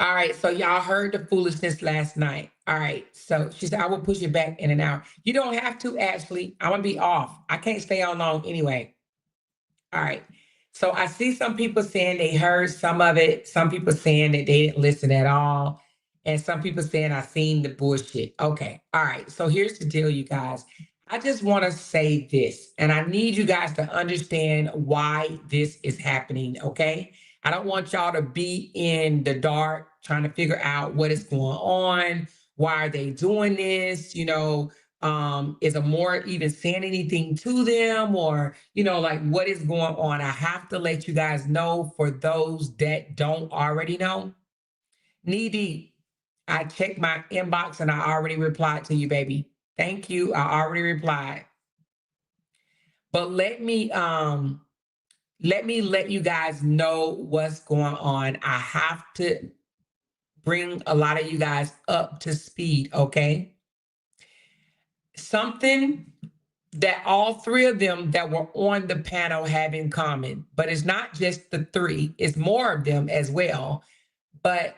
All right, so y'all heard the foolishness last night. All right, so she said, I will push it back in an hour. You don't have to, Ashley. I'm gonna be off. I can't stay on long anyway. All right. So I see some people saying they heard some of it, some people saying that they didn't listen at all, and some people saying I seen the bullshit. Okay. All right. So here's the deal, you guys. I just want to say this, and I need you guys to understand why this is happening. Okay. I don't want y'all to be in the dark trying to figure out what is going on. Why are they doing this? Is a more even saying anything to them, or like what is going on? I have to let you guys know, for those that don't already know. Needy, I checked my inbox and I already replied to you, baby. Thank you, I already replied. But let you guys know what's going on. I have to bring a lot of you guys up to speed. Okay, something that all three of them that were on the panel have in common. But it's not just the three, it's more of them as well. But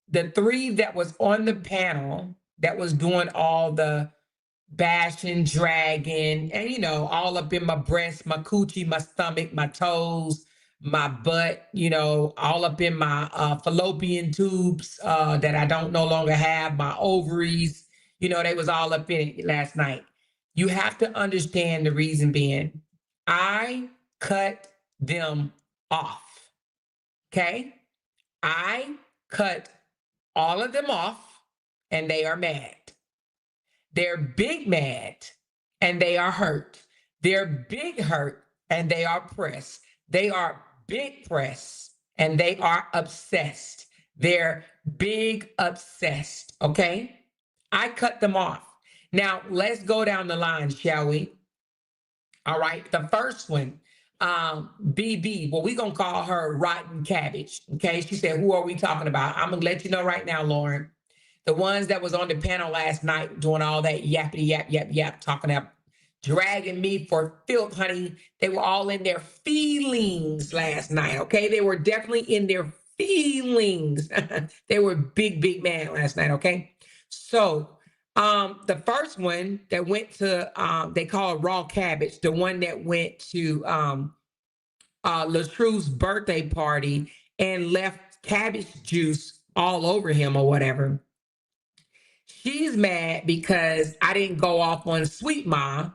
the three that was on the panel that was doing all the bashing, dragging, and all up in my breast, my coochie, my stomach, my toes, my butt, all up in my fallopian tubes that I don't no longer have, my ovaries, they was all up in it last night. You have to understand the reason being, I cut them off. Okay? I cut all of them off, and they are mad. They're big mad and they are hurt. They're big hurt and they are pressed. They are big pressed and they are obsessed. They're big obsessed. Okay? I cut them off. Now, let's go down the line, shall we? All right. The first one, BB, well, we're going to call her Rotten Cabbage. Okay. She said, who are we talking about? I'm going to let you know right now, Lauren. The ones that was on the panel last night doing all that yappity yap, yap, yap, talking up, dragging me for filth, honey. They were all in their feelings last night. Okay. They were definitely in their feelings. They were big, big mad last night. Okay. So, the first one that went to they call it raw cabbage, the one that went to Latrue's birthday party and left cabbage juice all over him or whatever. She's mad because I didn't go off on Sweet Ma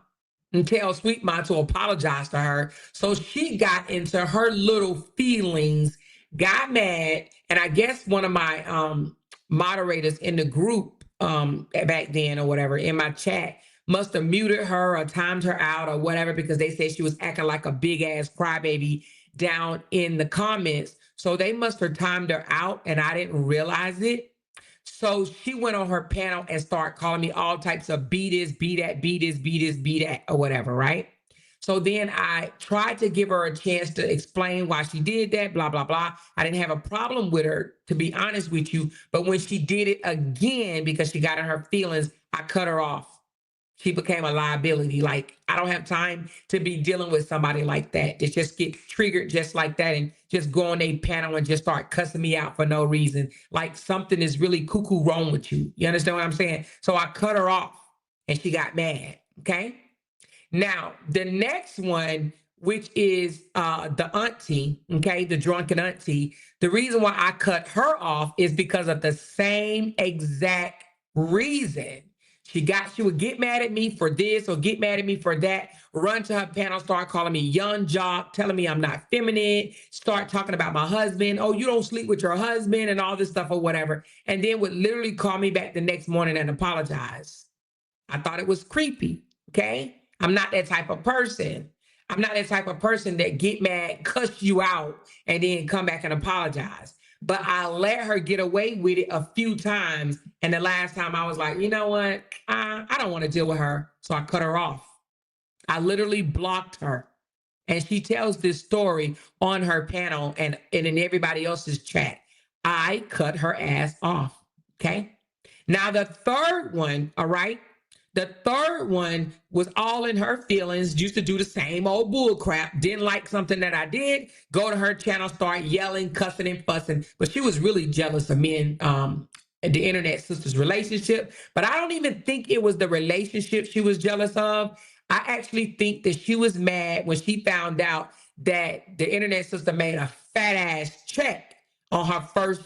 and tell Sweet Ma to apologize to her. So she got into her little feelings, got mad, and I guess one of my moderators in the group back then or whatever in my chat must have muted her or timed her out or whatever, because they said she was acting like a big ass crybaby down in the comments. So they must have timed her out and I didn't realize it. So she went on her panel and started calling me all types of be this, be that, be this, be this, be that, or whatever, right? So then I tried to give her a chance to explain why she did that, blah, blah, blah. I didn't have a problem with her, to be honest with you. But when she did it again, because she got in her feelings, I cut her off. She became a liability. Like, I don't have time to be dealing with somebody like that. That just get triggered just like that and just go on a panel and just start cussing me out for no reason. Like something is really cuckoo wrong with you. You understand what I'm saying? So I cut her off and she got mad. Okay. Now, the next one, which is the auntie, okay, the drunken auntie, the reason why I cut her off is because of the same exact reason. She would get mad at me for this or get mad at me for that, run to her panel, start calling me young jock, telling me I'm not feminine, start talking about my husband. Oh, you don't sleep with your husband and all this stuff or whatever. And then would literally call me back the next morning and apologize. I thought it was creepy, okay? I'm not that type of person. I'm not that type of person that get mad, cuss you out, and then come back and apologize. But I let her get away with it a few times. And the last time I was like, you know what? I don't want to deal with her. So I cut her off. I literally blocked her. And she tells this story on her panel and in everybody else's chat. I cut her ass off. Okay. Now, the third one, all right? The third one was all in her feelings, used to do the same old bull crap, didn't like something that I did, go to her channel, start yelling, cussing, and fussing. But she was really jealous of me and the internet sister's relationship. But I don't even think it was the relationship she was jealous of. I actually think that she was mad when she found out that the internet sister made a fat ass check on her first,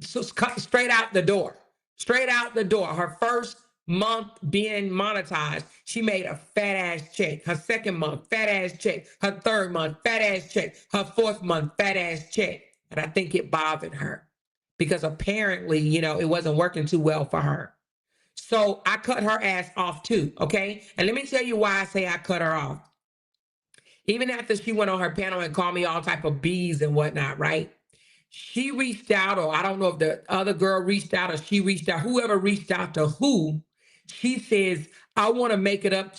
so straight out the door. Straight out the door. Her first month being monetized, she made a fat ass check. Her second month, fat ass check. Her third month, fat ass check. Her fourth month, fat ass check. And I think it bothered her because apparently, it wasn't working too well for her. So I cut her ass off too, okay? And let me tell you why I say I cut her off. Even after she went on her panel and called me all type of B's and whatnot, right? She reached out, or I don't know if the other girl reached out or she reached out, whoever reached out to who, she says, I want to make it up.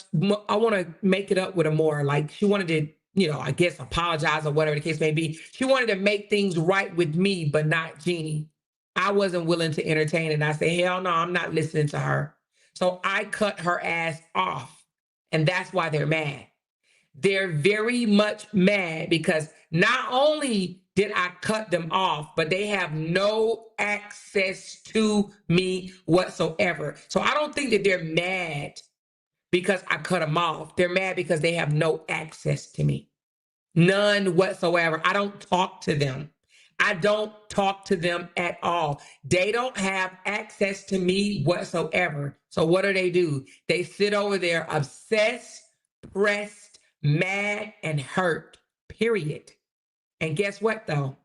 I want to make it up with her more. Like she wanted to, I guess apologize or whatever the case may be. She wanted to make things right with me, but not Jeannie. I wasn't willing to entertain it. I said, hell no, I'm not listening to her. So I cut her ass off. And that's why they're mad. They're very much mad because not only did I cut them off, but they have no access to me whatsoever. So I don't think that they're mad because I cut them off. They're mad because they have no access to me. None whatsoever. I don't talk to them. I don't talk to them at all. They don't have access to me whatsoever. So what do? They sit over there obsessed, pressed, mad, and hurt, period. And guess what, though?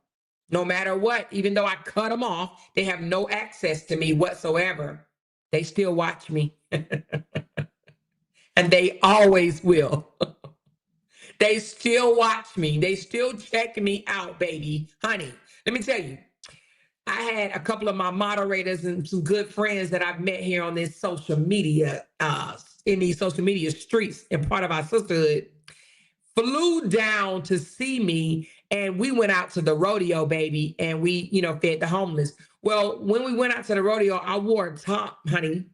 No matter what, even though I cut them off, they have no access to me whatsoever. They still watch me. And they always will. They still watch me. They still check me out, baby. Honey, let me tell you, I had a couple of my moderators and some good friends that I've met here on this social media, in these social media streets and part of our sisterhood, flew down to see me, and we went out to the rodeo, baby, and we, fed the homeless. Well, when we went out to the rodeo, I wore a top, honey.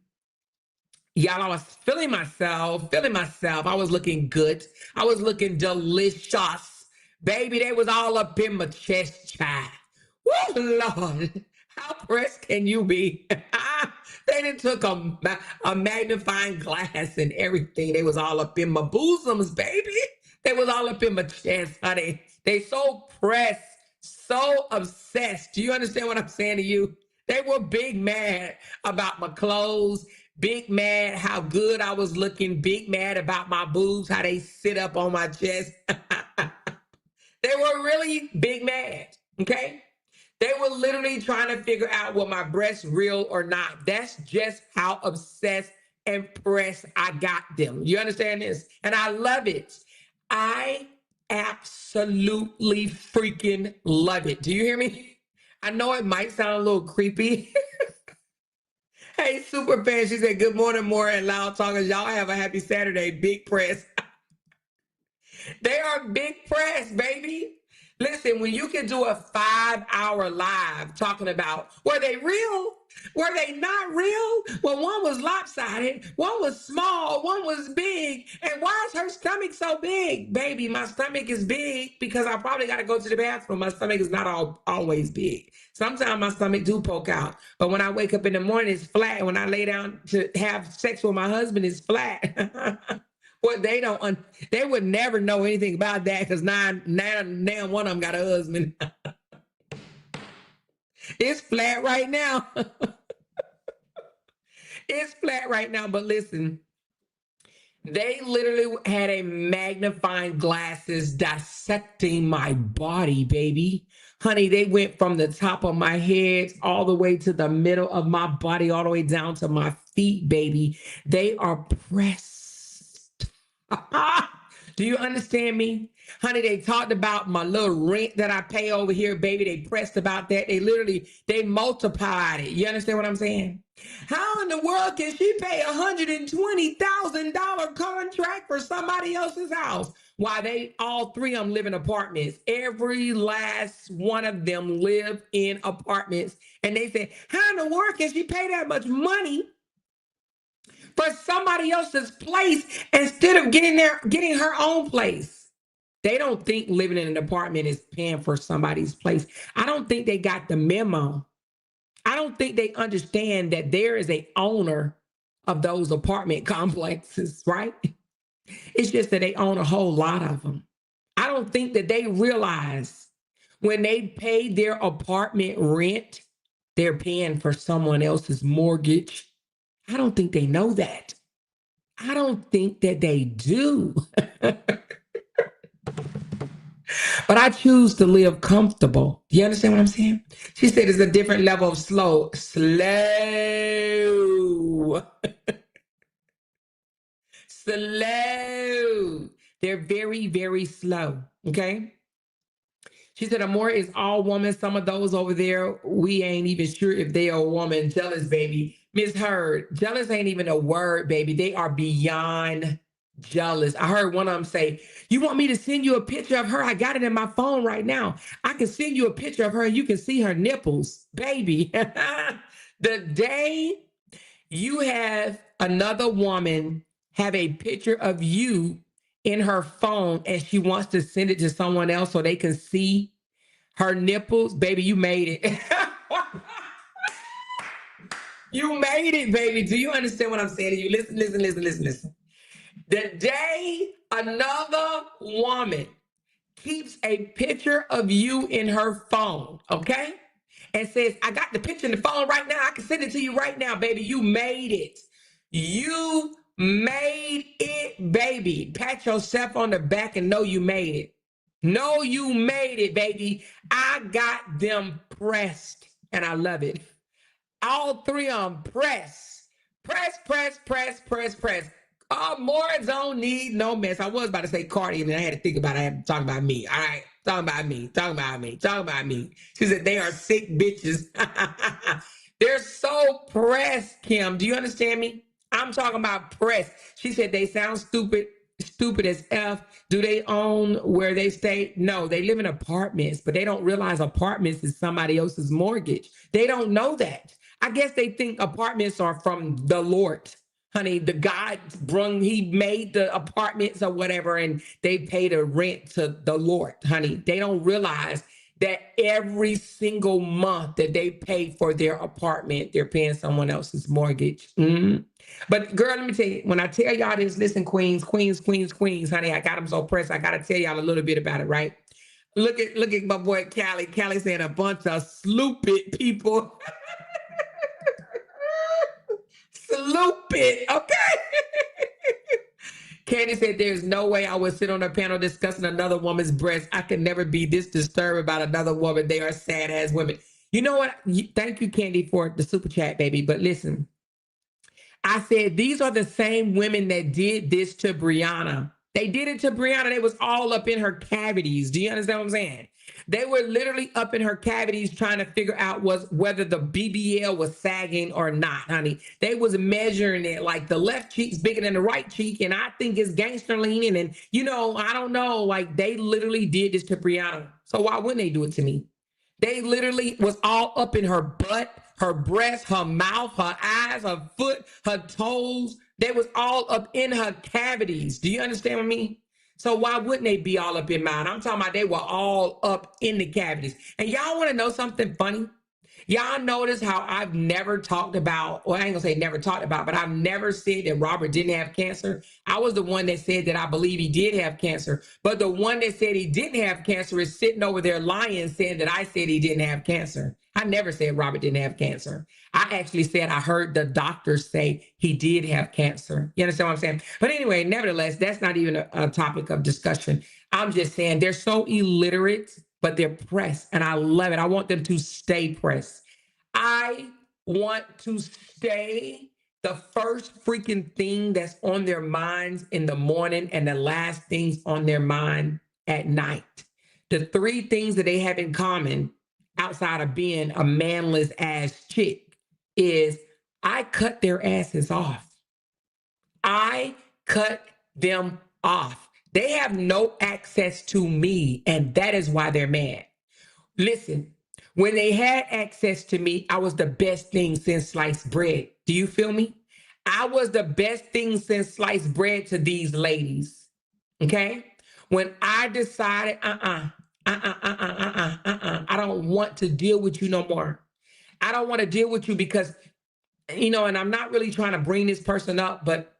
Y'all, I was feeling myself. I was looking good. I was looking delicious. Baby, they was all up in my chest, child. Woo, Lord. How pressed can you be? They done took a magnifying glass and everything. They was all up in my bosoms, baby. They was all up in my chest, honey. They so pressed, so obsessed. Do you understand what I'm saying to you? They were big mad about my clothes, big mad how good I was looking, big mad about my boobs, how they sit up on my chest. They were really big mad, okay? They were literally trying to figure out were my breasts real or not. That's just how obsessed and pressed I got them. You understand this? And I love it. I absolutely freaking love it. Do you hear me? I know it might sound a little creepy. Hey, super fan, she said, good morning, more and LOUDTalkerz. Y'all have a happy Saturday. Big press. They are big press, baby. Listen, when you can do a 5-hour live talking about, were they real? Were they not real? Well, one was lopsided, one was small, one was big. And why is her stomach so big? Baby, my stomach is big because I probably got to go to the bathroom. My stomach is not always big. Sometimes my stomach do poke out. But when I wake up in the morning, it's flat. And when I lay down to have sex with my husband, it's flat. What they would never know anything about that because now one of them got a husband. It's flat right now. It's flat right now, but listen, they literally had a magnifying glasses dissecting my body, baby. Honey, they went from the top of my head all the way to the middle of my body, all the way down to my feet, baby. They are pressed. Do you understand me? Honey, they talked about my little rent that I pay over here, baby. They pressed about that. They multiplied it. You understand what I'm saying? How in the world can she pay $120,000 contract for somebody else's house? Why all three of them live in apartments. Every last one of them live in apartments. And they said, how in the world can she pay that much money for somebody else's place instead of getting her own place. They don't think living in an apartment is paying for somebody's place. I don't think they got the memo. I don't think they understand that there is a owner of those apartment complexes, right? It's just that they own a whole lot of them. I don't think that they realize when they pay their apartment rent, they're paying for someone else's mortgage. I don't think they know that. I don't think that they do. But I choose to live comfortable. You understand what I'm saying? She said it's a different level of slow. Slow. Slow. They're very, very slow. Okay. She said, Amore is all woman. Some of those over there, we ain't even sure if they are a woman. Jealous, baby. Miss Heard, jealous ain't even a word, baby. They are beyond jealous. I heard one of them say, you want me to send you a picture of her? I got it in my phone right now. I can send you a picture of her and you can see her nipples, baby. The day you have another woman have a picture of you in her phone and she wants to send it to someone else so they can see her nipples, baby, you made it. You made it, baby. Do you understand what I'm saying to you? Listen, listen, listen, listen, listen. The day another woman keeps a picture of you in her phone, okay? And says, I got the picture in the phone right now. I can send it to you right now, baby. You made it. You made it, baby. Pat yourself on the back and know you made it. Know you made it, baby. I got them pressed and I love it. All three of them press. Press, press, press, press, press. More don't need no mess. I was about to say Cardi, and then I had to think about it. I had to talk about me. All right. Talking about me. Talking about me. Talking about me. She said they are sick bitches. They're so pressed, Kim. Do you understand me? I'm talking about press. She said they sound stupid, stupid as F. Do they own where they stay? No, they live in apartments, but they don't realize apartments is somebody else's mortgage. They don't know that. I guess they think apartments are from the Lord. Honey, the God he made the apartments or whatever, and they pay the rent to the Lord, honey. They don't realize that every single month that they pay for their apartment, they're paying someone else's mortgage. Mm-hmm. But girl, let me tell you, when I tell y'all this, listen, queens, queens, queens, queens, honey, I got them so pressed. I got to tell y'all a little bit about it, right? Look at my boy Callie. Callie saying a bunch of stupid people. Stupid, okay? Candy said, there's no way I would sit on a panel discussing another woman's breast. I can never be this disturbed about another woman. They are sad ass women. You know what? Thank you, Candy, for the super chat, baby. But listen, I said, these are the same women that did this to Brianna. They did it to Brianna. They was all up in her cavities. Do you understand what I'm saying? They were literally up in her cavities trying to figure out whether the BBL was sagging or not, honey. They was measuring it like the left cheek's bigger than the right cheek, and I think it's gangster leaning, and I don't know. Like they literally did this to Brianna. So why wouldn't they do it to me? They literally was all up in her butt, her breast, her mouth, her eyes, her foot, her toes. They was all up in her cavities. Do you understand what I mean? So why wouldn't they be all up in mine? I'm talking about they were all up in the cavities. And y'all want to know something funny? Y'all notice how I've never talked about, or I ain't gonna say never talked about, but I've never said that Robert didn't have cancer. I was the one that said that I believe he did have cancer. But the one that said he didn't have cancer is sitting over there lying, saying that I said he didn't have cancer. I never said Robert didn't have cancer. I actually said I heard the doctor say he did have cancer. You understand what I'm saying? But anyway, nevertheless, that's not even a topic of discussion. I'm just saying they're so illiterate, but they're pressed, and I love it. I want them to stay pressed. I want to stay the first freaking thing that's on their minds in the morning and the last things on their mind at night. The three things that they have in common outside of being a manless ass chick is I cut their asses off. I cut them off. They have no access to me, and that is why they're mad. Listen, when they had access to me, I was the best thing since sliced bread. Do you feel me? I was the best thing since sliced bread to these ladies. Okay? When I decided, I don't want to deal with you no more. I don't want to deal with you because, and I'm not really trying to bring this person up, but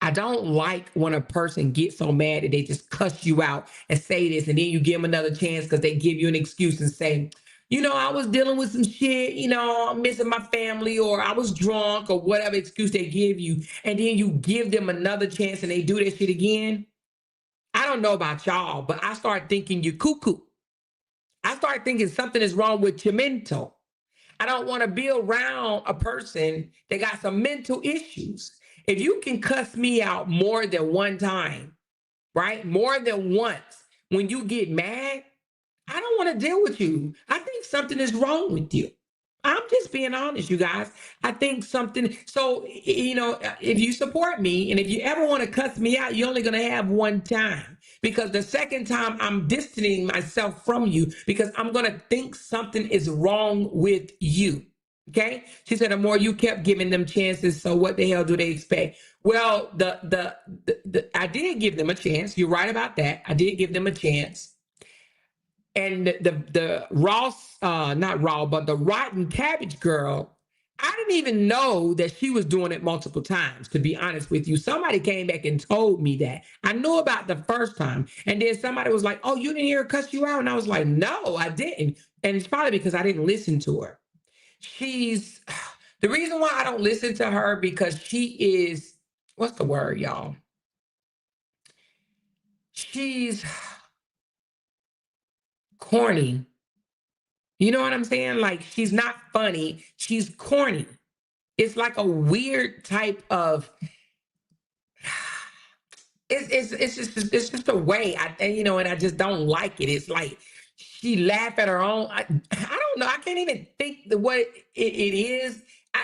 I don't like when a person gets so mad that they just cuss you out and say this, and then you give them another chance because they give you an excuse and say, I was dealing with some shit, I'm missing my family, or I was drunk, or whatever excuse they give you, and then you give them another chance and they do that shit again. I don't know about y'all, but I start thinking you're cuckoo. I start thinking something is wrong with your mental. I don't want to be around a person that got some mental issues. If you can cuss me out more than one time, right? More than once, when you get mad, I don't want to deal with you. I think something is wrong with you. I'm just being honest, you guys. I think something. So, if you support me and if you ever want to cuss me out, you're only going to have one time, because the second time I'm distancing myself from you because I'm going to think something is wrong with you. Okay. She said, the more you kept giving them chances, so what the hell do they expect? Well, I did give them a chance. You're right about that. I did give them a chance. And the Ross, not raw, but the rotten cabbage girl, I didn't even know that she was doing it multiple times, to be honest with you. Somebody came back and told me that. I knew about the first time. And then somebody was like, oh, you didn't hear her cuss you out? And I was like, no, I didn't. And it's probably because I didn't listen to her. She's the reason why I don't listen to her, because she is, what's the word, y'all? She's corny. You know what I'm saying? Like, she's not funny. She's corny. It's like a weird type of, it's just a way and I just don't like it. It's like she laugh at her own. I don't know. I can't even think what it is.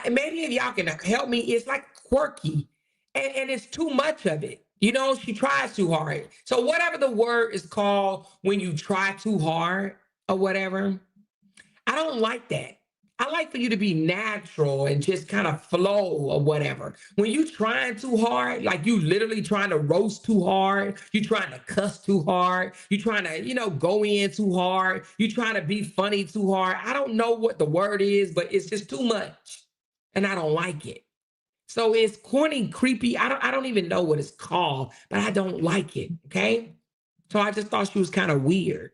Maybe if y'all can help me, it's like quirky, and it's too much of it. She tries too hard. So whatever the word is called when you try too hard or whatever, I don't like that. I like for you to be natural and just kind of flow or whatever. When you trying too hard, like you literally trying to roast too hard, you trying to cuss too hard, you trying to, go in too hard, you trying to be funny too hard. I don't know what the word is, but it's just too much. And I don't like it. So it's corny, creepy. I don't even know what it's called, but I don't like it. Okay. So I just thought she was kind of weird,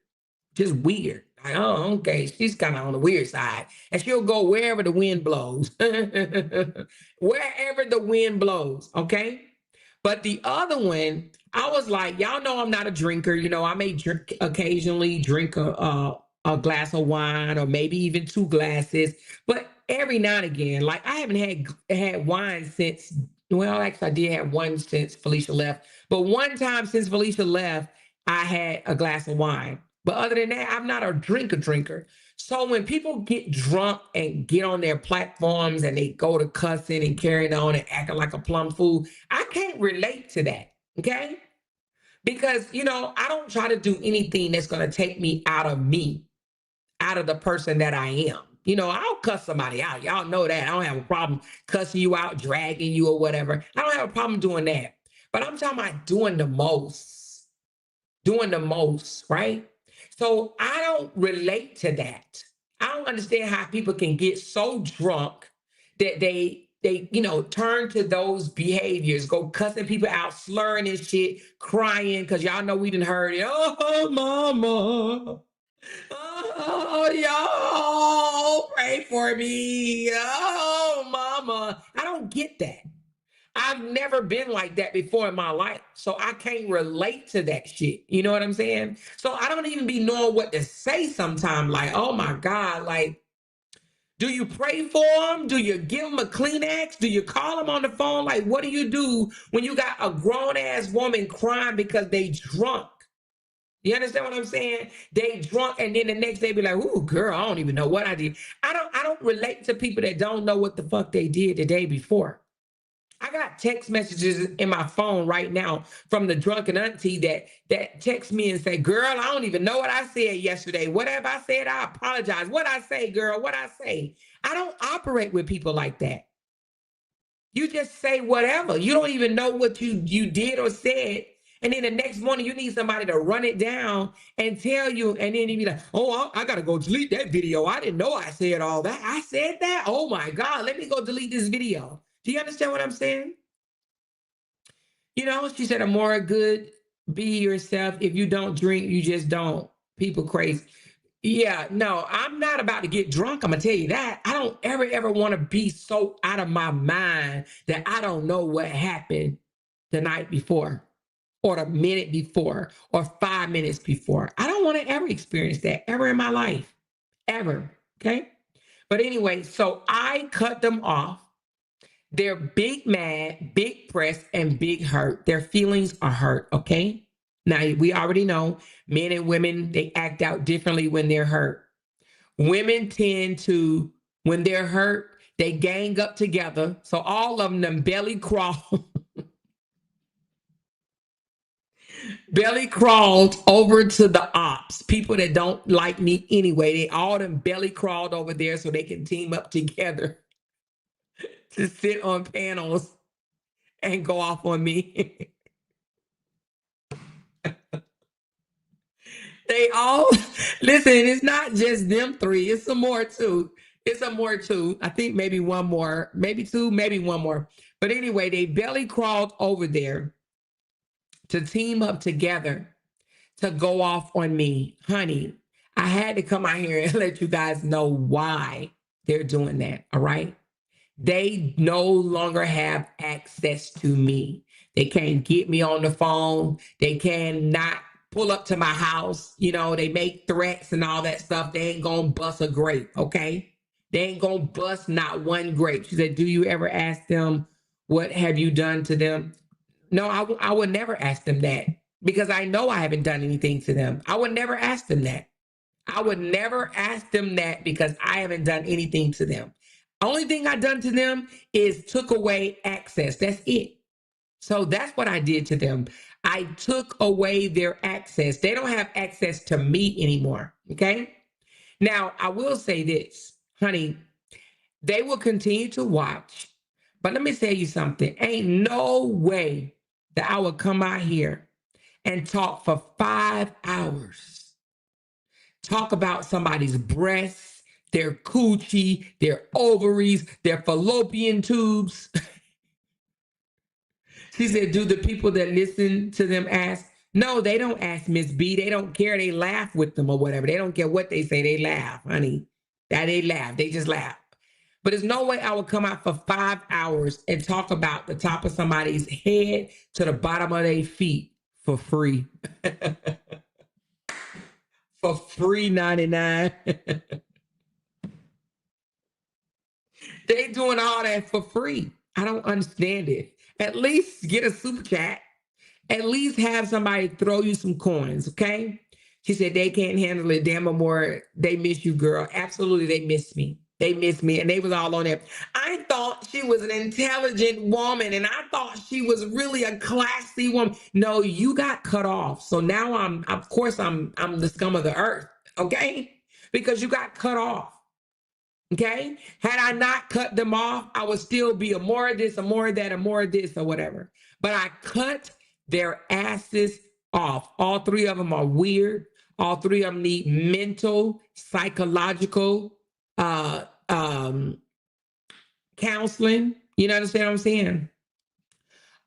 just weird. Like, oh, okay, she's kind of on the weird side. And she'll go wherever the wind blows. Wherever the wind blows, okay? But the other one, I was like, y'all know I'm not a drinker. I may drink occasionally, drink a glass of wine or maybe even two glasses. But every now and again, like I haven't had wine since, well, actually, I did have one since Felicia left. But one time since Felicia left, I had a glass of wine. But other than that, I'm not a drinker. So when people get drunk and get on their platforms and they go to cussing and carrying on and acting like a plum fool, I can't relate to that. Okay. Because, I don't try to do anything that's going to take me, out of the person that I am. I'll cuss somebody out. Y'all know that. I don't have a problem cussing you out, dragging you or whatever. I don't have a problem doing that. But I'm talking about doing the most, right? So I don't relate to that. I don't understand how people can get so drunk that they turn to those behaviors, go cussing people out, slurring and shit, crying, because y'all know we didn't heard it. Oh, mama. Oh, y'all, pray for me. Oh, mama. I don't get that. I've never been like that before in my life. So I can't relate to that shit. You know what I'm saying? So I don't even be knowing what to say sometimes. Like, oh my God, like, do you pray for them? Do you give them a Kleenex? Do you call them on the phone? Like, what do you do when you got a grown ass woman crying because they drunk? You understand what I'm saying? They drunk, and then the next day be like, "Ooh, girl, I don't even know what I did." I don't relate to people that don't know what the fuck they did the day before. I got text messages in my phone right now from the drunken auntie that text me and say, "Girl, I don't even know what I said yesterday. Whatever I said, I apologize. What I say, girl, what I say." I don't operate with people like that. You just say whatever. You don't even know what you did or said. And then the next morning, you need somebody to run it down and tell you. And then you be like, oh, I got to go delete that video. I didn't know I said all that. I said that? Oh, my God. Let me go delete this video. Do you understand what I'm saying? You know, she said, a more good, be yourself. If you don't drink, you just don't. People crazy. Yeah, no, I'm not about to get drunk. I'm gonna tell you that. I don't ever want to be so out of my mind that I don't know what happened the night before, or the minute before, or 5 minutes before. I don't want to ever experience that ever in my life, ever. Okay. But anyway, so I cut them off. They're big mad, big pressed, and big hurt. Their feelings are hurt. Okay. Now we already know men and women, they act out differently when they're hurt. Women tend to, when they're hurt, they gang up together. So all of them belly crawl, belly crawled over to the ops, people that don't like me anyway. They all them belly crawled over there so they can team up together to sit on panels and go off on me. They all listen, it's not just them three, it's some more too. It's some more too. I think maybe one more, maybe two, maybe one more. But anyway, they belly crawled over there to team up together to go off on me. Honey, I had to come out here and let you guys know why they're doing that. All right. They no longer have access to me. They can't get me on the phone. They cannot pull up to my house. You know, they make threats and all that stuff. They ain't gonna bust a grape, okay? They ain't gonna bust not one grape. She said, do you ever ask them, what have you done to them? No, I would never ask them that because I know I haven't done anything to them. I would never ask them that. I would never ask them that because I haven't done anything to them. Only thing I done to them is took away access. That's it. So that's what I did to them. I took away their access. They don't have access to me anymore. Okay. Now, I will say this, honey, they will continue to watch. But let me tell you something. Ain't no way that I would come out here and talk for 5 hours. Talk about somebody's breasts, their coochie, their ovaries, their fallopian tubes. She said, do the people that listen to them ask? No, they don't ask, Miss B. They don't care. They laugh with them or whatever. They don't care what they say. They laugh, honey. That they laugh. They just laugh. But there's no way I would come out for 5 hours and talk about the top of somebody's head to the bottom of their feet for free. For free 99. They doing all that for free. I don't understand it. At least get a super chat. At least have somebody throw you some coins, okay? She said they can't handle it. Damn more. They miss you, girl. Absolutely, they miss me. They miss me, and they was all on there. I thought she was an intelligent woman, and I thought she was really a classy woman. No, you got cut off. So now of course, I'm the scum of the earth, okay? Because you got cut off. Okay. Had I not cut them off, I would still be a more of this, a more of that, a more of this, or whatever. But I cut their asses off. All three of them are weird. All three of them need mental, psychological counseling. You know understand what I'm saying?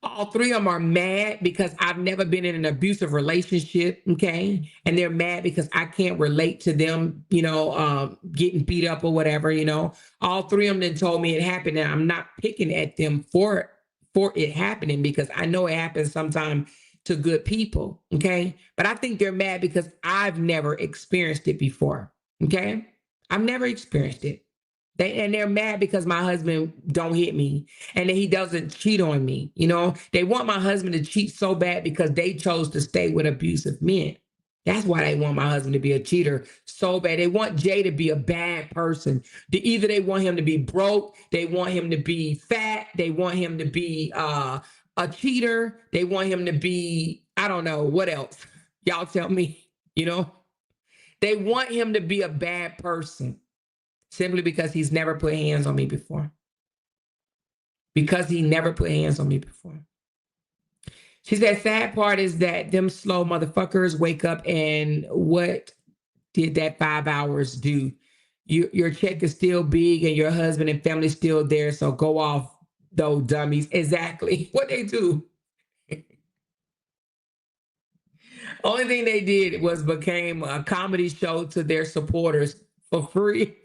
All three of them are mad because I've never been in an abusive relationship, okay? And they're mad because I can't relate to them, getting beat up or whatever, All three of them then told me it happened, and I'm not picking at them for it happening because I know it happens sometimes to good people, okay? But I think they're mad because I've never experienced it before, okay? I've never experienced it. They're mad because my husband don't hit me and that he doesn't cheat on me. They want my husband to cheat so bad because they chose to stay with abusive men. That's why they want my husband to be a cheater so bad. They want Jay to be a bad person. Either they want him to be broke, they want him to be fat, they want him to be a cheater, they want him to be, I don't know, what else? Y'all tell me, They want him to be a bad person simply because he's never put hands on me before. because he never put hands on me before. She said, sad part is that them slow motherfuckers wake up, and what did that 5 hours do? Your check is still big and your husband and family still there, so go off, though, dummies. Exactly what they do. Only thing they did was became a comedy show to their supporters for free.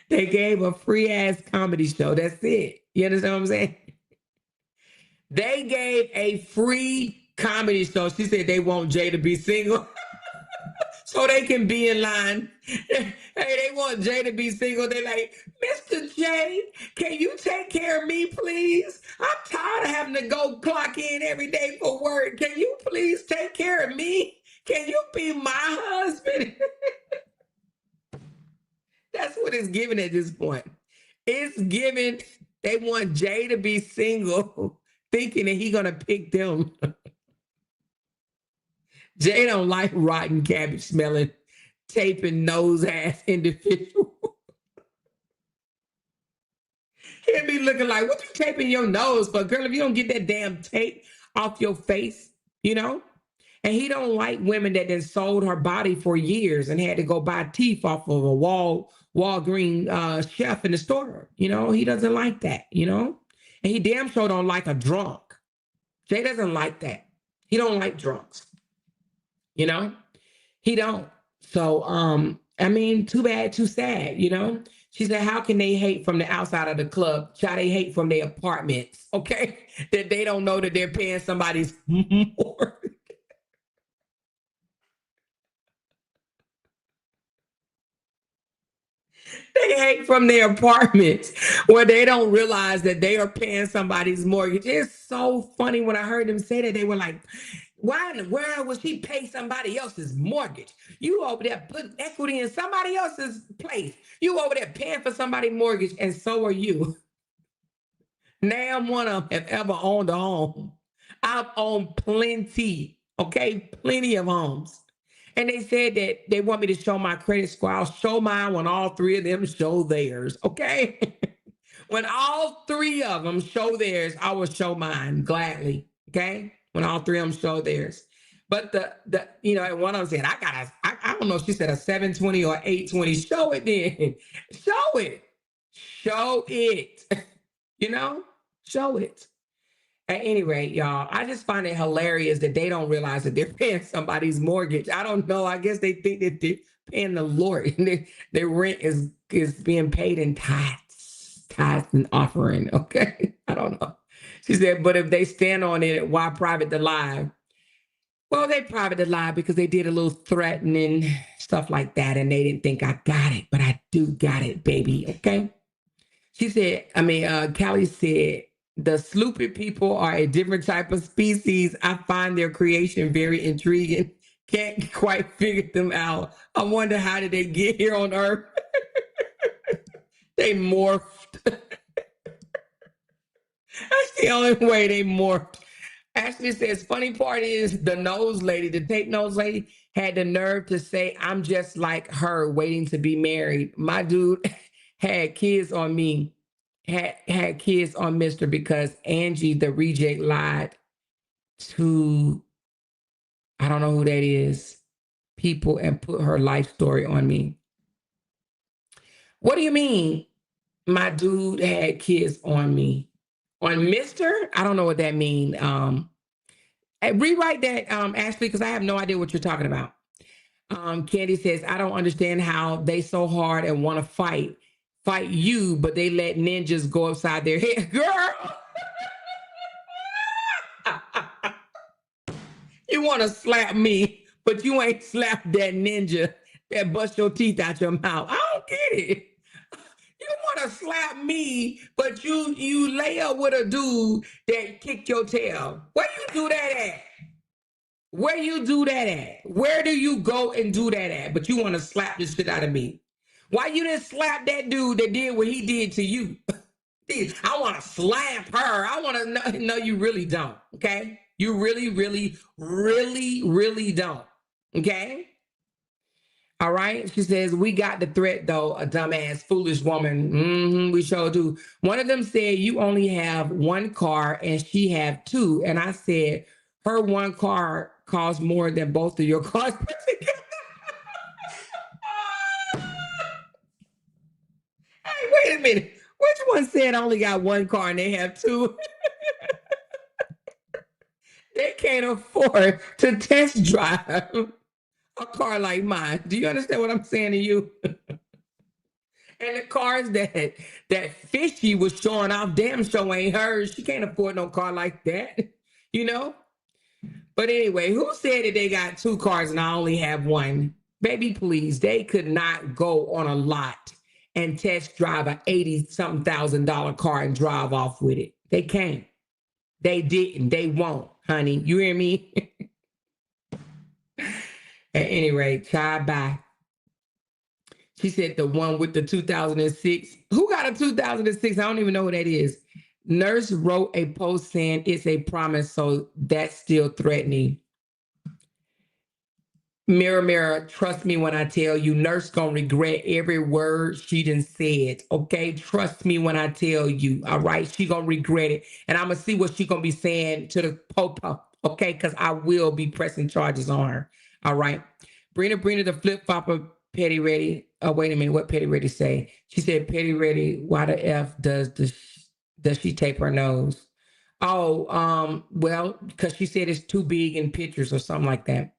They gave a free ass comedy show. That's it. You understand what I'm saying? They gave a free comedy show. She said they want Jay to be single so they can be in line. Hey, they want Jay to be single. They're like, Mr. Jay, can you take care of me, please? I'm tired of having to go clock in every day for work. Can you please take care of me? Can you be my husband? That's what it's giving at this point. It's giving, they want Jay to be single, thinking that he's gonna pick them. Jay don't like rotten cabbage smelling, taping nose ass individual. He'll be looking like, what you taping your nose for, girl? If you don't get that damn tape off your face, you know? And he don't like women that then sold her body for years and had to go buy teeth off of a Walgreen chef in the store. You know, he doesn't like that, you know? And he damn sure don't like a drunk. Jay doesn't like that. He don't like drunks. You know? He don't. So, I mean, too bad, too sad, you know? She said, how can they hate from the outside of the club? Try they hate from their apartments, okay? That they don't know that they're paying somebody's more. They hate from their apartments where they don't realize that they are paying somebody's mortgage. It's so funny when I heard them say that. They were like, why in the world would she pay somebody else's mortgage? You over there putting equity in somebody else's place. You over there paying for somebody's mortgage, and so are you. Now one of them have ever owned a home. I've owned plenty, okay? Plenty of homes. And they said that they want me to show my credit score. I'll show mine when all three of them show theirs, okay? When all three of them show theirs, I will show mine gladly, okay? When all three of them show theirs. But the you know, and one of them said, I don't know if she said a 720 or 820. Show it then. Show it. Show it. You know? Show it. At any rate, y'all, I just find it hilarious that they don't realize that they're paying somebody's mortgage. I don't know. I guess they think that they're paying the Lord. Their rent is being paid in tithes and offering. Okay. I don't know. She said, but if they stand on it, why private the lie? Well, they private the lie because they did a little threatening stuff like that, and they didn't think I got it, but I do got it, baby. Okay. She said, Callie said, the sloopy people are a different type of species. I find their creation very intriguing. Can't quite figure them out. I wonder how did they get here on Earth? They morphed. That's the only way they morphed. Ashley says, funny part is the nose lady, the tape nose lady, had the nerve to say, I'm just like her waiting to be married. My dude had kids on me. Had kids on Mister because Angie, the reject, lied to, I don't know who that is, people and put her life story on me. What do you mean? My dude had kids on me. On Mister? I don't know what that means. Rewrite that, Ashley, because I have no idea what you're talking about. Candy says, I don't understand how they so hard and want to fight you, but they let ninjas go upside their head. Girl! You want to slap me, but you ain't slapped that ninja that bust your teeth out your mouth. I don't get it. You want to slap me, but you lay up with a dude that kicked your tail. Where you do that at? Where you do that at? Where do you go and do that at? But you want to slap the shit out of me. Why you didn't slap that dude that did what he did to you? I want to slap her. I want to know. No, you really don't. Okay. You really, really, really, really don't. Okay. All right. She says, we got the threat though, a dumbass, foolish woman. We sure do. One of them said, you only have one car and she have two. And I said, her one car costs more than both of your cars put together. Hey, wait a minute. Which one said I only got one car and they have two? They can't afford to test drive a car like mine. Do you understand what I'm saying to you? And the cars that Fishy was showing off, damn show ain't hers. She can't afford no car like that, you know? But anyway, who said that they got two cars and I only have one? Baby, please, they could not go on a lot and test drive a 80-something thousand car and drive off with it. They can't. They didn't. They won't, honey. You hear me? At any rate, child, bye. She said the one with the 2006. Who got a 2006? I don't even know who that is. Nurse wrote a post saying it's a promise, so that's still threatening. Mirror, mirror, trust me when I tell you, nurse gonna regret every word she done said, okay? Trust me when I tell you, all right? She gonna regret it. And I'm gonna see what she gonna be saying to the popo, okay? Because I will be pressing charges on her, all right? Brina, the flip-flopper, Petty Ready. Oh, wait a minute, what Petty Ready say? She said, Petty Ready, why the F does she tape her nose? Oh, well, because she said it's too big in pictures or something like that.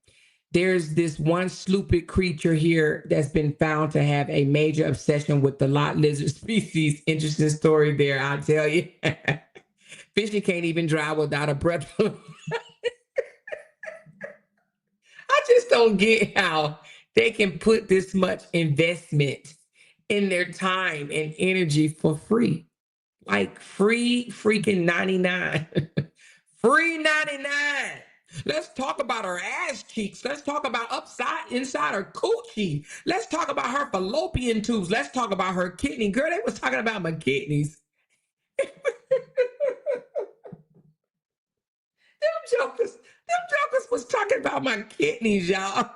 There's this one stupid creature here that's been found to have a major obsession with the lot lizard species. Interesting story there, I'll tell you. Fishy can't even drive without a breath. I just don't get how they can put this much investment in their time and energy for free. Like free freaking 99. Free 99. Let's talk about her ass cheeks. Let's talk about inside her coochie. Let's talk about her fallopian tubes. Let's talk about her kidney. Girl, they was talking about my kidneys. Them jokers was talking about my kidneys, y'all.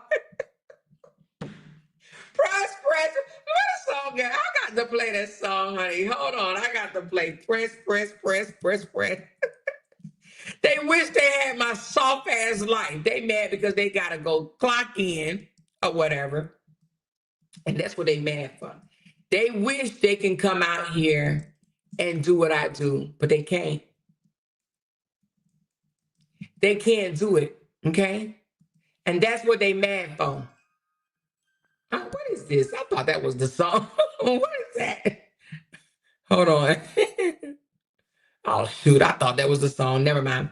Press. What a song, girl. I got to play that song, honey. Hold on. I got to play press. They wish they had my soft ass life. They mad because they gotta go clock in or whatever. And that's what they mad for. They wish they can come out here and do what I do, but they can't. They can't do it, okay? And that's what they mad for. What is this? I thought that was the song. What is that? Hold on. Oh, shoot. I thought that was the song. Never mind.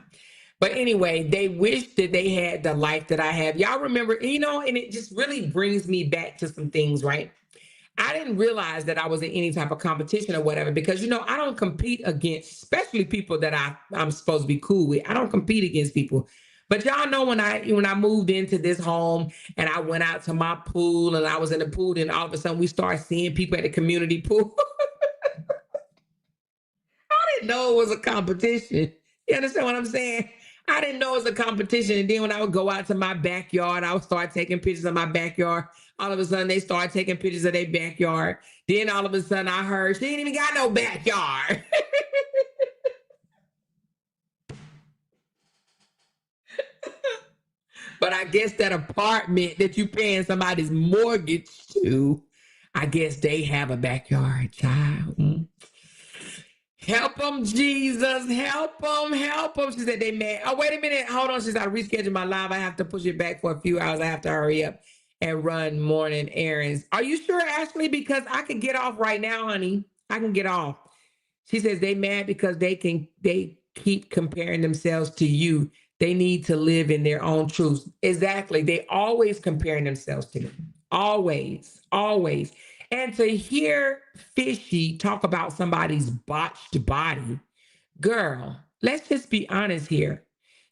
But anyway, they wish that they had the life that I have. Y'all remember, and it just really brings me back to some things, right? I didn't realize that I was in any type of competition or whatever because, I don't compete against, especially people that I'm supposed to be cool with. I don't compete against people. But y'all know when I moved into this home and I went out to my pool and I was in the pool, and all of a sudden we started seeing people at the community pool. I didn't know it was a competition. You understand what I'm saying? I didn't know it was a competition. And then when I would go out to my backyard, I would start taking pictures of my backyard. All of a sudden, they started taking pictures of their backyard. Then all of a sudden, I heard she ain't even got no backyard. But I guess that apartment that you paying somebody's mortgage to, I guess they have a backyard, child. Help them, Jesus. Help them. She said they mad. Oh, wait a minute. Hold on. She said I rescheduled my live. I have to push it back for a few hours. I have to hurry up and run morning errands. Are you sure, Ashley? Because I can get off right now, honey. I can get off. She says they mad because they keep comparing themselves to you. They need to live in their own truths. Exactly. They always comparing themselves to me. Always. And to hear Fishy talk about somebody's botched body, girl, let's just be honest here.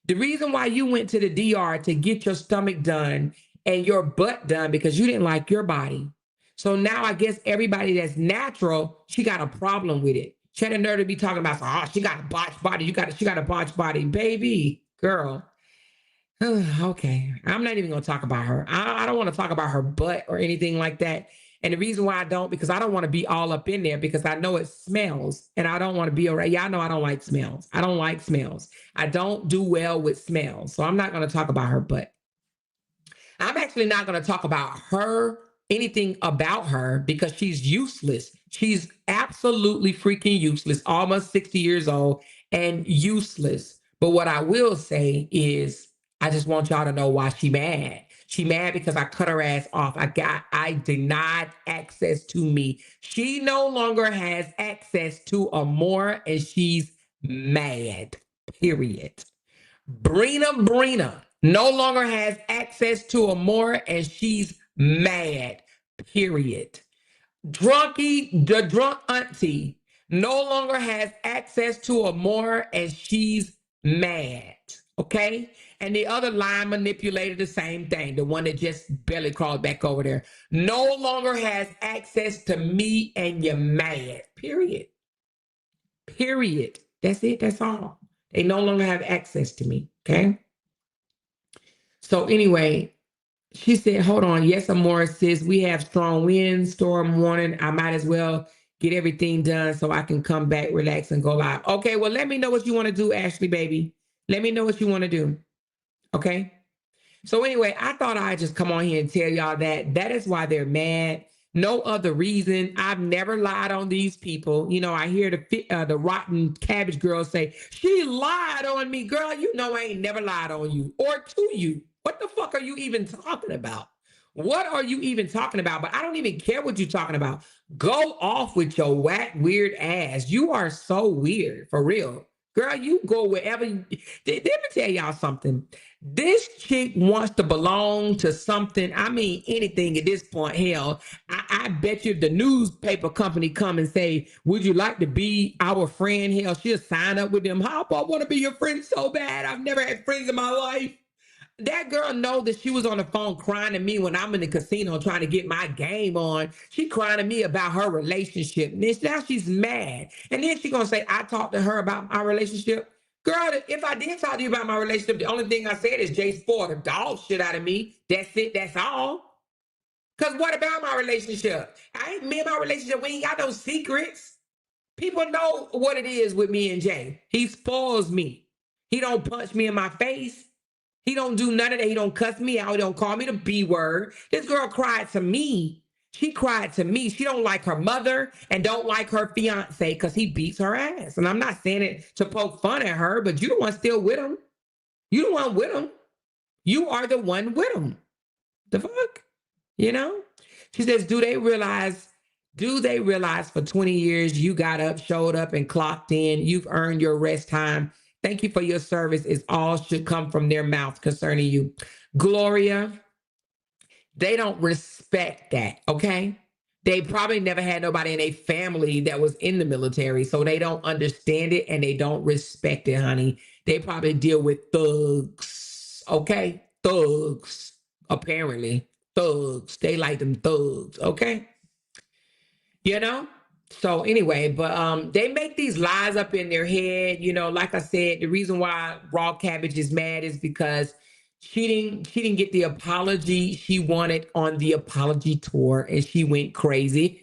The reason why you went to the DR to get your stomach done and your butt done because you didn't like your body. So now I guess everybody that's natural, she got a problem with it. She had a nerve to be talking about, she got a botched body. She got a botched body. Baby, girl. Okay, I'm not even going to talk about her. I don't want to talk about her butt or anything like that. And the reason why I don't, because I don't want to be all up in there because I know it smells and I don't want to be around. Y'all know I don't like smells. I don't like smells. I don't do well with smells. So I'm not going to talk about her butt. I'm actually not going to talk about her, anything about her, because she's useless. She's absolutely freaking useless, almost 60 years old and useless. But what I will say is, I just want y'all to know why she mad. She mad because I cut her ass off. I denied access to me. She no longer has access to Amora and she's mad, period. Brina no longer has access to Amora and she's mad, period. Drunky, the drunk auntie, no longer has access to Amora and she's mad, okay? And the other line manipulator, the same thing, the one that just barely crawled back over there, no longer has access to me and you're mad, period. Period. That's it, that's all. They no longer have access to me, okay? So anyway, she said, hold on. Yes, Amora says we have strong winds, storm warning. I might as well get everything done so I can come back, relax, and go live. Okay, well, let me know what you want to do, Ashley, baby. Let me know what you want to do. Okay? So anyway, I thought I'd just come on here and tell y'all that that is why they're mad. No other reason. I've never lied on these people. You know, I hear the rotten cabbage girl say, she lied on me. Girl, you know I ain't never lied on you or to you. What the fuck are you even talking about? What are you even talking about? But I don't even care what you're talking about. Go off with your whack weird ass. You are so weird, for real. Girl, you go wherever you... Let me tell y'all something. This chick wants to belong to something. I mean, anything at this point. Hell, I bet you if the newspaper company come and say, would you like to be our friend? Hell, she'll sign up with them. How about I want to be your friend so bad? I've never had friends in my life. That girl know that she was on the phone crying to me when I'm in the casino trying to get my game on. She crying to me about her relationship. Now she's mad. And then she gonna say, I talked to her about my relationship. Girl, if I did talk to you about my relationship, the only thing I said is Jay spoiled the dog shit out of me. That's it, that's all. Because what about my relationship? Me and my relationship, we ain't got no secrets. People know what it is with me and Jay. He spoils me. He don't punch me in my face. He don't do none of that. He don't cuss me out. He don't call me the B word. This girl cried to me. She cried to me. She don't like her mother and don't like her fiance because he beats her ass. And I'm not saying it to poke fun at her, but you the one still with him. You the one with him. You are the one with him. The fuck? You know? She says, do they realize for 20 years you got up, showed up, and clocked in? You've earned your rest time. Thank you for your service. It's all should come from their mouth concerning you. Gloria, they don't respect that, okay? They probably never had nobody in a family that was in the military, so they don't understand it and they don't respect it, honey. They probably deal with thugs, okay? Thugs, apparently. Thugs. They like them thugs, okay? You know? So anyway, but they make these lies up in their head. You know, like I said, the reason why Raw Cabbage is mad is because she didn't get the apology she wanted on the apology tour and she went crazy.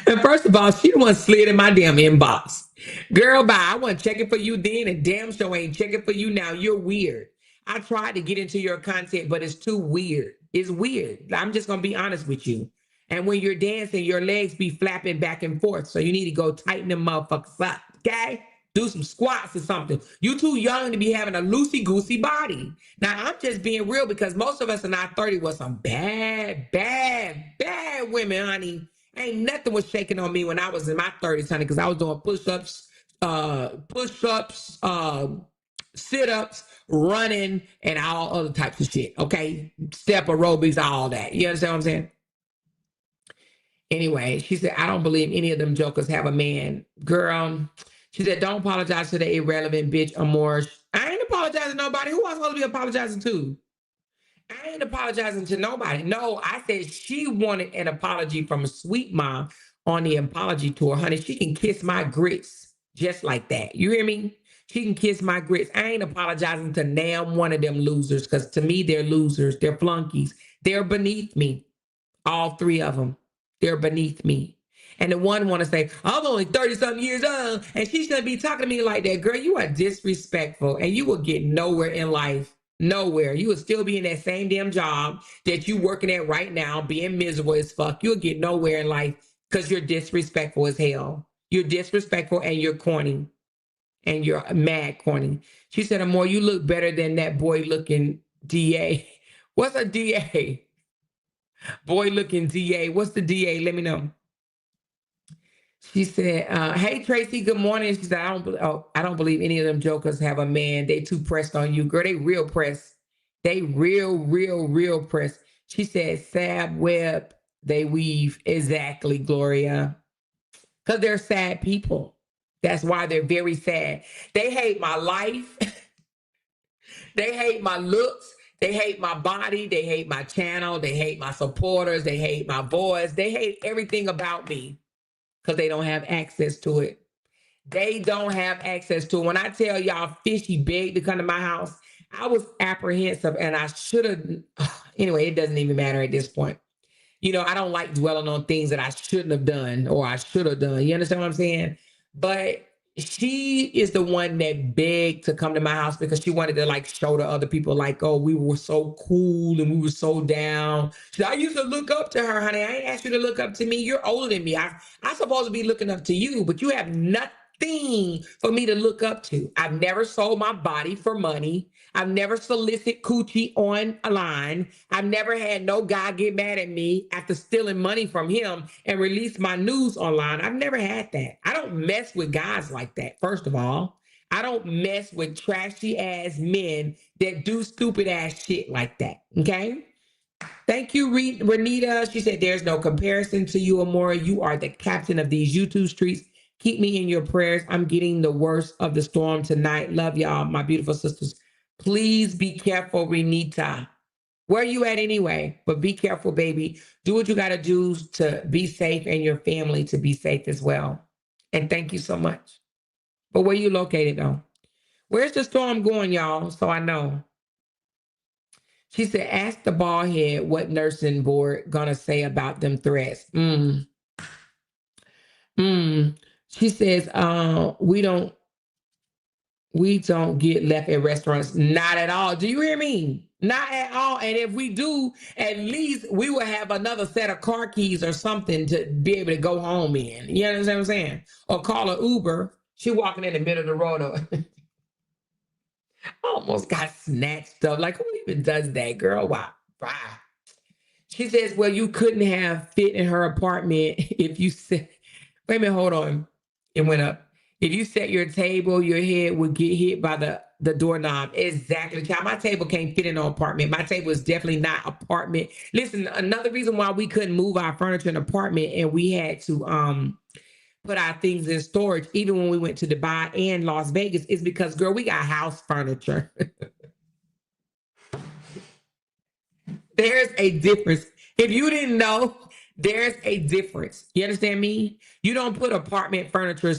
And first of all, she the one slid in my damn inbox. Girl, bye. I wasn't checking for you then, and damn sure ain't checking for you now. You're weird. I tried to get into your content, but it's too weird. It's weird. I'm just gonna be honest with you. And when you're dancing, your legs be flapping back and forth. So you need to go tighten them motherfuckers up, okay? Do some squats or something. You too young to be having a loosey-goosey body. Now, I'm just being real because most of us in our 30s was some bad, bad, bad women, honey. Ain't nothing was shaking on me when I was in my 30s, honey, because I was doing push-ups, sit-ups, running, and all other types of shit. Okay, step aerobics, all that. You understand what I'm saying? Anyway, she said, I don't believe any of them jokers have a man. Girl, she said, don't apologize to the irrelevant bitch, Amor. I ain't apologizing to nobody. Who am I supposed to be apologizing to? I ain't apologizing to nobody. No, I said she wanted an apology from a sweet mom on the apology tour. Honey, she can kiss my grits just like that. You hear me? She can kiss my grits. I ain't apologizing to damn one of them losers, because to me, they're losers. They're flunkies. They're beneath me. All three of them. They're beneath me. And the one want to say, I'm only 30-something years old, and she shouldn't be talking to me like that. Girl, you are disrespectful, and you will get nowhere in life. Nowhere. You will still be in that same damn job that you working at right now, being miserable as fuck. You'll get nowhere in life because you're disrespectful as hell. You're disrespectful and you're corny. And you're mad corny. She said, Amor, you look better than that boy looking DA. What's a DA? Boy looking DA. What's the DA? Let me know. She said, hey, Tracy, good morning. She said, I don't believe any of them jokers have a man. They too pressed on you. Girl, they real pressed. They real pressed. She said, Sab web, they weave. Exactly, Gloria. Because they're sad people. That's why they're very sad. They hate my life. They hate my looks. They hate my body. They hate my channel. They hate my supporters. They hate my voice. They hate everything about me because they don't have access to it. They don't have access to it. When I tell y'all Fishy begged to come to my house, I was apprehensive and I should have. Anyway, it doesn't even matter at this point. You know, I don't like dwelling on things that I shouldn't have done or I should have done. You understand what I'm saying? But she is the one that begged to come to my house because she wanted to like show to other people like, oh, we were so cool and we were so down. She said, I used to look up to her, honey. I ain't asked you to look up to me. You're older than me. I'm supposed to be looking up to you, but you have nothing for me to look up to. I've never sold my body for money. I've never solicited coochie on a line. I've never had no guy get mad at me after stealing money from him and release my news online. I've never had that. I don't mess with guys like that, first of all. I don't mess with trashy ass men that do stupid ass shit like that, okay? Thank you, Renita. She said, there's no comparison to you, Amora. You are the captain of these YouTube streets. Keep me in your prayers. I'm getting the worst of the storm tonight. Love y'all, my beautiful sisters. Please be careful, Renita. Where are you at anyway? But be careful, baby. Do what you got to do to be safe and your family to be safe as well. And thank you so much. But where you located, though? Where's the storm going, y'all? So I know. She said, ask the bald head what nursing board gonna say about them threats. She says, we don't get left at restaurants. Not at all. Do you hear me? Not at all. And if we do, at least we will have another set of car keys or something to be able to go home in. You understand what I'm saying? Or call an Uber. She walking in the middle of the road. Almost got snatched up. Like, who even does that, girl? Wow. She says, well, you couldn't have fit in her apartment if you said, wait a minute, hold on. It went up. If you set your table, your head would get hit by the doorknob. Exactly. Child, my table can't fit in no apartment. My table is definitely not apartment. Listen, another reason why we couldn't move our furniture in an apartment and we had to put our things in storage, even when we went to Dubai and Las Vegas, is because, girl, we got house furniture. There's a difference. If you didn't know, there's a difference. You understand me? You don't put apartment furniture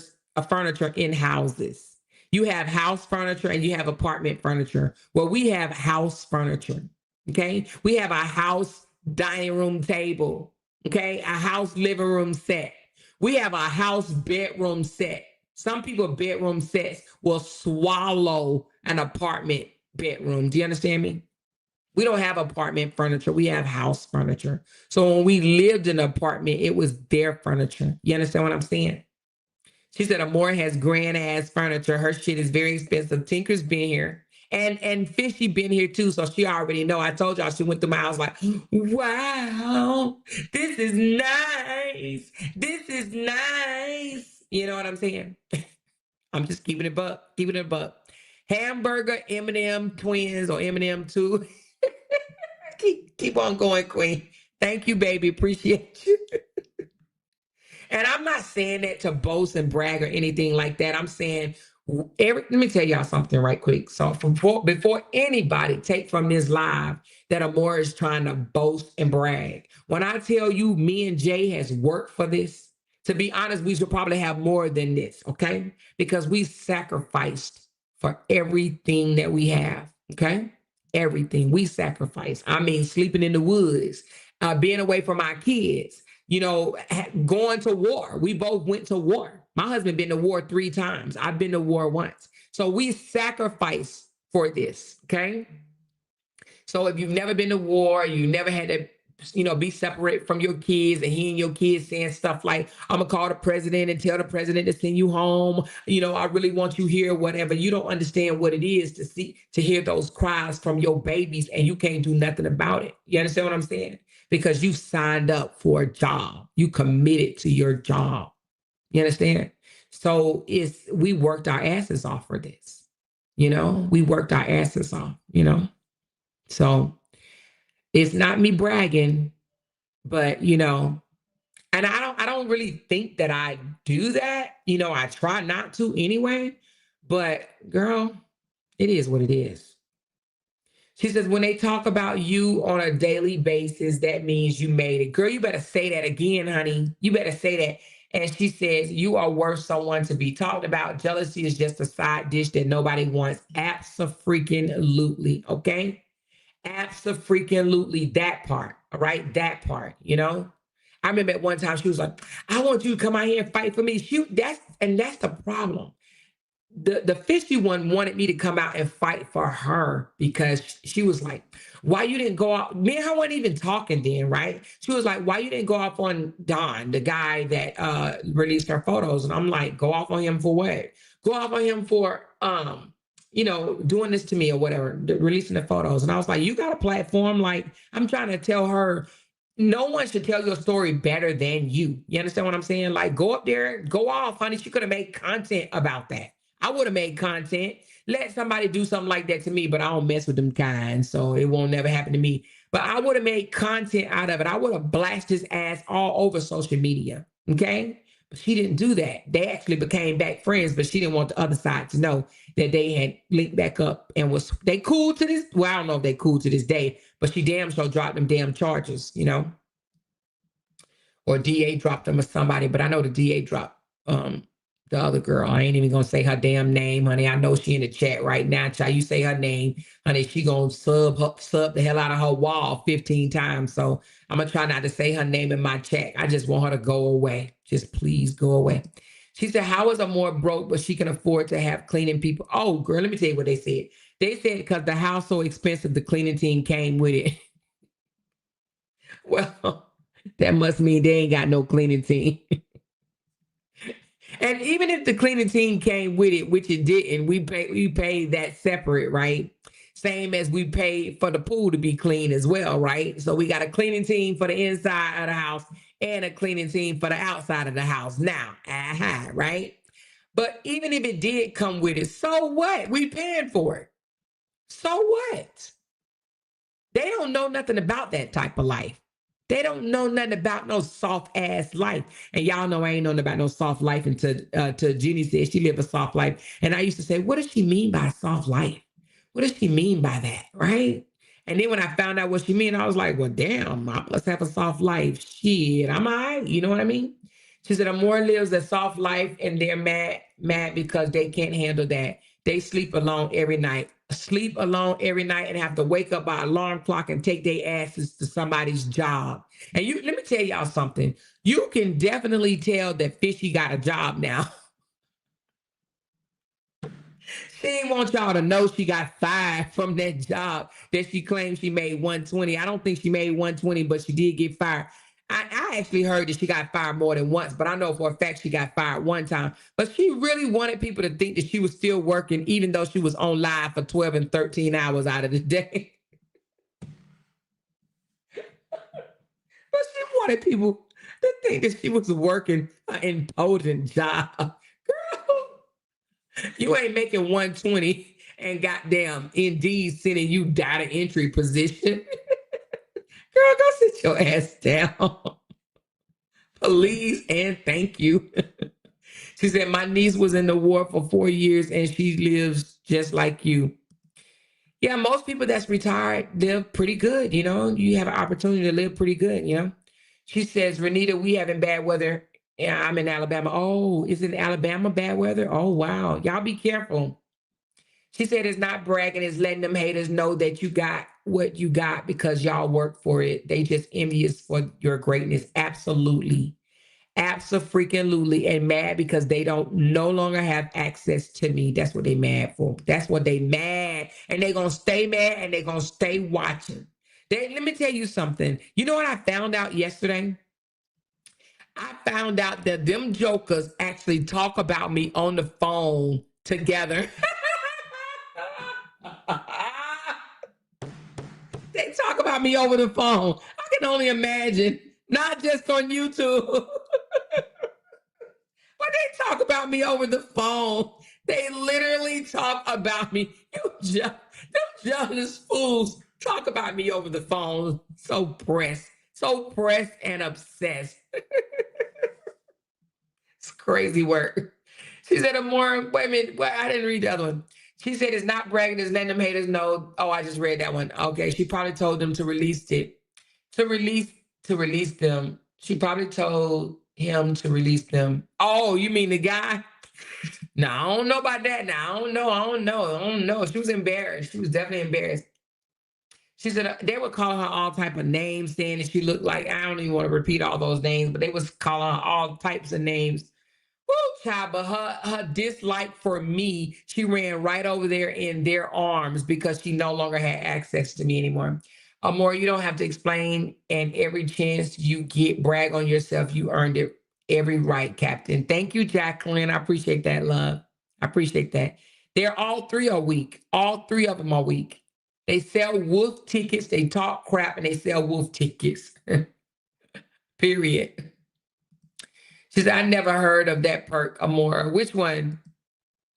in houses. You have house furniture and you have apartment furniture. Well, we have house furniture. Okay. We have a house dining room table. Okay. A house living room set. We have a house bedroom set. Some people bedroom sets will swallow an apartment bedroom. Do you understand me? We don't have apartment furniture. We have house furniture. So when we lived in an apartment, it was their furniture. You understand what I'm saying? She said, Amore has grand ass furniture. Her shit is very expensive. Tinker's been here. And Fishy been here too. So she already know. I told y'all she went through my house like, wow, this is nice. This is nice. You know what I'm saying? I'm just keeping it buck. Hamburger M&M twins or M&M 2. Keep on going, Queen. Thank you, baby. Appreciate you. And I'm not saying that to boast and brag or anything like that. I'm saying, let me tell y'all something right quick. So before anybody take from this live that Amora is trying to boast and brag, when I tell you me and Jay has worked for this, to be honest, we should probably have more than this, okay? Because we sacrificed for everything that we have, okay? Everything we sacrifice. I mean, sleeping in the woods, being away from our kids, you know, going to war. We both went to war. My husband been to war 3 times. I've been to war once. So we sacrifice for this, okay? So if you've never been to war, you never had to, you know, be separate from your kids and hearing your kids saying stuff like, I'm gonna call the president and tell the president to send you home. You know, I really want you here, whatever. You don't understand what it is to hear those cries from your babies and you can't do nothing about it. You understand what I'm saying? Because you signed up for a job. You committed to your job. You understand? So we worked our asses off for this. You know, we worked our asses off, you know. So it's not me bragging, but you know, and I don't really think that I do that. You know, I try not to anyway, but girl, it is what it is. She says, when they talk about you on a daily basis, that means you made it. Girl, you better say that again, honey. You better say that. And she says, you are worth someone to be talked about. Jealousy is just a side dish that nobody wants. Abso-freaking-lutely, okay? Abso-freaking-lutely, that part, all right? That part, you know? I remember at one time she was like, I want you to come out here and fight for me. That's the problem. The fishy one wanted me to come out and fight for her because she was like, why you didn't go out? Me and her weren't even talking then, right? She was like, why you didn't go off on Don, the guy that released her photos? And I'm like, go off on him for what? Go off on him for you know, doing this to me or whatever, releasing the photos. And I was like, you got a platform? Like, I'm trying to tell her no one should tell your story better than you. You understand what I'm saying? Like, go up there, go off, honey. She could have made content about that. I would have made content. Let somebody do something like that to me, but I don't mess with them kind, so it won't never happen to me. But I would have made content out of it. I would have blasted his ass all over social media, okay? But she didn't do that. They actually became back friends, but she didn't want the other side to know that they had linked back up and they cool to this? Well, I don't know if they cool to this day, but she damn sure dropped them damn charges, you know? Or DA dropped them or somebody, but I know the DA dropped the other girl. I ain't even gonna say her damn name, honey. I know she in the chat right now. Child, you say her name, honey, she gonna sub the hell out of her wall 15 times. So I'm gonna try not to say her name in my chat. I just want her to go away. Just please go away. She said, how is a more broke, but she can afford to have cleaning people? Oh, girl, let me tell you what they said. They said because the house so expensive, the cleaning team came with it. Well, that must mean they ain't got no cleaning team. And even if the cleaning team came with it, which it didn't, we paid that separate, right? Same as we paid for the pool to be clean as well, right? So we got a cleaning team for the inside of the house and a cleaning team for the outside of the house. Now, right? But even if it did come with it, so what? We paying for it. So what? They don't know nothing about that type of life. They don't know nothing about no soft ass life. And y'all know I ain't known about no soft life until Jeannie said she lived a soft life. And I used to say, what does she mean by soft life? What does she mean by that? Right? And then when I found out what she mean, I was like, well, damn, I must have a soft life. Shit, I'm all right. You know what I mean? She said, Amore lives a soft life and they're mad because they can't handle that. They sleep alone every night and have to wake up by alarm clock and take their asses to somebody's job. And let me tell y'all something. You can definitely tell that Fishy got a job now. She didn't want y'all to know she got fired from that job that she claimed she made 120. I don't think she made 120, but she did get fired. I actually heard that she got fired more than once, but I know for a fact she got fired one time. But she really wanted people to think that she was still working, even though she was on live for 12 and 13 hours out of the day. But she wanted people to think that she was working an impotent job. Girl, you ain't making 120 and goddamn Indeed sending you data entry position. Girl, go sit your ass down. Please and thank you. She said, my niece was in the war for 4 years and she lives just like you. Yeah, most people that's retired live pretty good, you know. You have an opportunity to live pretty good, you know. She says, Renita, we having bad weather. Yeah, I'm in Alabama. Oh, is it Alabama bad weather? Oh, wow. Y'all be careful. She said it's not bragging, it's letting them haters know that you got what you got because y'all work for it. They just envious for your greatness. Absolutely. Abso-freaking-lutely, and mad because they don't no longer have access to me. That's what they mad for. That's what they mad. And they gonna stay mad and they gonna stay watching. Let me tell you something. You know what I found out yesterday? I found out that them jokers actually talk about me on the phone together. They talk about me over the phone. I can only imagine, not just on YouTube. But they talk about me over the phone. They literally talk about me. Them jealous fools talk about me over the phone. So pressed and obsessed. It's crazy work. She said, wait a minute, I didn't read the other one. She said, it's not bragging, it's letting them haters know. Oh, I just read that one. Okay, she probably told them to release it. To release them. She probably told him to release them. Oh, you mean the guy? No, I don't know about that. Now I don't know. She was embarrassed. She was definitely embarrassed. She said they were calling her all type of names, saying that she looked like, I don't even want to repeat all those names, but they was calling her all types of names. Woo, child, but her dislike for me, she ran right over there in their arms because she no longer had access to me anymore. Amor, you don't have to explain, and every chance you get, brag on yourself. You earned it. Every right, Captain. Thank you, Jacqueline. I appreciate that, love. I appreciate that. They're all three are weak. All three of them are weak. They sell wolf tickets, they talk crap, and they sell wolf tickets. Period. She said, I never heard of that perk, Amora. Which one?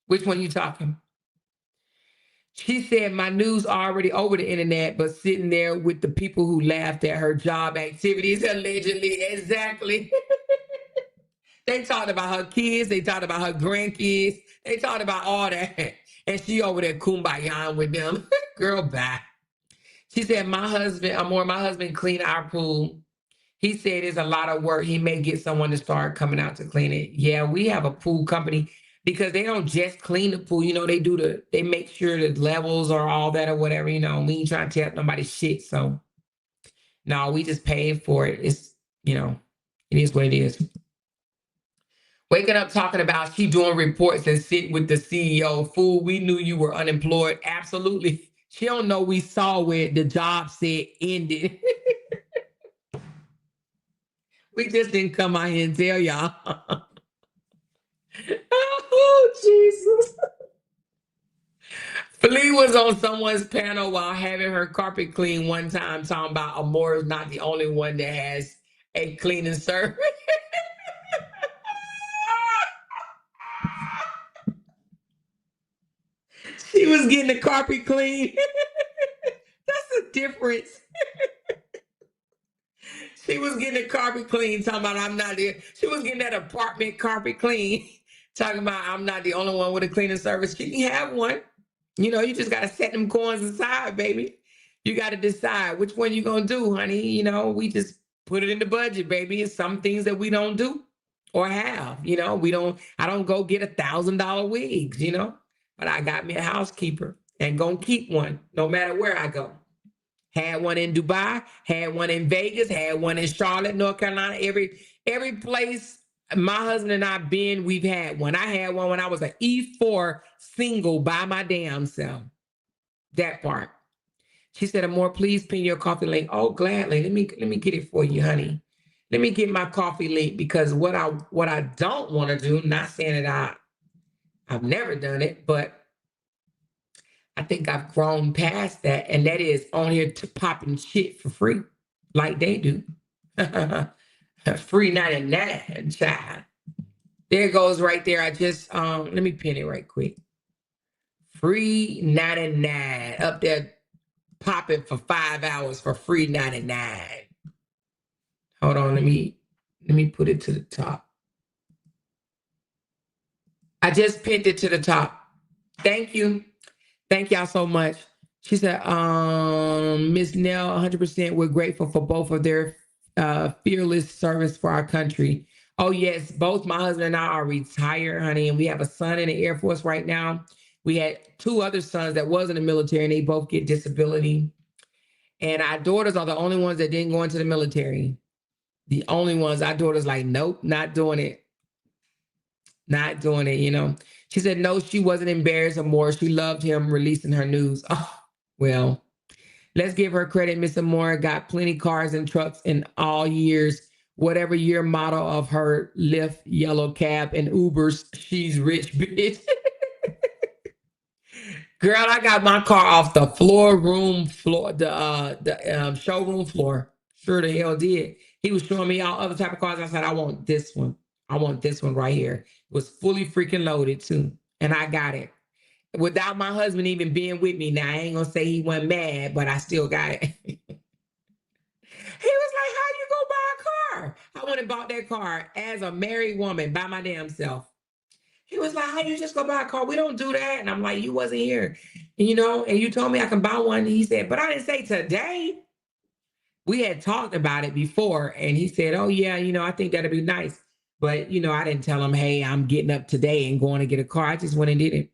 Which one you talking? She said, my news already over the internet, but sitting there with the people who laughed at her job activities, allegedly. Exactly. They talked about her kids. They talked about her grandkids. They talked about all that. And she over there kumbaya with them. Girl, bye. She said, my husband cleaned our pool. He said it's a lot of work. He may get someone to start coming out to clean it. Yeah, we have a pool company because they don't just clean the pool. You know, they make sure the levels are all that or whatever, you know. We ain't trying to tell nobody shit. So no, we just pay for it. It's, you know, it is what it is. Waking up talking about she doing reports and sitting with the CEO. Fool, we knew you were unemployed. Absolutely. She don't know we saw where the job said ended. We just didn't come out here and tell y'all. Oh, Jesus. Flea was on someone's panel while having her carpet cleaned one time, talking about Amore is not the only one that has a cleaning service. She was getting the carpet clean. That's the difference. She was getting the carpet clean, talking about I'm not there. She was getting that apartment carpet clean, talking about I'm not the only one with a cleaning service. She can have one. You know, you just got to set them coins aside, baby. You got to decide which one you're going to do, honey. You know, we just put it in the budget, baby. It's some things that we don't do or have, you know, I don't go get $1,000 wigs, you know, but I got me a housekeeper and gonna keep one no matter where I go. Had one in Dubai, had one in Vegas, had one in Charlotte, North Carolina. Every place my husband and I been, we've had one. I had one when I was an E4 single by my damn self. That part. She said, Amor, please pin your coffee link. Oh, gladly. Let me get it for you, honey. Let me get my coffee link because what I don't want to do, not saying that I've never done it, but I think I've grown past that, and that is on here to popping shit for free, like they do. Free 99, child. There it goes right there. I just let me pin it right quick. Free 99 up there popping for 5 hours for free 99. Hold on, let me put it to the top. I just pinned it to the top. Thank you. Thank y'all so much. She said, Ms. Nell, 100%, we're grateful for both of their fearless service for our country. Oh, yes, both my husband and I are retired, honey, and we have a son in the Air Force right now. We had two other sons that was in the military, and they both get disability. And our daughters are the only ones that didn't go into the military. The only ones. Our daughter's like, nope, not doing it. Not doing it, you know. She said, no, she wasn't embarrassed or more. She loved him releasing her news. Oh, well, let's give her credit. Miss Amore got plenty cars and trucks in all years. Whatever year model of her Lyft, yellow cab, and Ubers, she's rich, bitch. Girl, I got my car off the showroom floor. Sure the hell did. He was showing me all other type of cars. I said, I want this one. I want this one right here. It was fully freaking loaded too. And I got it. Without my husband even being with me. Now I ain't gonna say he wasn't mad, but I still got it. He was like, how you go buy a car? I went and bought that car as a married woman by my damn self. He was like, how you just go buy a car? We don't do that. And I'm like, you wasn't here, you know, and you told me I can buy one. And he said, but I didn't say today. We had talked about it before. And he said, oh yeah, you know, I think that'd be nice. But, you know, I didn't tell him, hey, I'm getting up today and going to get a car. I just went and did it.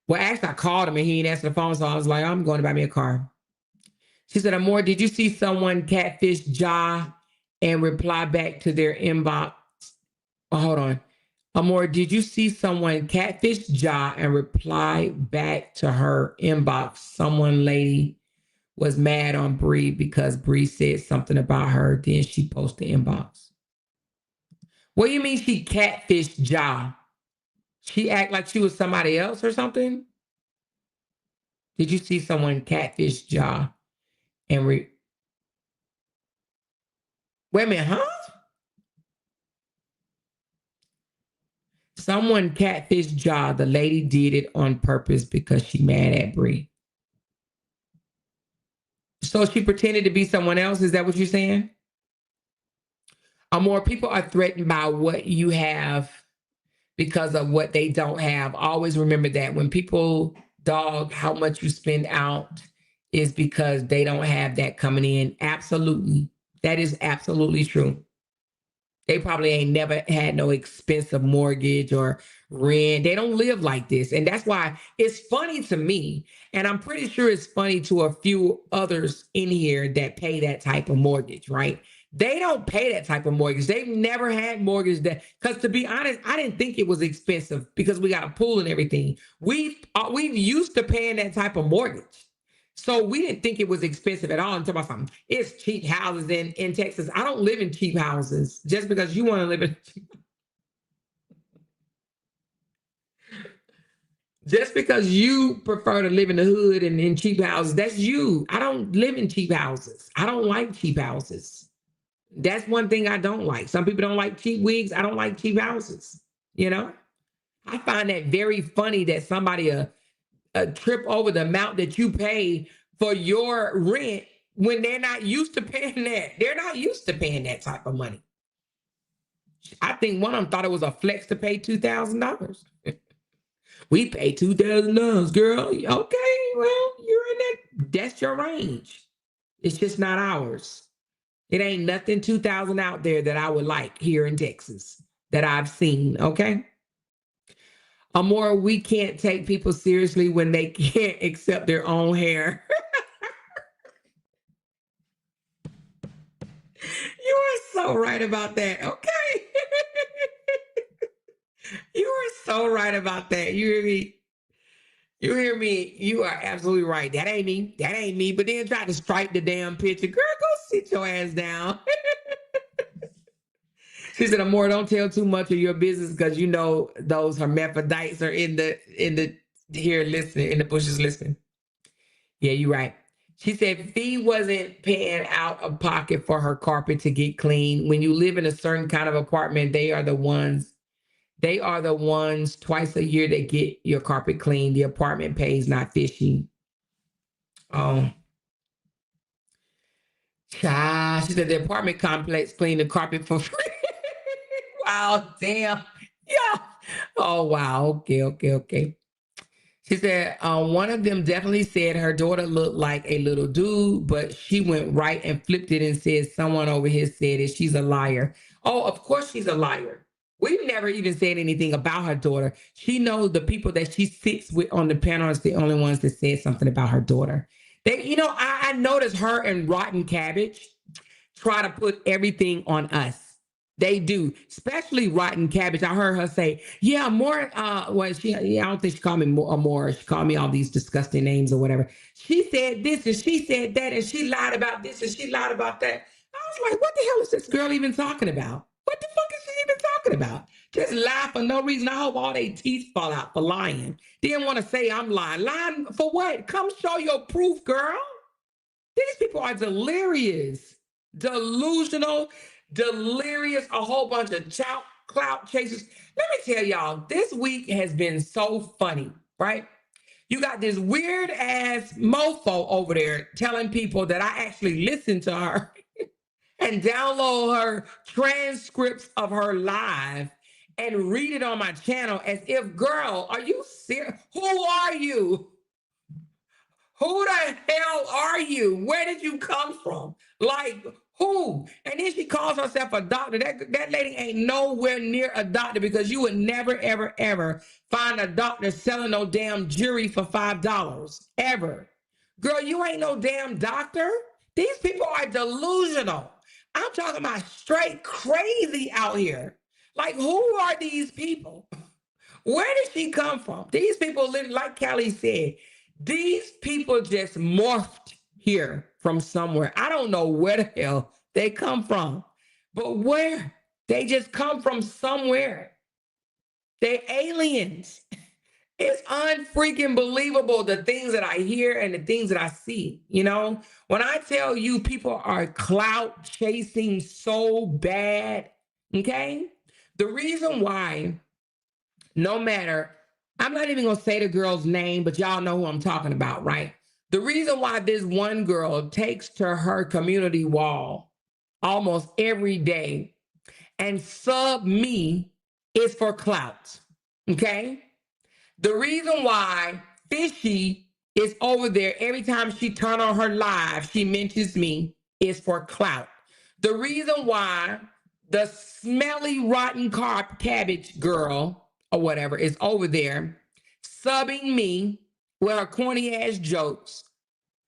Well, actually, I called him and he didn't answer the phone. So I was like, I'm going to buy me a car. She said, Amor, did you see someone catfish Ja and reply back to their inbox? Oh, hold on. Amor, did you see someone catfish Ja and reply back to her inbox? Someone lady was mad on Bree because Bree said something about her. Then she posted the inbox. What do you mean she catfished Ja? She act like she was somebody else or something? Did you see someone catfish Ja and wait a minute, huh? Someone catfished Ja. The lady did it on purpose because she mad at Bree. So she pretended to be someone else. Is that what you're saying? More people are threatened by what you have because of what they don't have. Always remember that when people dog how much you spend out is because they don't have that coming in. Absolutely. That is absolutely true. They probably ain't never had no expensive mortgage or rent. They don't live like this. And that's why it's funny to me. And I'm pretty sure it's funny to a few others in here that pay that type of mortgage, right? They don't pay that type of mortgage. They've never had mortgage that, because to be honest, I didn't think it was expensive because we got a pool and everything. We've used to paying that type of mortgage. So we didn't think it was expensive at all until about something. It's cheap houses in Texas. I don't live in cheap houses just because you want to live in just because you prefer to live in the hood and in cheap houses. That's you. I don't live in cheap houses. I don't like cheap houses. That's one thing I don't like. Some people don't like cheap wigs. I don't like cheap houses. You know, I find that very funny that somebody trip over the amount that you pay for your rent when they're not used to paying that. They're not used to paying that type of money. I think one of them thought it was a flex to pay $2,000. We pay $2,000, girl. Okay, well, you're in that. That's your range. It's just not ours. It ain't nothing 2,000 out there that I would like here in Texas that I've seen. Okay. Amor, we can't take people seriously when they can't accept their own hair. You are so right about that. Okay. You are so right about that. You hear me? You hear me? You are absolutely right. That ain't me. That ain't me. But then try to strike the damn picture. Girl, go sit your ass down. She said, Amor, don't tell too much of your business because you know those hermaphrodites are in the here listening, in the bushes listening. Yeah, you're right. She said Fee wasn't paying out of pocket for her carpet to get clean. When you live in a certain kind of apartment, they are the ones twice a year that get your carpet clean. The apartment pays, not fishy. Oh. Child, she said the apartment complex cleaned the carpet for free. Wow, damn. Yeah. Oh, wow. Okay. She said, one of them definitely said her daughter looked like a little dude, but she went right and flipped it and said, someone over here said it. She's a liar. Oh, of course she's a liar. We've never even said anything about her daughter. She knows the people that she sits with on the panel is the only ones that said something about her daughter. They, I noticed her and Rotten Cabbage try to put everything on us. They do, especially Rotten Cabbage. I heard her say, "Yeah, more." I don't think she called me more. She called me all these disgusting names or whatever. She said this and she said that, and she lied about this and she lied about that. I was like, "What the hell is this girl even talking about? What the fuck is she even talking about? Just lie for no reason. I hope all their teeth fall out for lying. Didn't want to say I'm lying. Lying for what? Come show your proof, girl." These people are delirious, delusional, delirious, a whole bunch of clout chasers. Let me tell y'all, this week has been so funny, right? You got this weird ass mofo over there telling people that I actually listened to her and download her transcripts of her live and read it on my channel as if, girl, are you serious? Who are you? Who the hell are you? Where did you come from? Like, who? And then she calls herself a doctor. That lady ain't nowhere near a doctor, because you would never, ever, ever find a doctor selling no damn jury for $5. Ever. Girl, you ain't no damn doctor. These people are delusional. I'm talking about straight crazy out here. Like, who are these people? Where did she come from? These people, like Kelly said, these people just morphed here from somewhere. I don't know where the hell they come from, but where? They just come from somewhere. They're aliens. It's unfreaking believable, the things that I hear and the things that I see. When I tell you people are clout chasing so bad, okay? The reason why, no matter, I'm not even gonna say the girl's name, but y'all know who I'm talking about, right? The reason why this one girl takes to her community wall almost every day and sub me is for clout, okay? The reason why Fishy is over there every time she turn on her live, she mentions me, is for clout. The reason why the smelly rotten cabbage girl or whatever is over there subbing me with her corny ass jokes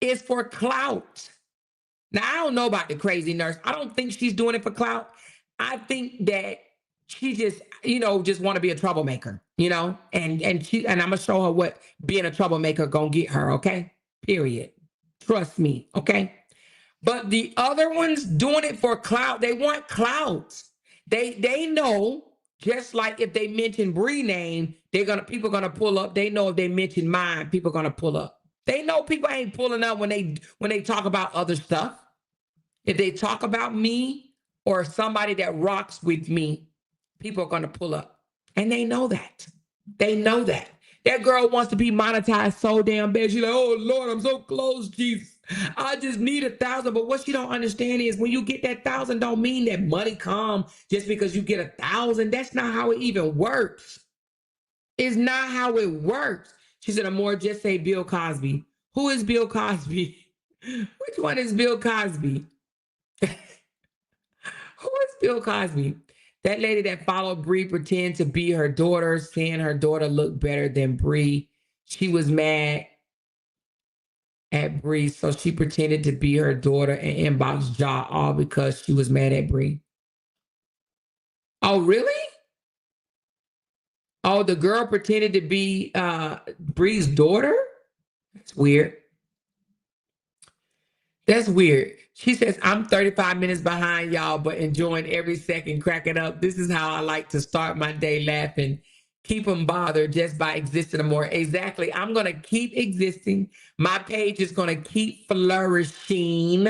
is for clout. Now, I don't know about the crazy nurse. I don't think she's doing it for clout. I think that she just want to be a troublemaker, and I'm gonna show her what being a troublemaker gonna get her, okay? Period. Trust me, okay? But the other ones doing it for clout, they want clout. They know, just like if they mention Bree name, people gonna pull up. They know if they mention mine, people gonna pull up. They know people ain't pulling up when they talk about other stuff. If they talk about me or somebody that rocks with me, people are going to pull up. And they know that. They know that. That girl wants to be monetized so damn bad. She's like, "Oh, Lord, I'm so close, Jesus. I just need 1,000." But what she don't understand is when you get that 1,000 don't mean that money come just because you get 1,000. That's not how it even works. It's not how it works. She said, "Amor, just say Bill Cosby." Who is Bill Cosby? Which one is Bill Cosby? Who is Bill Cosby? That lady that followed Bree pretend to be her daughter, saying her daughter looked better than Bree. She was mad at Bree, so she pretended to be her daughter and inboxed Ja all because she was mad at Bree. Oh, really? Oh, the girl pretended to be Bree's daughter? That's weird. That's weird. She says, "I'm 35 minutes behind y'all, but enjoying every second, cracking up. This is how I like to start my day, laughing. Keep them bothered just by existing more." Exactly. I'm going to keep existing. My page is going to keep flourishing.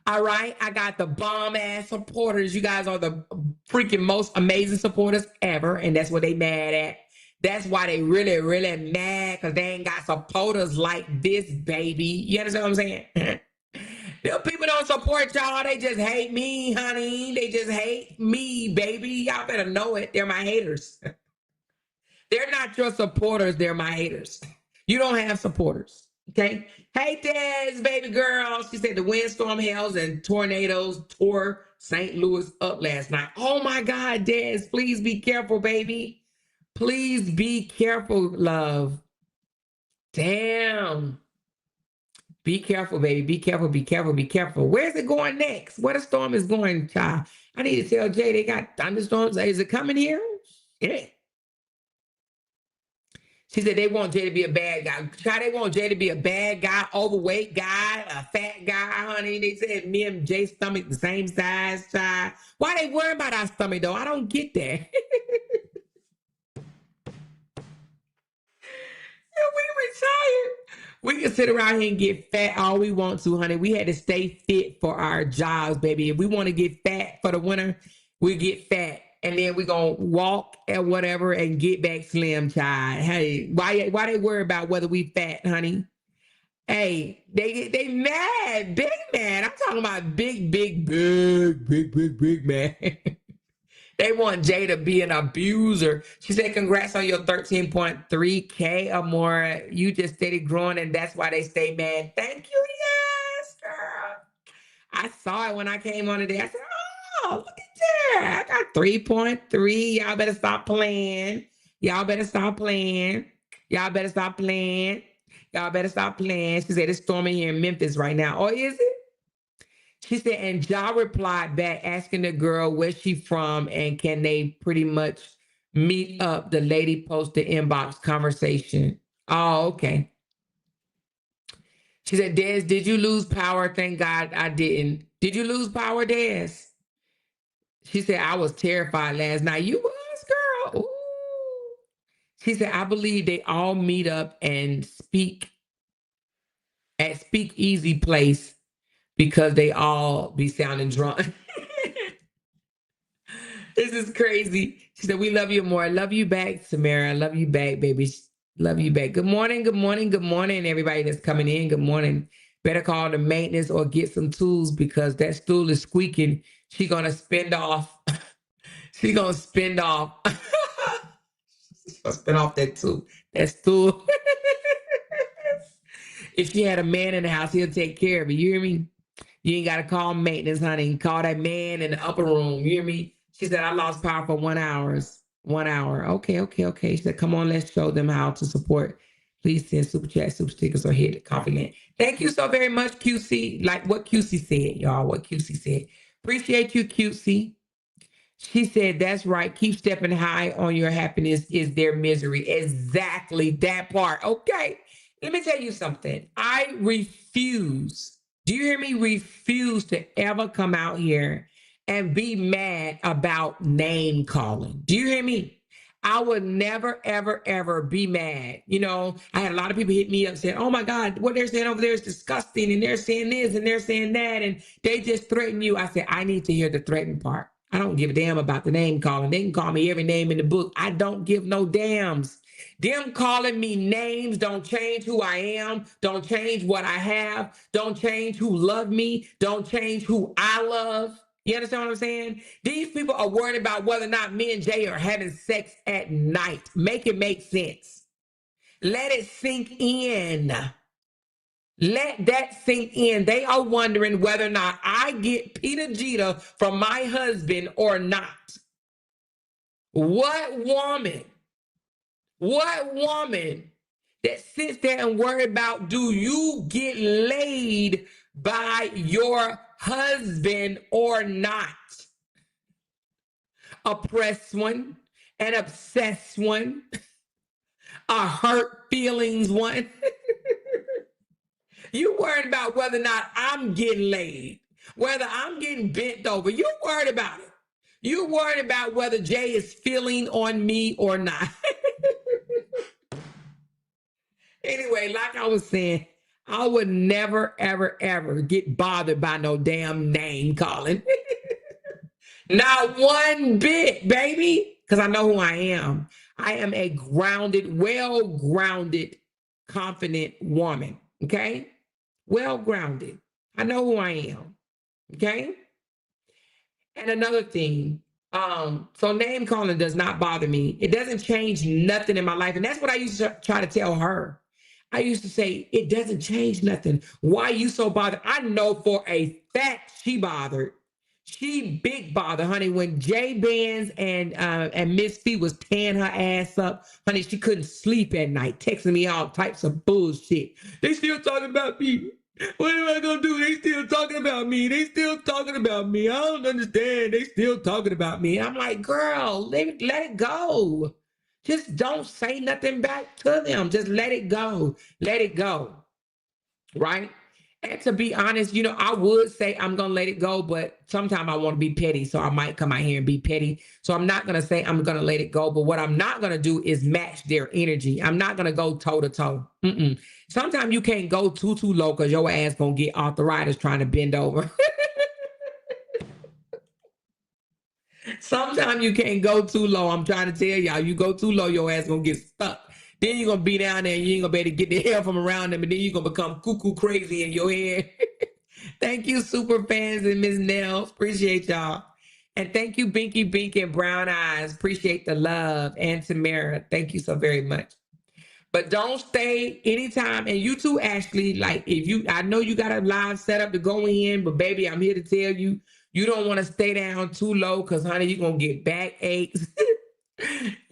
All right. I got the bomb ass supporters. You guys are the freaking most amazing supporters ever. And that's what they mad at. That's why they really, really mad, because they ain't got supporters like this, baby. You understand what I'm saying? People don't support y'all. They just hate me, honey. They just hate me, baby. Y'all better know it. They're my haters. They're not your supporters. They're my haters. You don't have supporters. Okay. Hey, Des, baby girl. She said the windstorm, hails, and tornadoes tore St. Louis up last night. Oh my God, Des, please be careful, baby. Please be careful, love. Damn. Be careful, baby. Be careful, be careful, be careful. Where's it going next? Where the storm is going, child? I need to tell Jay they got thunderstorms. Is it coming here? Yeah. She said they want Jay to be a bad guy. Child, they want Jay to be a bad guy, overweight guy, a fat guy, honey. They said me and Jay's stomach the same size, child. Why they worry about our stomach, though? I don't get that. We retired. We can sit around here and get fat all we want to, honey. We had to stay fit for our jobs, baby. If we want to get fat for the winter, we get fat. And then we're going to walk and whatever and get back slim, child. Hey, why they worry about whether we fat, honey? Hey, they mad, big man. I'm talking about big man. They want Jay to be an abuser. She said, congrats on your 13.3K or more. You just steady growing, and that's why they stay mad. Thank you. Yes, girl. I saw it when I came on today. I said, oh, look at that. I got 3.3. Y'all better stop playing. Y'all better stop playing. Y'all better stop playing. Y'all better stop playing. She said, it's storming here in Memphis right now. Oh, is it? She said, and Ja replied back asking the girl where she from and can they pretty much meet up. The lady posted inbox conversation. Oh, okay. She said, Des, did you lose power? Thank God I didn't. Did you lose power, Des? She said, I was terrified last night. You was, girl. Ooh. She said, I believe they all meet up and speak at Speak Easy Place because they all be sounding drunk. This is crazy. She said, we love you more. I love you back, Samara. I love you back, baby. Love you back. Good morning, good morning, good morning, everybody that's coming in. Good morning. Better call the maintenance or get some tools because that stool is squeaking. She gonna spin off. She gonna spin off. She's gonna spin off that tool. That stool. If she had a man in the house, he'll take care of it. You hear me? You ain't got to call maintenance, honey. Call that man in the upper room. You hear me? She said, I lost power for 1 hour. 1 hour. Okay. She said, come on, let's show them how to support. Please send super chat, super stickers, or hit the coffee link. Thank you so very much, QC. Like what QC said, y'all, what QC said. Appreciate you, QC. She said, that's right. Keep stepping high on your happiness is their misery. Exactly that part. Okay. Let me tell you something. I refuse. Do you hear me? Refuse to ever come out here and be mad about name calling. Do you hear me? I would never, ever, ever be mad. You know, I had a lot of people hit me up saying, oh my God, what they're saying over there is disgusting. And they're saying this and they're saying that. And they just threaten you. I said, I need to hear the threatened part. I don't give a damn about the name calling. They can call me every name in the book. I don't give no damns. Them calling me names don't change who I am, don't change what I have, don't change who love me, don't change who I love. You understand what I'm saying? These people are worried about whether or not me and Jay are having sex at night. Make it make sense. Let it sink in. Let that sink in. They are wondering whether or not I get Peter Jeter from my husband or not. What woman that sits there and worry about do you get laid by your husband or not? A pressed one, an obsessed one, a hurt feelings one. You worried about whether or not I'm getting laid, whether I'm getting bent over. You worried about it. You worried about whether Jay is feeling on me or not. Anyway, like I was saying, I would never, ever, ever get bothered by no damn name calling. Not one bit, baby, because I know who I am. I am a grounded, well-grounded, confident woman, okay? Well-grounded. I know who I am, okay? And another thing, so name calling does not bother me. It doesn't change nothing in my life. And that's what I used to try to tell her. I used to say, it doesn't change nothing. Why you so bothered? I know for a fact she bothered. She big bothered, honey. When Jay Benz and Miss Fee was tearing her ass up, honey, she couldn't sleep at night, texting me all types of bullshit. They still talking about me. What am I gonna do? They still talking about me. They still talking about me. I don't understand. They still talking about me. I'm like, girl, let it go. Just don't say nothing back to them. Just let it go. Let it go. Right? And to be honest, I would say I'm going to let it go, but sometimes I want to be petty. So I might come out here and be petty. So I'm not going to say I'm going to let it go. But what I'm not going to do is match their energy. I'm not going to go toe to toe. Sometimes you can't go too low because your ass going to get arthritis trying to bend over. Sometimes you can't go too low. I'm trying to tell y'all, you go too low, your ass going to get stuck. Then you're going to be down there and you ain't going to be able to get the hell from around them. And then you're going to become cuckoo crazy in your head. Thank you, super fans and Ms. Nels. Appreciate y'all. And thank you, Binky Bink and Brown Eyes. Appreciate the love. And Tamara, thank you so very much. But don't stay anytime. And you too, Ashley, like I know you got a live setup to go in, but baby, I'm here to tell you, you don't want to stay down too low because, honey, you're going to get backaches.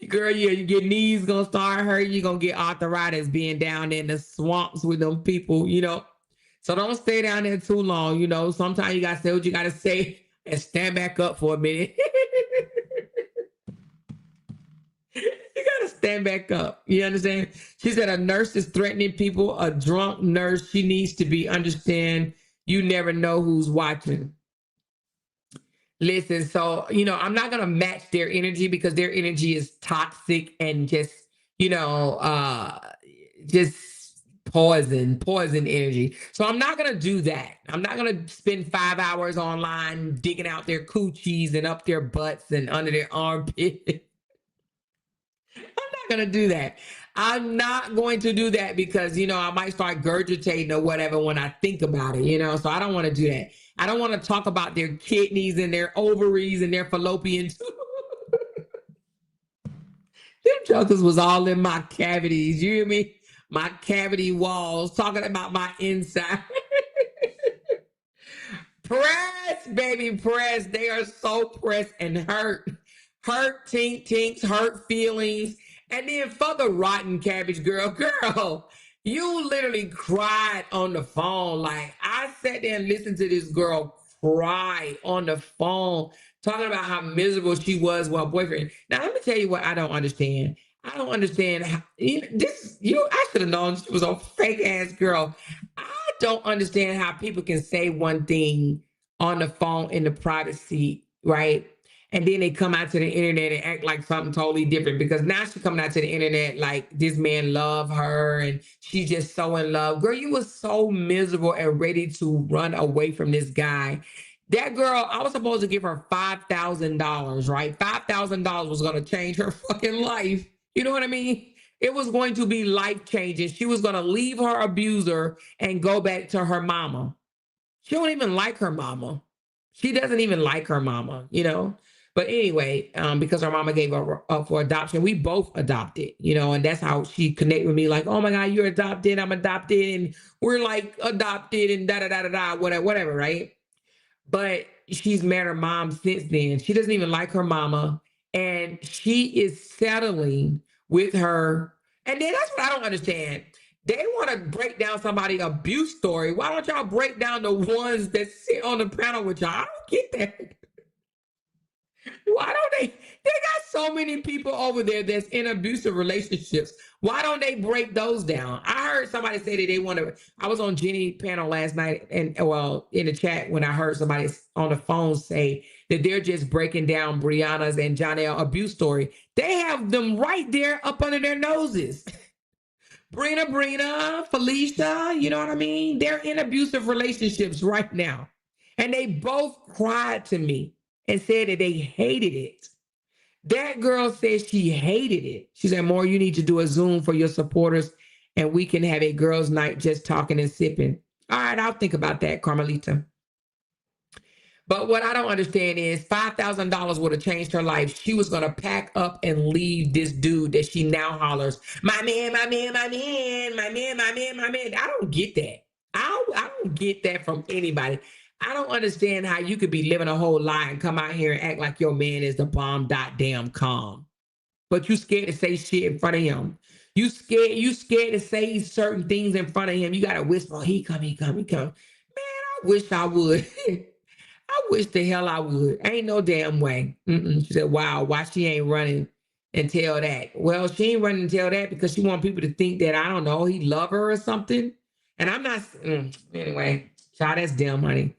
Girl, yeah, your knees going to start hurting. You're going to get arthritis being down in the swamps with them people, So don't stay down there too long, Sometimes you got to say what you got to say and stand back up for a minute. You got to stand back up. You understand? She said a nurse is threatening people, a drunk nurse. She needs to be understand. You never know who's watching. Listen, so, I'm not going to match their energy because their energy is toxic and just, just poison energy. So I'm not going to do that. I'm not going to spend 5 hours online digging out their coochies and up their butts and under their armpits. I'm not going to do that. I'm not going to do that because, I might start gurgitating or whatever when I think about it, so I don't want to do that. I don't want to talk about their kidneys and their ovaries and their fallopian tubes. Them jokers was all in my cavities. You hear me? My cavity walls, talking about my inside. Press, baby, press. They are so pressed and hurt. Hurt tinks, hurt feelings. And then for the rotten cabbage girl, you literally cried on the phone. Like, I sat there and listened to this girl cry on the phone, talking about how miserable she was with her boyfriend. Now, let me tell you what I don't understand. I don't understand how I should have known she was a fake ass girl. I don't understand how people can say one thing on the phone in the privacy, right? And then they come out to the internet and act like something totally different because now she's coming out to the internet like this man love her and she's just so in love. Girl, you were so miserable and ready to run away from this guy. That girl, I was supposed to give her $5,000, right? $5,000 was going to change her fucking life. You know what I mean? It was going to be life-changing. She was going to leave her abuser and go back to her mama. She don't even like her mama. She doesn't even like her mama, But anyway, because her mama gave her up for adoption, we both adopted, and that's how she connected with me. Like, oh my God, you're adopted, I'm adopted, and we're like adopted and da-da-da-da-da, whatever, right? But she's met her mom since then. She doesn't even like her mama, and she is settling with her. And then that's what I don't understand. They want to break down somebody's abuse story. Why don't y'all break down the ones that sit on the panel with y'all? I don't get that. Why don't they got so many people over there that's in abusive relationships. Why don't they break those down? I heard somebody say that they want to, I was on Jenny's panel last night and in the chat when I heard somebody on the phone say that they're just breaking down Brianna's and Jonelle abuse story. They have them right there up under their noses. Brina, Felicia, you know what I mean? They're in abusive relationships right now. And they both cried to me and said that they hated it. That girl said she hated it. She said, More, you need to do a Zoom for your supporters and we can have a girls' night just talking and sipping. All right, I'll think about that, Carmelita. But what I don't understand is $5,000 would have changed her life. She was going to pack up and leave this dude that she now hollers, my man, my man, my man, my man, my man, my man. I don't get that. I don't get that from anybody. I don't understand how you could be living a whole lie and come out here and act like your man is the bomb dot damn calm. But you scared to say shit in front of him. You scared to say certain things in front of him. You gotta whisper, "Oh, he come, he come, he come." Man, I wish I would. I wish the hell I would. Ain't no damn way. She said, wow, why she ain't running and tell that? Well, she ain't running and tell that because she want people to think that, I don't know, he love her or something. And I'm not, anyway, child, that's dumb, honey.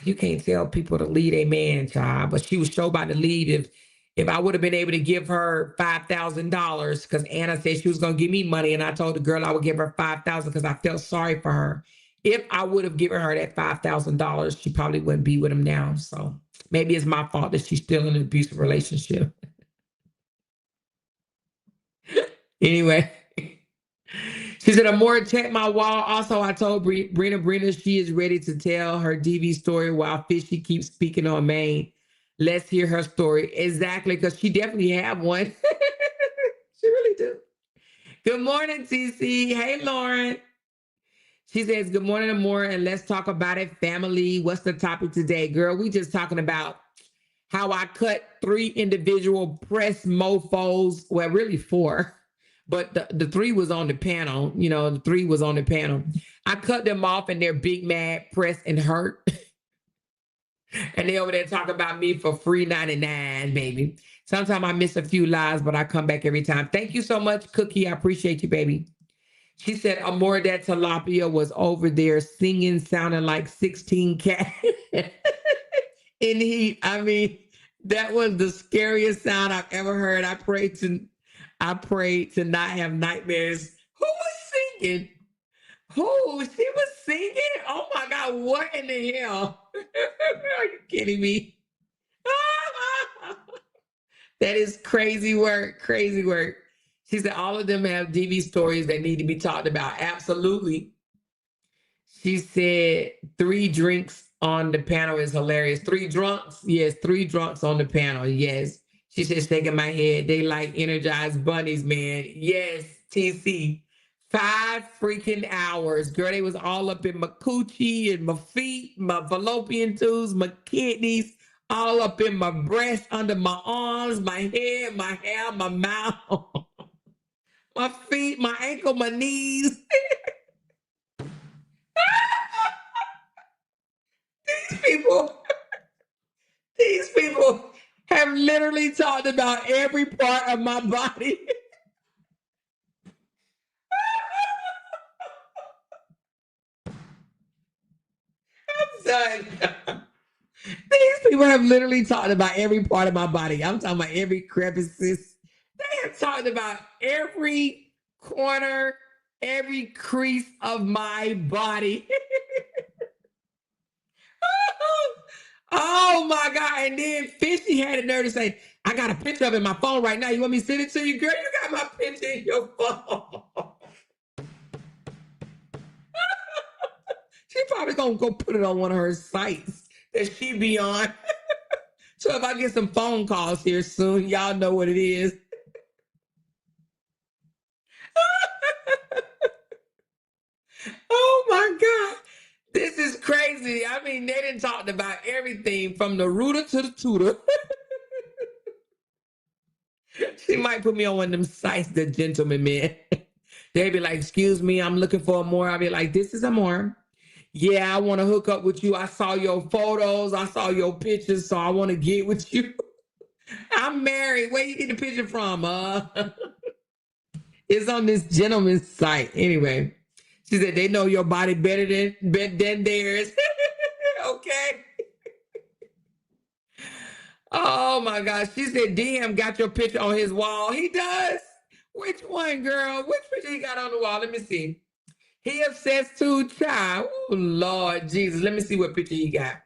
You can't tell people to leave a man, child, but she was sure about to leave if I would have been able to give her $5,000 because Anna said she was going to give me money. And I told the girl I would give her $5,000 because I felt sorry for her. If I would have given her that $5,000, she probably wouldn't be with him now. So maybe it's my fault that she's still in an abusive relationship. Anyway, she said, Amore, check my wall. Also, I told Brina she is ready to tell her DV story while Fishy keeps speaking on Maine. Let's hear her story. Exactly, because she definitely have one. She really do. Good morning, TC. Hey, Lauren. She says, good morning, Amore, and let's talk about it, family. What's the topic today? Girl, we just talking about how I cut 3 individual press mofos. Well, really 4. But the 3 was on the panel. You know, the 3 was on the panel. I cut them off and they're big, mad, pressed, and hurt. And they over there talk about me for free 99, baby. Sometimes I miss a few lives, but I come back every time. Thank you so much, Cookie. I appreciate you, baby. She said, Amore, that tilapia was over there singing, sounding like 16 cats in heat. I mean, that was the scariest sound I've ever heard. I prayed to not have nightmares. Who was singing? Who? She was singing? Oh my God, what in the hell? Are you kidding me? That is crazy work, crazy work. She said all of them have DV stories that need to be talked about. Absolutely. She said 3 drinks on the panel is hilarious. 3 drunks? Yes, 3 drunks on the panel. Yes. She said, shaking my head. They like energized bunnies, man. Yes, TC. 5 freaking hours. Girl, they was all up in my coochie and my feet, my fallopian tubes, my kidneys, all up in my breast, under my arms, my head, my hair, my mouth, my feet, my ankle, my knees. people, these people have literally talked about every part of my body. I'm done. These people have literally talked about every part of my body. I'm talking about every crevices. They have talked about every corner, every crease of my body. Oh my God. And then Fishy had the nerve to say, I got a picture of it in my phone right now. You want me to send it to you? Girl, you got my picture in your phone. She probably gonna go put it on one of her sites that she be on. So if I get some phone calls here soon, y'all know what it is. Oh my God. This is crazy. I mean, they done talked about everything from the rooter to the tutor. She might put me on one of them sites, the gentleman man. They be like, excuse me, I'm looking for Amore. I'll be like, this is Amore. Yeah, I want to hook up with you. I saw your photos. I saw your pictures, so I want to get with you. I'm married. Where you get the picture from? It's on this gentleman's site. Anyway, she said they know your body better than theirs. Okay. Oh my gosh. She said DM got your picture on his wall. He does. Which one, girl? Which picture he got on the wall? Let me see. He obsessed too, child. Oh, Lord Jesus. Let me see what picture he got.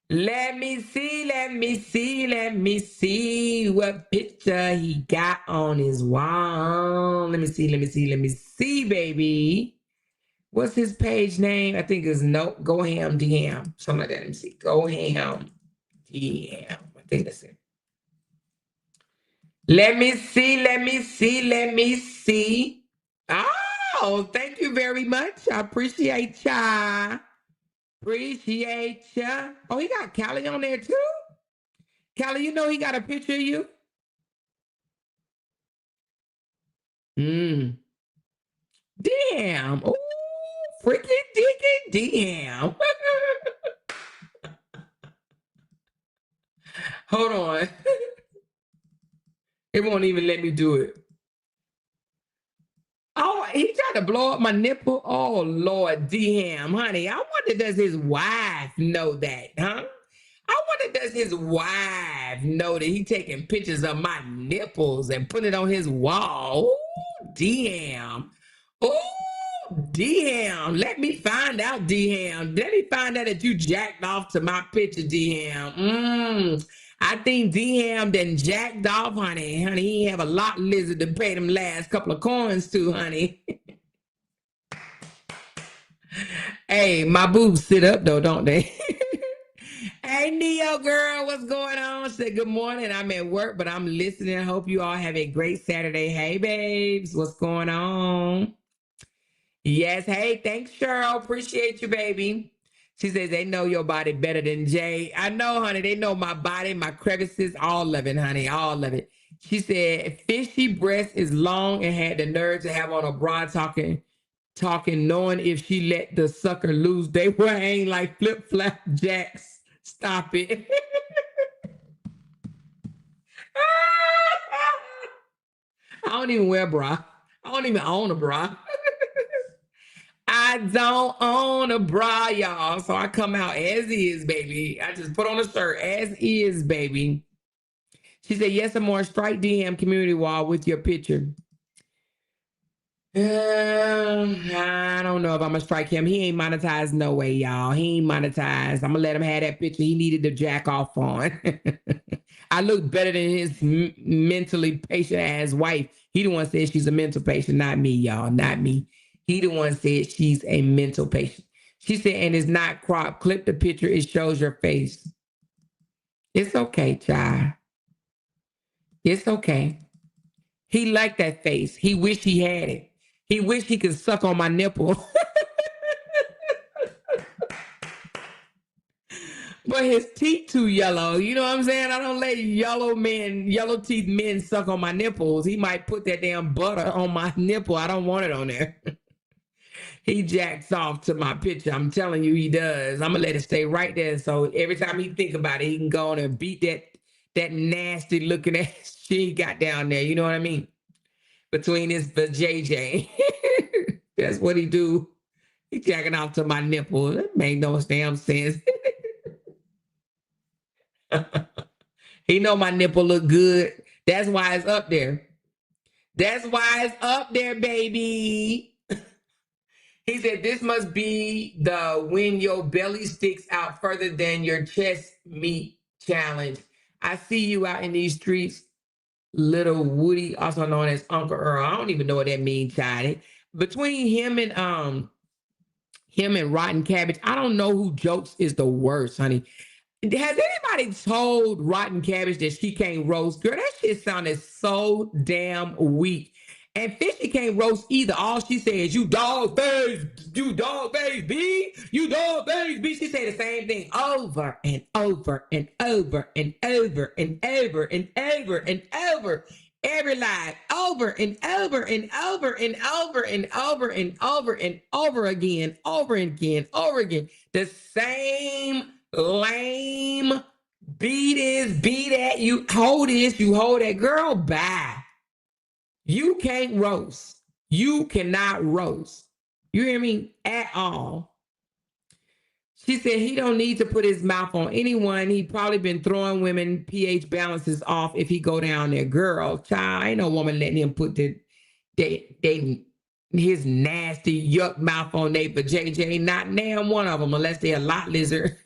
Let me see, let me see, let me see what picture he got on his wall. Let me see, let me see, let me see, baby. What's his page name? I think it's no Go Ham DM. Something like that. Let me see. Go Ham DM. I think that's it. Let me see. Let me see. Let me see. Oh, thank you very much. I appreciate ya. Appreciate ya. Oh, he got Callie on there too? Callie, you know he got a picture of you? Mm. Damn. Oh, freaking dicky damn. Hold on. It won't even let me do it. Oh, he tried to blow up my nipple. Oh, Lord, damn, honey. I wonder, does his wife know that, huh? I wonder, does his wife know that he taking pictures of my nipples and putting it on his wall? Ooh, damn. Oh, damn. Let me find out, damn. Let me find out that you jacked off to my picture, damn. I think DM done jacked off, honey. Honey, he have a lot lizard to pay them last couple of coins to, honey. Hey, my boobs sit up though, don't they? Hey, Neo girl, what's going on? Say good morning. I'm at work, but I'm listening. I hope you all have a great Saturday. Hey, babes, what's going on? Yes, hey, thanks, Cheryl. Appreciate you, baby. She says they know your body better than Jay. I know, honey. They know my body, my crevices, all of it, honey, all of it. She said fishy breast is long and had the nerve to have on a bra talking, knowing if she let the sucker loose, they would hang like flip-flap jacks. Stop it. I don't even wear a bra. I don't even own a bra. I don't own a bra, y'all. So I come out as is, baby. I just put on a shirt as is, baby. She said, yes, I'm on Strike DM community wall with your picture. I don't know if I'm gonna strike him. He ain't monetized no way, y'all. He ain't monetized. I'm gonna let him have that picture he needed to jack off on. I look better than his mentally patient ass wife. He the one said she's a mental patient, not me, y'all, not me. He the one said she's a mental patient. She said, and it's not crop. Clip the picture. It shows your face. It's okay, child. It's okay. He liked that face. He wished he had it. He wished he could suck on my nipple. But his teeth too yellow. You know what I'm saying? I don't let yellow teeth men suck on my nipples. He might put that damn butter on my nipple. I don't want it on there. He jacks off to my picture. I'm telling you, he does. I'm gonna let it stay right there. So every time he think about it, he can go on and beat that nasty looking ass shit he got down there. You know what I mean? Between his JJ. That's what he do. He jacking off to my nipple. That make no damn sense. He know my nipple look good. That's why it's up there. That's why it's up there, baby. He said, this must be the when your belly sticks out further than your chest meat challenge. I see you out in these streets, little Woody, also known as Uncle Earl. I don't even know what that means, Charlie. Between him and Rotten Cabbage, I don't know who jokes is the worst, honey. Has anybody told Rotten Cabbage that she can't roast? Girl, that shit sounded so damn weak. And Fishy can't roast either. All she says, you dog face, B, you dog face, B. She say the same thing over and over and over and over and over and over and over. Every line over and over and over and over and over and over and over again, over and again, over again. The same lame beat this, beat that, you hold this, you hold that. Girl, bye. You can't roast. You cannot roast. You hear me? At all. She said he don't need to put his mouth on anyone. He probably been throwing women pH balances off if he go down there. Girl, child, ain't no woman letting him put his nasty yuck mouth on they but JJ. Not damn one of them unless they're a lot lizard.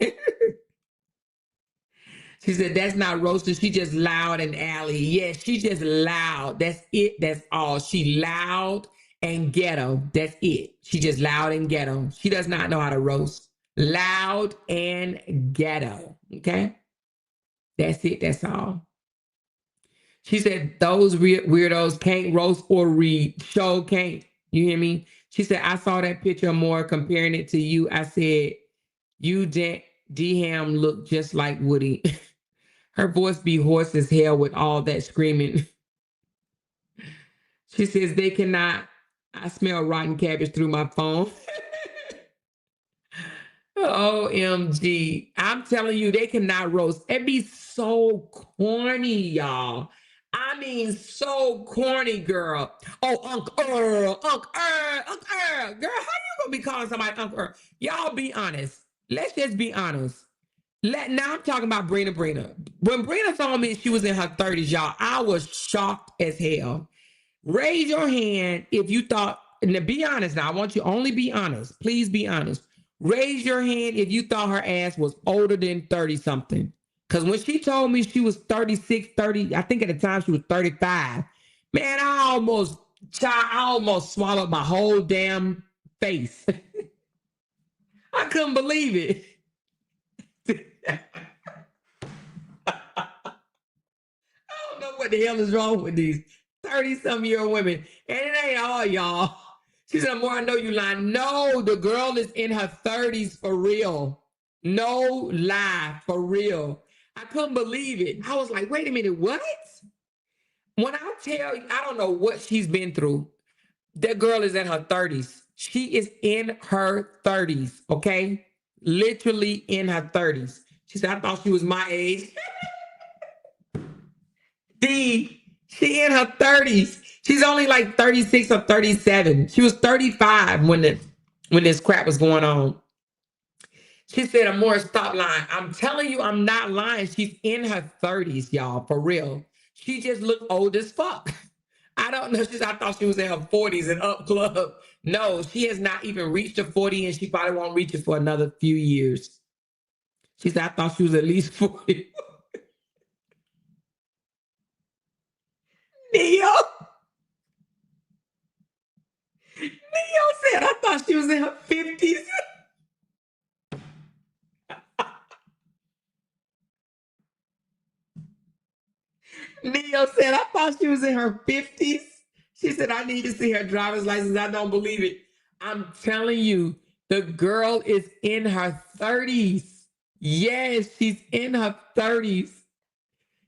She said, that's not roasted. She just loud and alley. Yes, she just loud. That's it. That's all. She loud and ghetto. That's it. She just loud and ghetto. She does not know how to roast. Loud and ghetto. Okay? That's it. That's all. She said, those weirdos can't roast or read. Show can't. You hear me? She said, I saw that picture more comparing it to you. I said, you D-Ham look just like Woody. Her voice be hoarse as hell with all that screaming. She says, they cannot. I smell rotten cabbage through my phone. OMG. I'm telling you, they cannot roast. It be so corny, y'all. I mean, so corny, girl. Oh, Uncle Earl, Uncle Earl, Uncle Earl. Girl, how you gonna be calling somebody Uncle Earl? Y'all be honest. Let's just be honest. Now I'm talking about Brina. When Brina told me she was in her 30s, y'all, I was shocked as hell. Raise your hand if you thought, and to be honest now, I want you only be honest. Please be honest. Raise your hand if you thought her ass was older than 30 something. Because when she told me she was 36, 30, I think at the time she was 35. Man, I almost swallowed my whole damn face. I couldn't believe it. I don't know what the hell is wrong with these 30-some-year-old women. And it ain't all y'all. She said, the more I know you lying. No, the girl is in her 30s for real. No lie, for real. I couldn't believe it. I was like, wait a minute, what? When I tell you, I don't know what she's been through. That girl is in her 30s. She is in her 30s, okay? Literally in her 30s. She said, I thought she was my age. She in her 30s. She's only like 36 or 37. She was 35 when this crap was going on. She said, Amore, stop lying. I'm telling you, I'm not lying. She's in her 30s, y'all, for real. She just looked old as fuck. I don't know. I thought she was in her 40s and up club. No, she has not even reached her 40, and she probably won't reach it for another few years. She said, I thought she was at least 40. Neo said, I thought she was in her 50s. Neo said, I thought she was in her 50s. She said, I need to see her driver's license. I don't believe it. I'm telling you, the girl is in her 30s. Yes, she's in her 30s.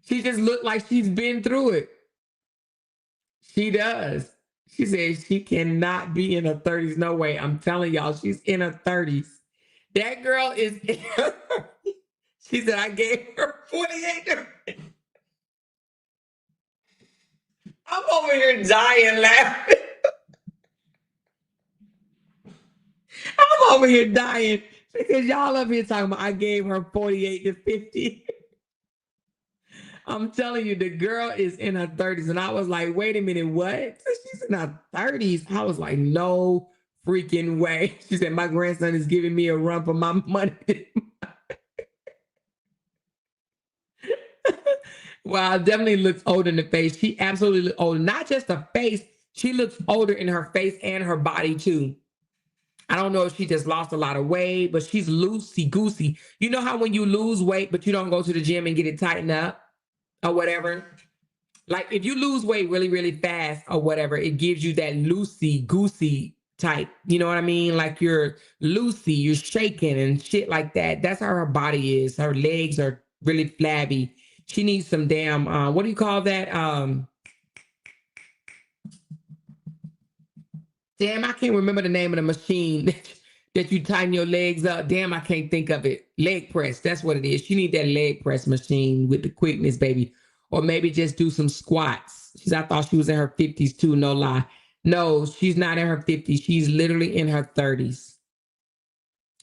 She just looked like she's been through it. She does. She says she cannot be in her 30s. No way. I'm telling y'all, she's in her 30s. That girl is in her 30s. She said, I gave her 48. I'm over here dying laughing. I'm over here dying because y'all up here talking about I gave her 48 to 50. I'm telling you, the girl is in her 30s. And I was like, wait a minute, what? She's in her 30s. I was like, no freaking way. She said, my grandson is giving me a run for my money. Wow, definitely looks older in the face. She absolutely looks older. Not just the face, she looks older in her face and her body too. I don't know if she just lost a lot of weight, but she's loosey-goosey. You know how when you lose weight, but you don't go to the gym and get it tightened up or whatever? Like if you lose weight really, really fast or whatever, it gives you that loosey-goosey type. You know what I mean? Like you're loosey, you're shaking and shit like that. That's how her body is. Her legs are really flabby. She needs some damn, what do you call that? Damn, I can't remember the name of the machine that you tighten your legs up. Damn, I can't think of it. Leg press, that's what it is. She need that leg press machine with the quickness, baby. Or maybe just do some squats. I thought she was in her 50s too, no lie. No, she's not in her 50s. She's literally in her 30s.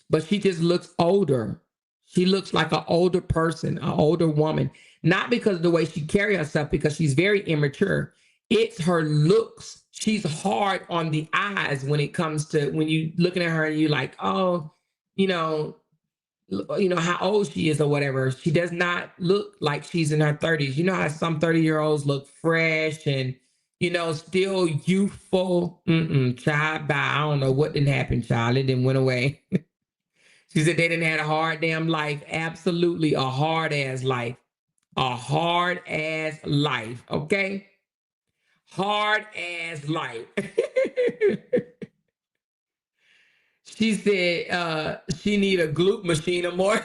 But she just looks older. She looks like an older person, an older woman. Not because of the way she carries herself, because she's very immature. It's her looks. She's hard on the eyes when it comes to when you looking at her and you like, oh, you know how old she is or whatever. She does not look like she's in her 30s. You know how some 30-year-olds look fresh and you know, still youthful. Child, bye. I don't know what didn't happen, child. It didn't went away. She said they didn't had a hard damn life. Absolutely a hard ass life. A hard ass life. Okay? Hard ass life. She said she need a glute machine or more.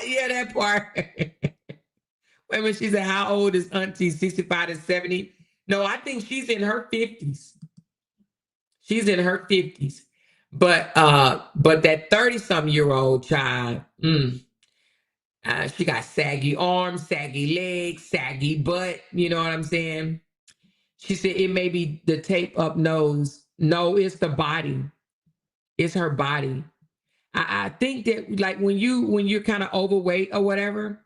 Yeah, that part. Wait a minute, she said, how old is Auntie? 65 to 70? No, I think she's in her 50s. She's in her 50s. But that 30-something-year-old child, she got saggy arms, saggy legs, saggy butt. You know what I'm saying? She said it may be the tape up nose. No, it's the body. It's her body. I think that like when you're kind of overweight or whatever,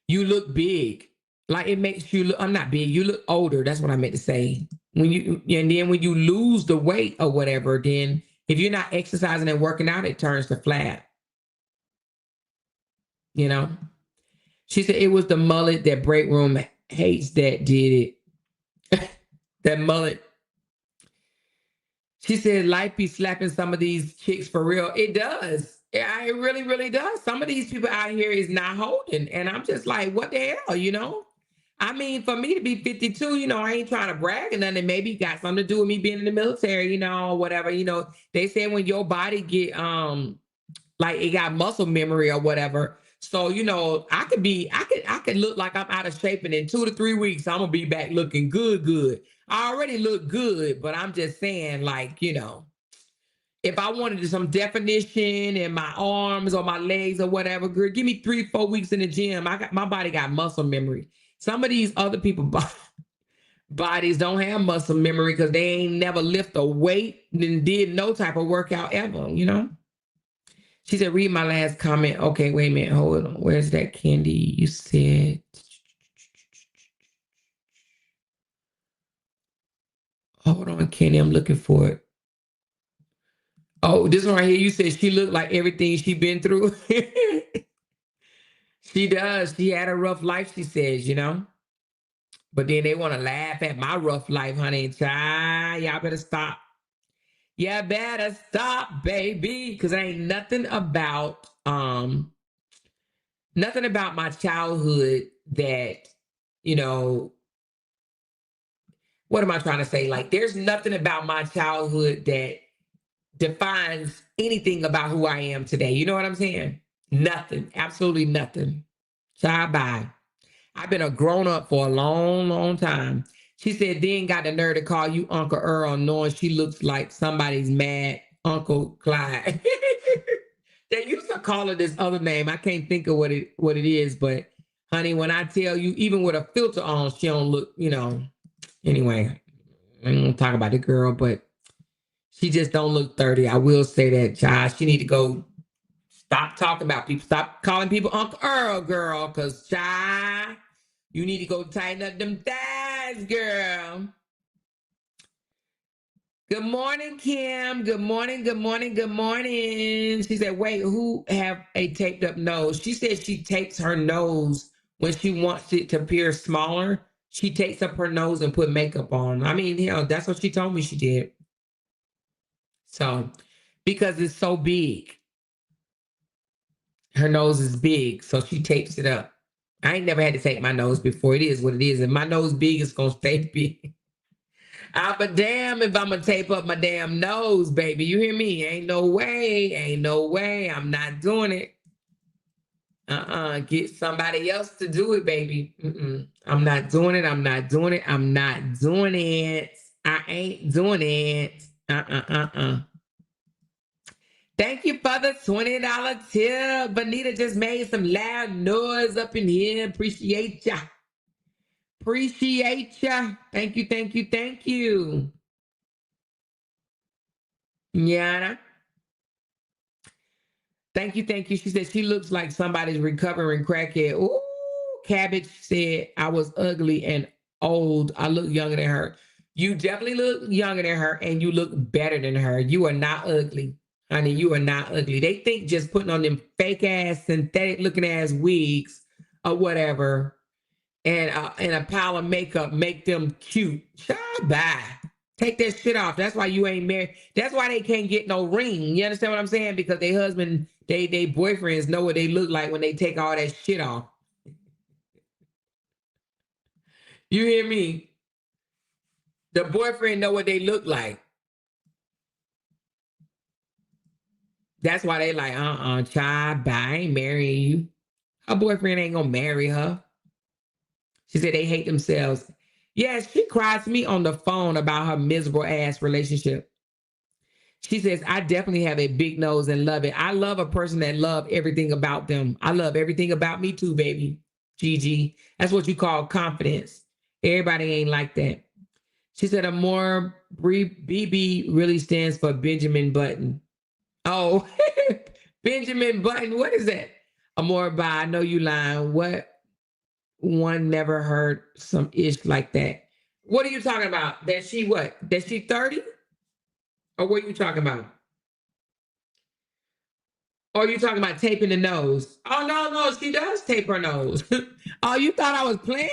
you look big. Like it makes you look, I'm not big, you look older. That's what I meant to say. And then when you lose the weight or whatever, then if you're not exercising and working out, it turns to flat. You know? She said it was the mullet that break room hates that did it. That mullet. She said life be slapping some of these chicks for real. It does. Yeah, it really, really does. Some of these people out here is not holding. And I'm just like, what the hell, you know? I mean, for me to be 52, you know, I ain't trying to brag or nothing. Maybe got something to do with me being in the military, you know, or whatever. You know, they say when your body get like it got muscle memory or whatever. So, you know, I could look like I'm out of shape, and in 2 to 3 weeks, I'm gonna be back looking good, good. I already look good, but I'm just saying, like, you know, if I wanted some definition in my arms or my legs or whatever, girl, give me 3, 4 weeks in the gym. My body got muscle memory. Some of these other people bodies don't have muscle memory because they ain't never lift a weight and did no type of workout ever, you know? She said, read my last comment. Okay, wait a minute. Hold on. Where's that, Candy? You said, hold on, Candy. I'm looking for it. Oh, this one right here. You said she looked like everything she been through. She does. She had a rough life, she says, you know? But then they want to laugh at my rough life, honey. Child, y'all better stop. You better stop, baby. Because ain't nothing about my childhood that, you know, what am I trying to say? Like, there's nothing about my childhood that defines anything about who I am today. You know what I'm saying? Nothing. Absolutely nothing. Child, bye. I've been a grown up for a long, long time. She said, then got the nerve to call you Uncle Earl, knowing she looks like somebody's mad Uncle Clyde. They used to call her this other name. I can't think of what it is, but honey, when I tell you, even with a filter on, she don't look, you know. Anyway, I don't talk about the girl, but she just don't look 30. I will say that, child. She need to go stop talking about people. Stop calling people Uncle Earl, girl, because, child, you need to go tighten up them thighs, girl. Good morning, Kim. Good morning, good morning, good morning. She said, wait, who have a taped up nose? She said she tapes her nose when she wants it to appear smaller. She takes up her nose and put makeup on. I mean, hell, that's what she told me she did. So, because it's so big, her nose is big, so she tapes it up. I ain't never had to tape my nose before. It is what it is. If my nose big, it's gonna stay big. But damn if I'm gonna tape up my damn nose, baby. You hear me? Ain't no way. Ain't no way. I'm not doing it. Get somebody else to do it, baby. I'm not doing it. I'm not doing it. I'm not doing it. I ain't doing it. Thank you for the $20 tip. Bonita just made some loud noise up in here. Appreciate ya. Appreciate ya. Thank you, thank you, thank you. Yana. Thank you, thank you. She said she looks like somebody's recovering crackhead. Ooh, Cabbage said I was ugly and old. I look younger than her. You definitely look younger than her, and you look better than her. You are not ugly, honey. You are not ugly. They think just putting on them fake ass, synthetic looking ass wigs or whatever and a pile of makeup make them cute. Child, bye. Take that shit off. That's why you ain't married. That's why they can't get no ring. You understand what I'm saying? Because their husband, they boyfriends know what they look like when they take all that shit off. You hear me? The boyfriend know what they look like. That's why they like, child, bye. I ain't marrying you. Her boyfriend ain't gonna marry her. She said they hate themselves. Yes, she cried to me on the phone about her miserable ass relationship. She says, I definitely have a big nose and love it. I love a person that love everything about them. I love everything about me too, baby. Gigi. That's what you call confidence. Everybody ain't like that. She said, a more BB really stands for Benjamin Button. Oh, Benjamin Button. What is that? Amore by I know you lying. What? One never heard some ish like that. What are you talking about? That she what? That she 30? Or what are you talking about? Or are you talking about taping the nose? Oh no, she does tape her nose. Oh, you thought I was playing?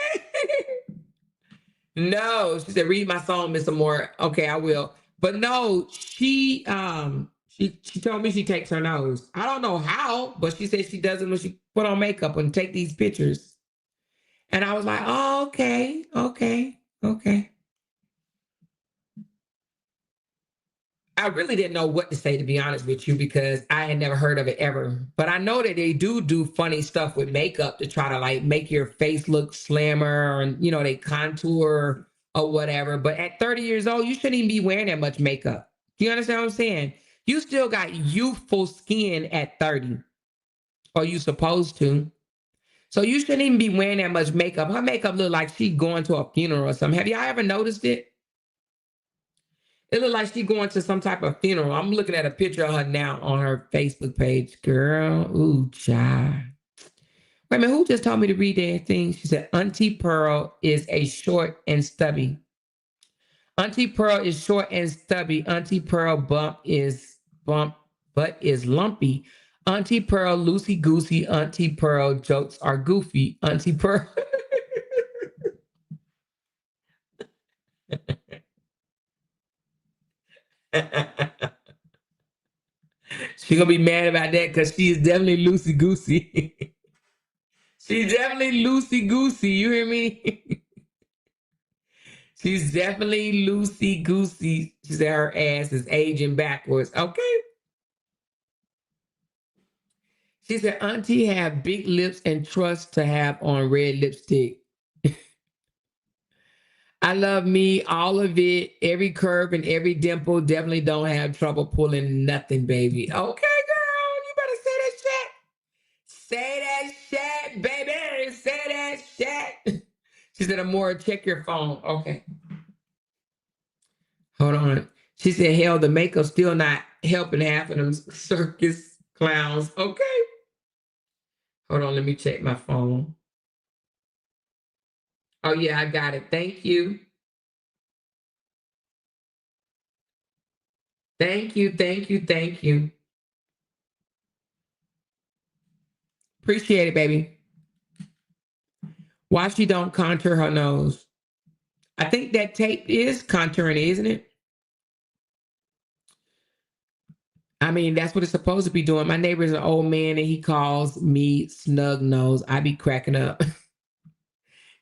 No, she said, read my song, Mr. Moore. Okay, I will. But no, she told me she takes her nose. I don't know how, but she said she does it when she put on makeup and take these pictures. And I was like, oh, okay. I really didn't know what to say, to be honest with you, because I had never heard of it ever. But I know that they do funny stuff with makeup to try to like make your face look slimmer, and they contour or whatever. But at 30 years old, you shouldn't even be wearing that much makeup. Do you understand what I'm saying? You still got youthful skin at 30, or you supposed to. So you shouldn't even be wearing that much makeup. Her makeup look like she going to a funeral or something. Have y'all ever noticed it? It looked like she going to some type of funeral. I'm looking at a picture of her now on her Facebook page. Girl, ooh, child. Wait a minute, who just told me to read that thing? She said, Auntie Pearl is a short and stubby. Auntie Pearl is short and stubby. Auntie Pearl bump, but is lumpy. Auntie Pearl loosey goosey. Auntie Pearl jokes are goofy. Auntie Pearl. She gonna be mad about that because she is definitely loosey goosey. She's definitely loosey goosey. You hear me? She's definitely loosey goosey. She said her ass is aging backwards. Okay. She said, Auntie have big lips and trust to have on red lipstick. I love me, all of it, every curve and every dimple. Definitely don't have trouble pulling nothing, baby. Okay, girl, you better say that shit. Say that shit, baby. Say that shit. She said, Amora, check your phone. Okay. Hold on. She said, hell, the makeup still not helping half of them circus clowns. Okay. Hold on, let me check my phone. Oh, yeah, I got it. Thank you. Thank you. Appreciate it, baby. Why she don't contour her nose? I think that tape is contouring, isn't it? I mean, that's what it's supposed to be doing. My neighbor's an old man and he calls me snug nose. I be cracking up.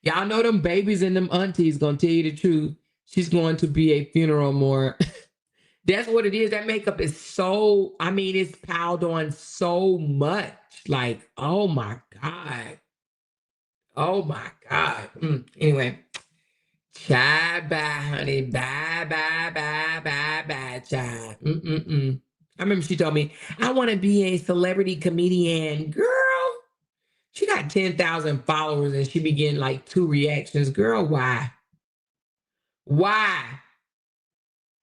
Y'all know them babies and them aunties gonna tell you the truth. She's going to be a funeral more. That's what it is. That makeup is so, I mean, it's piled on so much. Like, oh my God. Oh my God. Anyway, child, bye, honey. Bye, child. I remember she told me, I want to be a celebrity comedian. Girl, she got 10,000 followers and she be getting like 2 reactions. Girl, why? Why?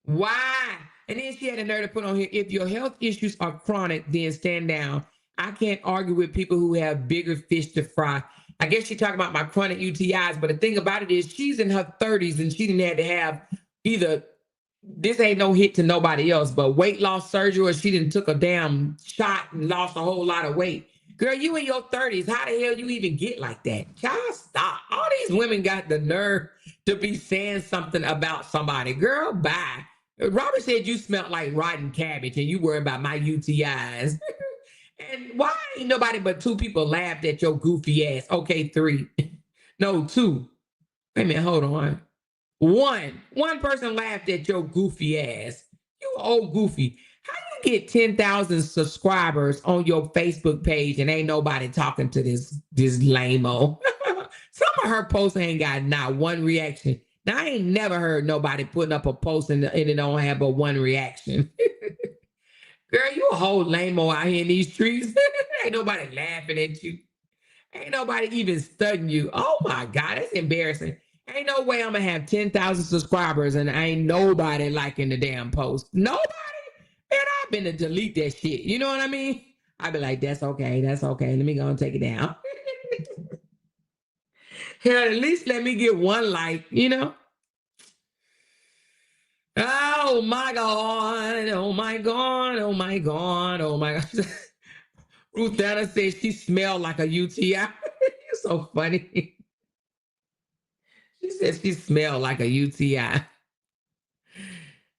Why? And then she had the nerve to put on here, if your health issues are chronic, then stand down. I can't argue with people who have bigger fish to fry. I guess she's talking about my chronic UTIs, but the thing about it is she's in her 30s and she didn't have to have either, this ain't no hit to nobody else, but weight loss surgery, or she didn't took a damn shot and lost a whole lot of weight. Girl, you in your 30s. How the hell you even get like that? Child, stop. All these women got the nerve to be saying something about somebody. Girl, bye. Robert said you smelled like rotten cabbage and you worry about my UTIs. And why ain't nobody but two people laughed at your goofy ass? Okay, three. No, two. Wait a minute, hold on. One person laughed at your goofy ass. You old goofy. How you get 10,000 subscribers on your Facebook page and ain't nobody talking to this lame-o? Some of her posts ain't got not one reaction. Now, I ain't never heard nobody putting up a post and it don't have but one reaction. Girl, you a whole lame-o out here in these streets. Ain't nobody laughing at you. Ain't nobody even studying you. Oh my God, that's embarrassing. Ain't no way I'm gonna have 10,000 subscribers and ain't nobody liking the damn post. Nobody? Man, I've been to delete that shit. You know what I mean? I'd be like, that's okay, that's okay. Let me go and take it down. Hell, at least let me get one like, you know? Oh my God, oh my God, oh my God, oh my God. Ruth Anna says she smelled like a UTI. You're so funny. She says she smelled like a UTI.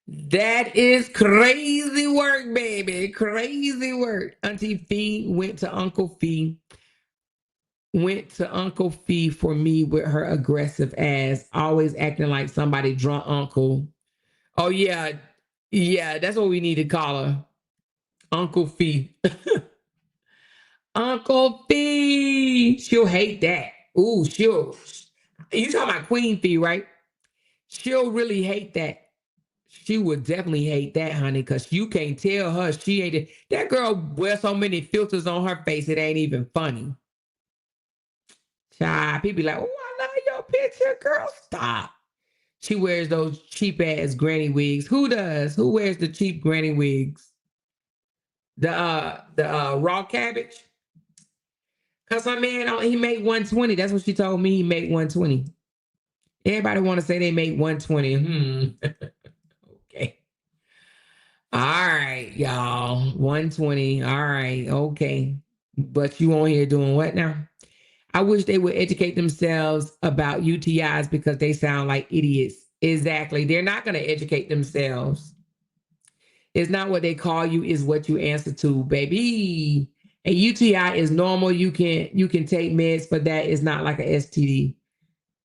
That is crazy work, baby. Crazy work. Auntie Fee went to Uncle Fee. Went to Uncle Fee for me with her aggressive ass, always acting like somebody drunk uncle. Oh, yeah. Yeah, that's what we need to call her. Uncle Fee. Uncle Fee. She'll hate that. Ooh, you talking about Queen Fee, right? She'll really hate that. She would definitely hate that, honey, because you can't tell her she ain't it. That girl wears so many filters on her face, it ain't even funny. Child, people be like, oh, I love your picture, girl. Stop. She wears those cheap ass granny wigs. Who does? Who wears the cheap granny wigs? The raw cabbage? Cause her man, he made 120. That's what she told me. He made 120. Everybody want to say they made 120. Okay. All right, y'all. 120. All right. Okay. But you on here doing what now? I wish they would educate themselves about UTIs because they sound like idiots. Exactly. They're not going to educate themselves. It's not what they call you, is what you answer to, baby. A UTI is normal. You can take meds for that. It's not like a STD.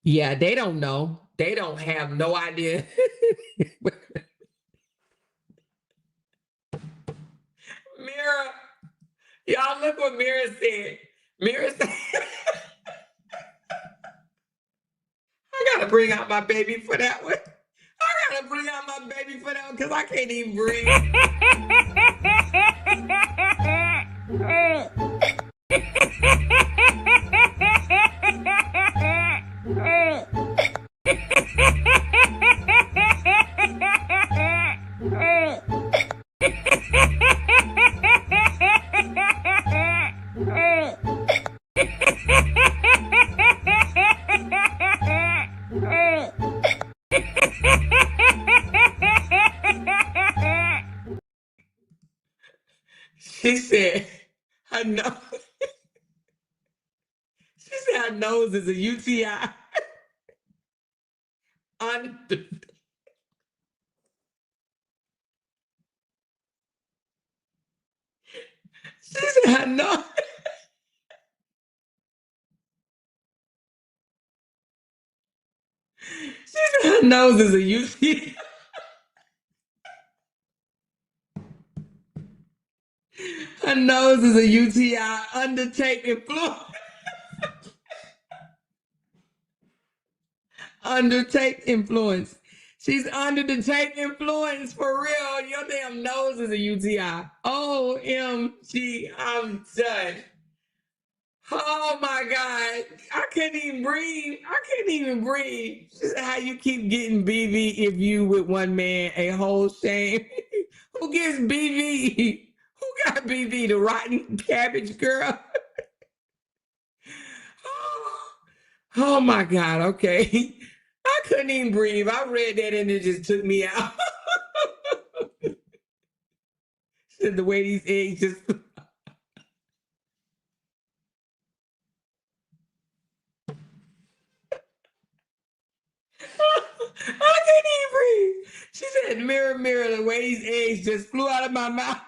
Yeah, they don't know. They don't have no idea. Mira, y'all look what Mira said. Mira said, I gotta bring out my baby for that one. I gotta bring out my baby for that one because I can't even breathe. She said, her nose. She said her nose is a UTI. She said her nose. She said her nose is a UTI. Her nose is a UTI. Undertake influence. Undertake influence. She's under the take influence for real. Your damn nose is a UTI. OMG, I'm done. Oh my God. I couldn't even breathe. I couldn't even breathe. She said, how you keep getting BV if you with one man, a whole shame. Who gets BV? Who got BV? The rotten cabbage girl? Oh my God. Okay. I couldn't even breathe. I read that and it just took me out. The way these eggs just can't even breathe. She said, mirror, mirror, the way these eggs just flew out of my mouth.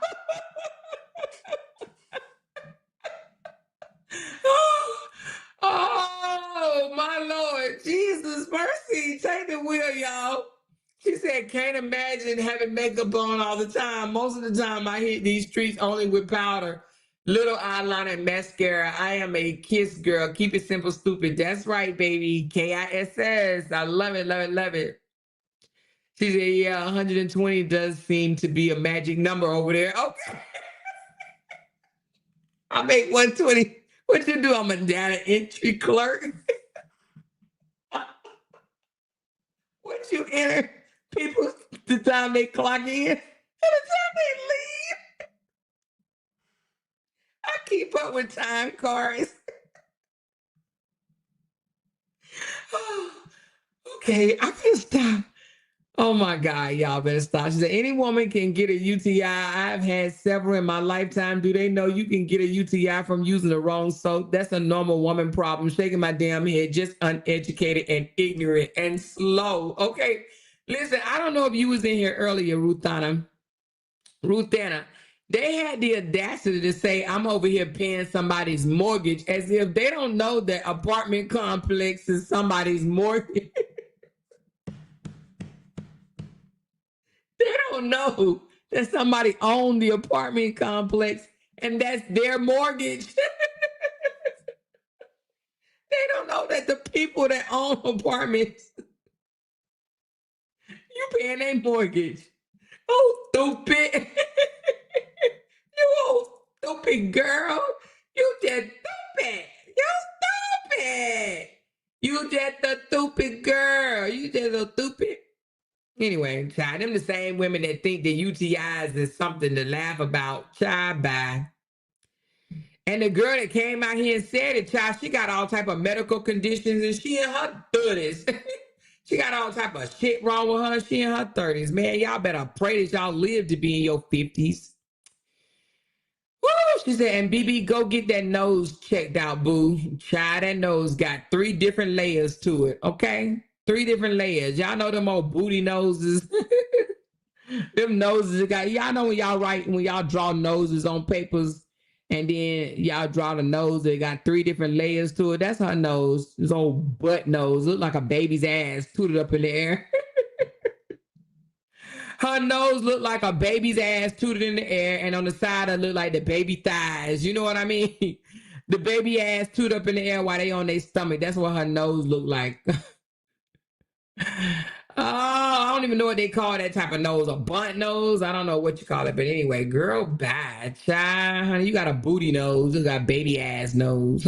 Oh, my Lord. Jesus, mercy. Take the wheel, y'all. She said, can't imagine having makeup on all the time. Most of the time, I hit these streets only with powder, little eyeliner, and mascara. I am a kiss girl. Keep it simple, stupid. That's right, baby. KISS. I love it, love it, love it. She said, yeah, 120 does seem to be a magic number over there. Okay. I make 120. What you do? I'm a data entry clerk. What you enter people the time they clock in and the time they leave. I keep up with time cards. Okay, I can stop. Oh my God, y'all better stop. She said, any woman can get a UTI. I've had several in my lifetime. Do they know you can get a UTI from using the wrong soap? That's a normal woman problem. Shaking my damn head, just uneducated and ignorant and slow. Okay, listen, I don't know if you was in here earlier, Ruthana. They had the audacity to say, I'm over here paying somebody's mortgage, as if they don't know that apartment complex is somebody's mortgage. They don't know that somebody owned the apartment complex and that's their mortgage. They don't know that the people that own apartments, you paying their mortgage. Oh, stupid. You old stupid girl. You just stupid. You stupid. You just a stupid girl. You just a stupid. Anyway, child, them the same women that think that UTIs is something to laugh about. Child, bye. And the girl that came out here and said it, child, she got all type of medical conditions and she in her 30s. She got all type of shit wrong with her. She in her 30s. Man, y'all better pray that y'all live to be in your 50s. Woo! She said, and BB, go get that nose checked out, boo. Child, that nose got 3 different layers to it, okay? 3 different layers. Y'all know them old booty noses. Them noses got, y'all know when y'all write, when y'all draw noses on papers and then y'all draw the nose, they got 3 different layers to it. That's her nose. This old butt nose. Look like a baby's ass tooted up in the air. Her nose looked like a baby's ass tooted in the air, and on the side it looked like the baby thighs. You know what I mean? The baby ass tooted up in the air while they on their stomach. That's what her nose looked like. Oh, I don't even know what they call that type of nose. A bunt nose? I don't know what you call it. But anyway, girl, bad. Child, honey, you got a booty nose. You got baby ass nose.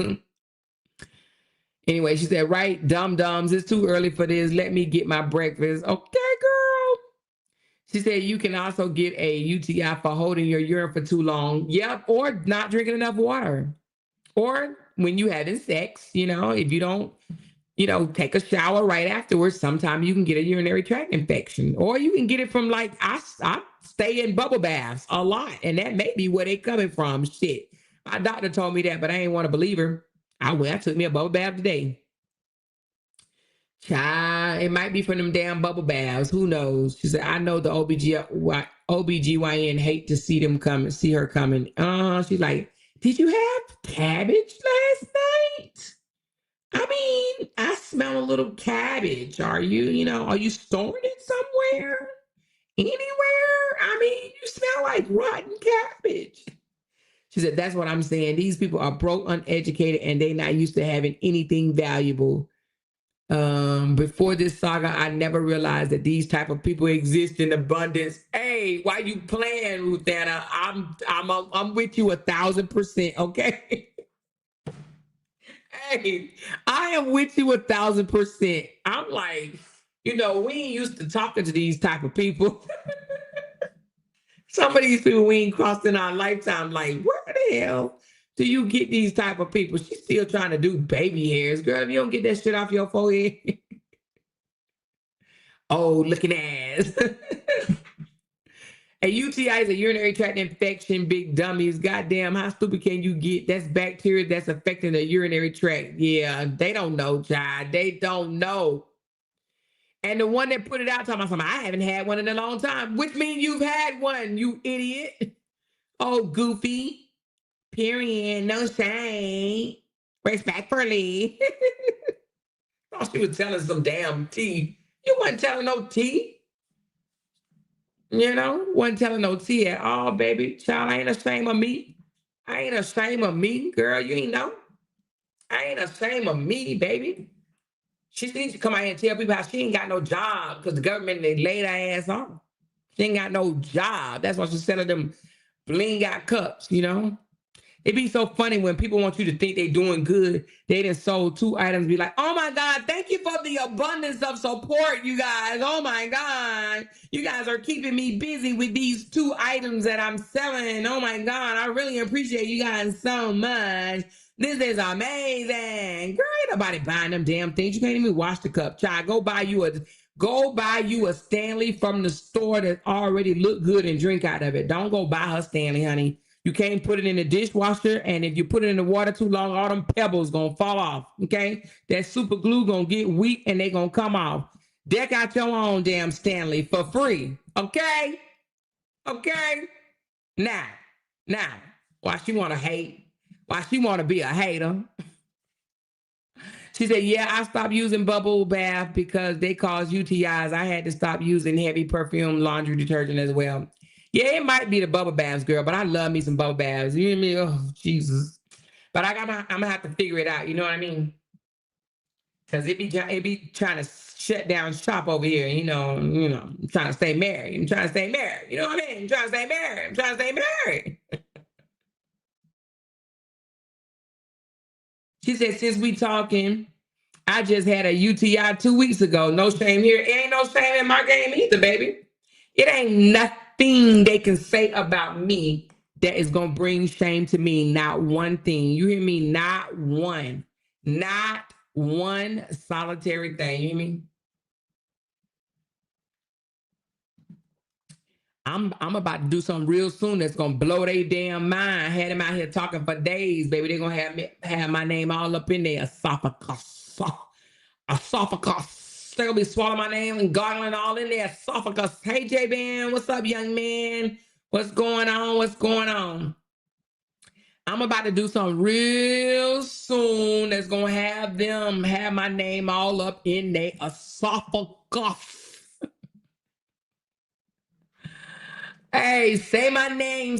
Anyway, she said, right, dum-dums, it's too early for this. Let me get my breakfast. Okay, girl. She said, you can also get a UTI for holding your urine for too long. Yep, or not drinking enough water. Or when you having sex, you know, if you don't, you know, take a shower right afterwards, sometimes you can get a urinary tract infection. Or you can get it from, like, I stay in bubble baths a lot, and that may be where they coming from. Shit. My doctor told me that, but I ain't want to believe her. I took me a bubble bath today. Child, it might be from them damn bubble baths. Who knows? She said, I know the OBGYN hate to see them coming, see her coming. She's like, did you have cabbage last night? I mean, I smell a little cabbage. Are you storing it somewhere? Anywhere? I mean, you smell like rotten cabbage. She said, that's what I'm saying. These people are broke, uneducated, and they not used to having anything valuable. Before this saga, I never realized that these type of people exist in abundance. Hey, why you playing, Ruthana? I'm with you 1,000%. Okay. Hey, I am with you 1,000%. I'm like, we ain't used to talking to these type of people. Some of these people we ain't crossed in our lifetime. Like, where the hell do you get these type of people? She's still trying to do baby hairs. Girl, if you don't get that shit off your forehead. Oh, looking ass. A UTI is a urinary tract infection, big dummies. Goddamn, how stupid can you get? That's bacteria that's affecting the urinary tract. Yeah, they don't know, child. They don't know. And the one that put it out talking about something, I haven't had one in a long time, which means you've had one, you idiot. Oh, goofy. Period. No shame. Respectfully. Thought she was telling some damn tea. You wasn't telling no tea. You know, wasn't telling no tea at all, baby. Child, I ain't ashamed of me. I ain't ashamed of me, girl. You ain't know. I ain't ashamed of me, baby. She needs to come out here and tell people how she ain't got no job because the government, they laid her ass off. She ain't got no job. That's why she's selling them bling out cups, you know? It'd be so funny when people want you to think they doing good. They done sold 2 items, be like, oh my God, thank you for the abundance of support, you guys. Oh my God. You guys are keeping me busy with these 2 items that I'm selling. Oh my God, I really appreciate you guys so much. This is amazing. Girl, ain't nobody buying them damn things. You can't even wash the cup. Child, go buy you a Stanley from the store that already look good and drink out of it. Don't go buy her Stanley, honey. You can't put it in the dishwasher, and if you put it in the water too long, all them pebbles gonna fall off, okay? That super glue gonna get weak, and they gonna come off. Deck out your own damn Stanley for free, okay? Okay? Now, why she wanna hate? Why she wanna be a hater? She said, yeah, I stopped using bubble bath because they cause UTIs. I had to stop using heavy perfume laundry detergent as well. Yeah, it might be the bubble baths, girl, but I love me some bubble baths. You hear me? Oh, Jesus. But I'm gonna have to figure it out. You know what I mean? Because it be trying to shut down shop over here. I'm trying to stay married. I'm trying to stay married. You know what I mean? I'm trying to stay married. I'm trying to stay married. She said, since we talking, I just had a UTI 2 weeks ago. No shame here. It ain't no shame in my game either, baby. It ain't nothing they can say about me that is going to bring shame to me. Not one thing. You hear me? Not one. Not one solitary thing. You hear me? I'm about to do something real soon that's gonna blow their damn mind. I had them out here talking for days, baby. They're gonna have my name all up in their esophagus. Esophagus. They're gonna be swallowing my name and gargling all in their esophagus. Hey J Ben, what's up, young man? What's going on? What's going on? I'm about to do something real soon that's gonna have them have my name all up in their esophagus. Hey, say my name,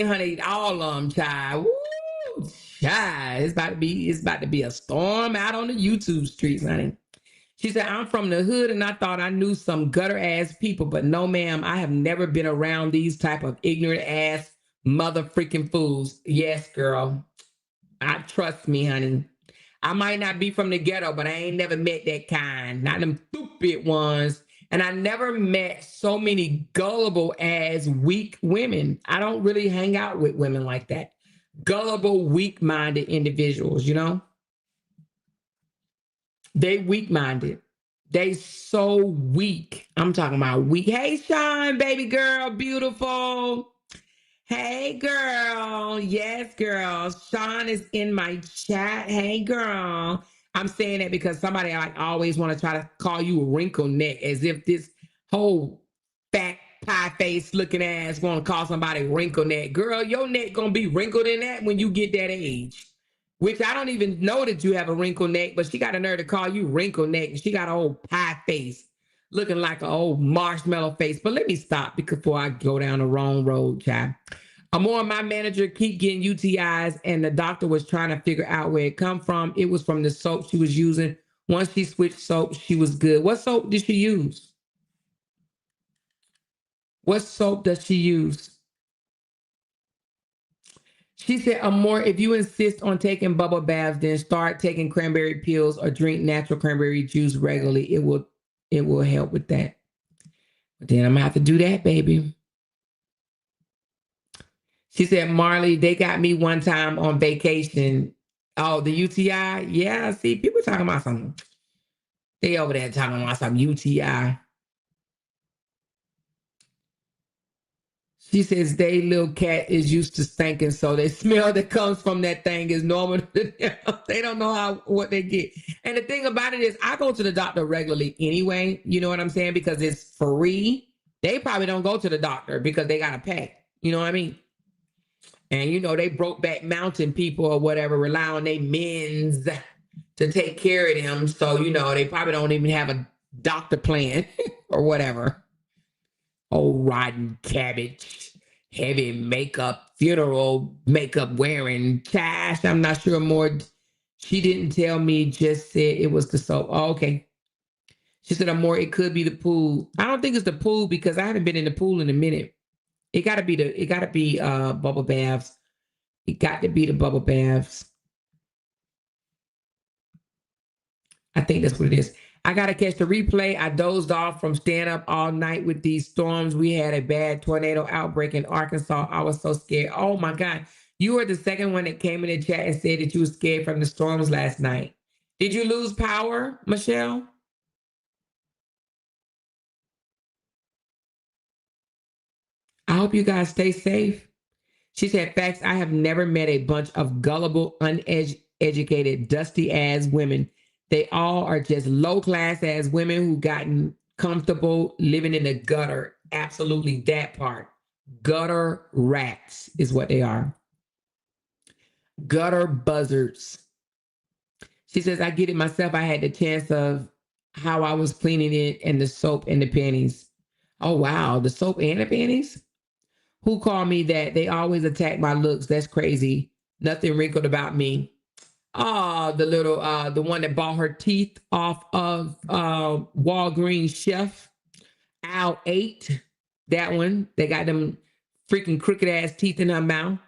honey. All of them, child. Woo, child. It's about to be a storm out on the YouTube streets, honey. She said, I'm from the hood and I thought I knew some gutter ass people, but no, ma'am, I have never been around these type of ignorant ass mother freaking fools. Yes, girl. Trust me, honey. I might not be from the ghetto, but I ain't never met that kind. Not them stupid ones. And I never met so many gullible as weak women. I don't really hang out with women like that. Gullible, weak-minded individuals, you know? They weak-minded. They so weak. I'm talking about weak. Hey, Sean, baby girl, beautiful. Hey, girl. Yes, girl. Sean is in my chat. Hey, girl. I'm saying that because somebody like always want to try to call you a wrinkle neck as if this whole fat pie face looking ass want to call somebody wrinkle neck. Girl, your neck gonna be wrinkled in that when you get that age. Which I don't even know that you have a wrinkle neck, but she got a nerve to call you wrinkle neck. And she got an old pie face looking like an old marshmallow face. But let me stop before I go down the wrong road, child. Amor, my manager, keep getting UTIs, and the doctor was trying to figure out where it come from. It was from the soap she was using. Once she switched soap, she was good. What soap did she use? What soap does she use? She said, Amor, if you insist on taking bubble baths, then start taking cranberry pills or drink natural cranberry juice regularly. It will help with that. But then I'm gonna have to do that, baby. She said, Marley, they got me one time on vacation. Oh, the UTI? Yeah, see, people talking about something. They over there talking about some UTI. She says they little cat is used to stinking, so the smell that comes from that thing is normal to them. They don't know what they get. And the thing about it is, I go to the doctor regularly anyway. You know what I'm saying? Because it's free. They probably don't go to the doctor because they got to pay. You know what I mean? And you know, they broke back mountain people or whatever rely on their men's to take care of them. So, you know, they probably don't even have a doctor plan or whatever. Oh, rotten cabbage, heavy makeup, funeral makeup wearing, trash. I'm not sure more. She didn't tell me, just said it was the soap. Oh, okay. She said, more, it could be the pool. I don't think it's the pool because I haven't been in the pool in a minute. It gotta be bubble baths. It got to be the bubble baths. I think that's what it is. I got to catch the replay. I dozed off from staying up all night with these storms. We had a bad tornado outbreak in Arkansas. I was so scared. Oh my God. You were the second one that came in the chat and said that you were scared from the storms last night. Did you lose power, Michelle? I hope you guys stay safe. She said, facts, I have never met a bunch of gullible, uneducated, dusty ass women. They all are just low class ass women who gotten comfortable living in the gutter. Absolutely that part. Gutter rats is what they are. Gutter buzzards. She says, I get it myself. I had the chance of how I was cleaning it and the soap and the panties. Oh, wow. The soap and the panties? Who called me that? They always attack my looks. That's crazy. Nothing wrinkled about me. Oh, the little, the one that bought her teeth off of Walgreens chef, Al 8. That one. They got them freaking crooked ass teeth in her mouth.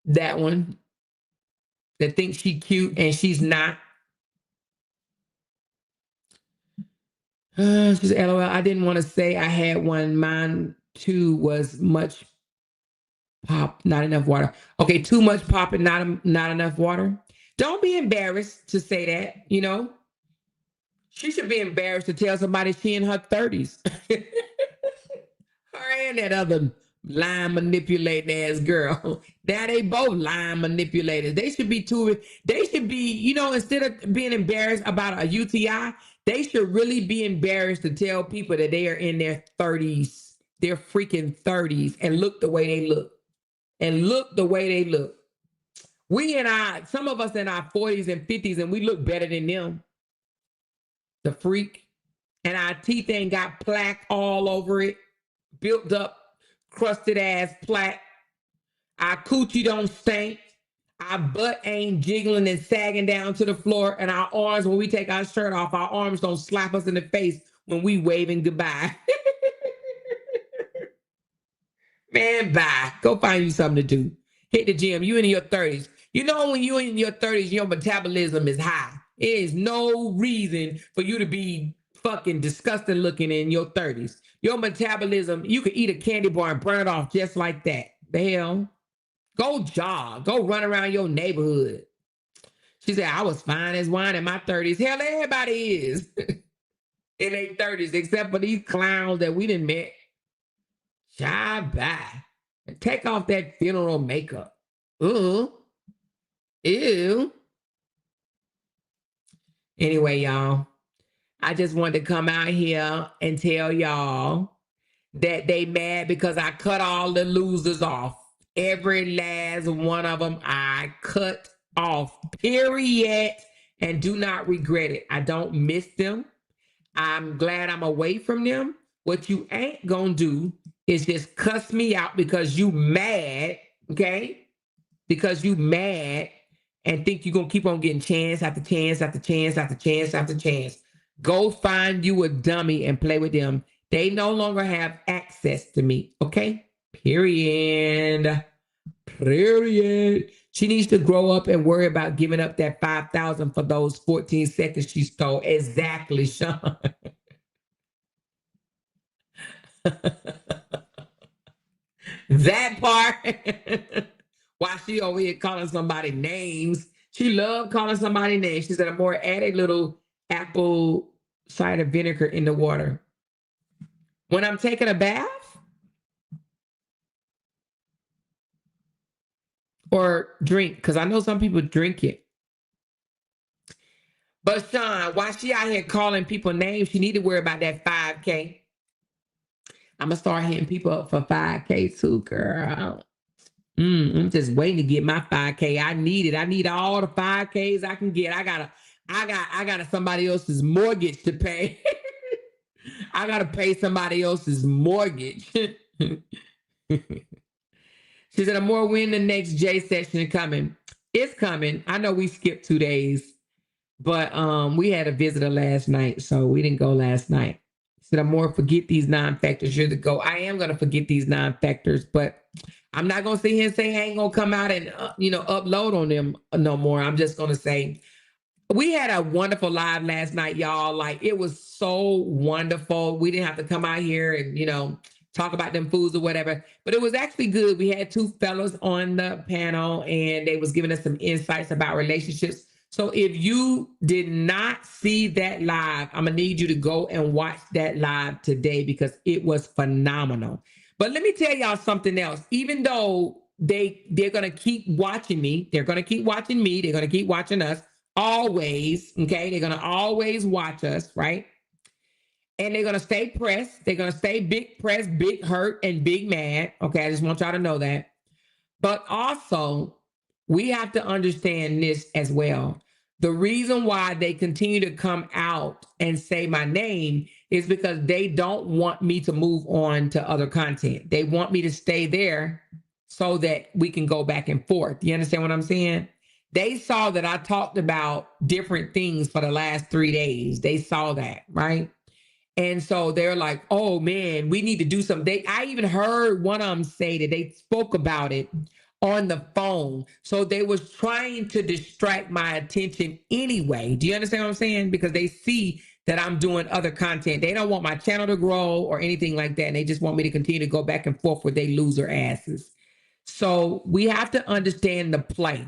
That one. That thinks she cute and she's not. She said, LOL, I didn't want to say I had one. Mine too was much pop, not enough water. Okay, too much pop and not enough water. Don't be embarrassed to say that, you know. She should be embarrassed to tell somebody she in her 30s. Her and that other line manipulating ass girl. Now they both line manipulators. They should be, you know, instead of being embarrassed about a UTI, they should really be embarrassed to tell people that they are in their 30s, their freaking 30s, and look the way they look. And look the way they look. Some of us in our 40s and 50s, and we look better than them. The freak. And our teeth ain't got plaque all over it. Built up, crusted ass plaque. Our coochie don't stink. Our butt ain't jiggling and sagging down to the floor. And our arms, when we take our shirt off, our arms don't slap us in the face when we waving goodbye. Man, bye. Go find you something to do. Hit the gym. You in your 30s. You know, when you in your 30s, your metabolism is high. There is no reason for you to be fucking disgusting looking in your 30s. Your metabolism, you could eat a candy bar and burn it off just like that. The hell? Go jog. Go run around your neighborhood. She said, I was fine as wine in my 30s. Hell, everybody is in their 30s, except for these clowns that we done met. Bye. Take off that funeral makeup. Ew. Anyway, y'all, I just wanted to come out here and tell y'all that they mad because I cut all the losers off. Every last one of them I cut off, period, and do not regret it. I don't miss them. I'm glad I'm away from them. What you ain't gonna do is just cuss me out because you mad, okay? Because you mad and think you're gonna keep on getting chance after chance after chance after chance after chance. Go find you a dummy and play with them. They no longer have access to me, okay? Period. She needs to grow up and worry about giving up that 5,000 for those 14 seconds she stole. Exactly, Sean. That part. While she over here calling somebody names. She loved calling somebody names. She said, I'm more add a little apple cider vinegar in the water. When I'm taking a bath? or drink, because I know some people drink it. But Sean, why she out here calling people names, she need to worry about that 5K. I'm gonna start hitting people up for 5K too, girl. I'm just waiting to get my 5K. I need it. I need all the 5Ks I can get. I got somebody else's mortgage to pay. I gotta pay somebody else's mortgage. She said, "I'm more when the next J session coming. It's coming. I know we skipped 2 days, but we had a visitor last night, so we didn't go last night." She said, "I'm more forget these non-factors. You're the go." I am gonna forget these non-factors, but I'm not gonna sit here and say I ain't gonna come out and upload on them no more. I'm just gonna say we had a wonderful live last night, y'all. Like, it was so wonderful. We didn't have to come out here and, talk about them foods or whatever, but it was actually good. We had two fellows on the panel and they was giving us some insights about relationships. So if you did not see that live, I'm gonna need you to go and watch that live today because it was phenomenal. But let me tell y'all something else. Even though they're gonna keep watching me, they're gonna keep watching me, they're gonna keep watching us always, okay? They're gonna always watch us, right? And they're gonna stay pressed. They're gonna stay big pressed, big hurt, and big mad. Okay, I just want y'all to know that. But also, we have to understand this as well. The reason why they continue to come out and say my name is because they don't want me to move on to other content. They want me to stay there so that we can go back and forth. You understand what I'm saying? They saw that I talked about different things for the last 3 days. They saw that, right? And so they're like, "Oh man, we need to do something." I even heard one of them say that they spoke about it on the phone. So they was trying to distract my attention anyway. Do you understand what I'm saying? Because they see that I'm doing other content. They don't want my channel to grow or anything like that. And they just want me to continue to go back and forth with they loser asses. So we have to understand the play.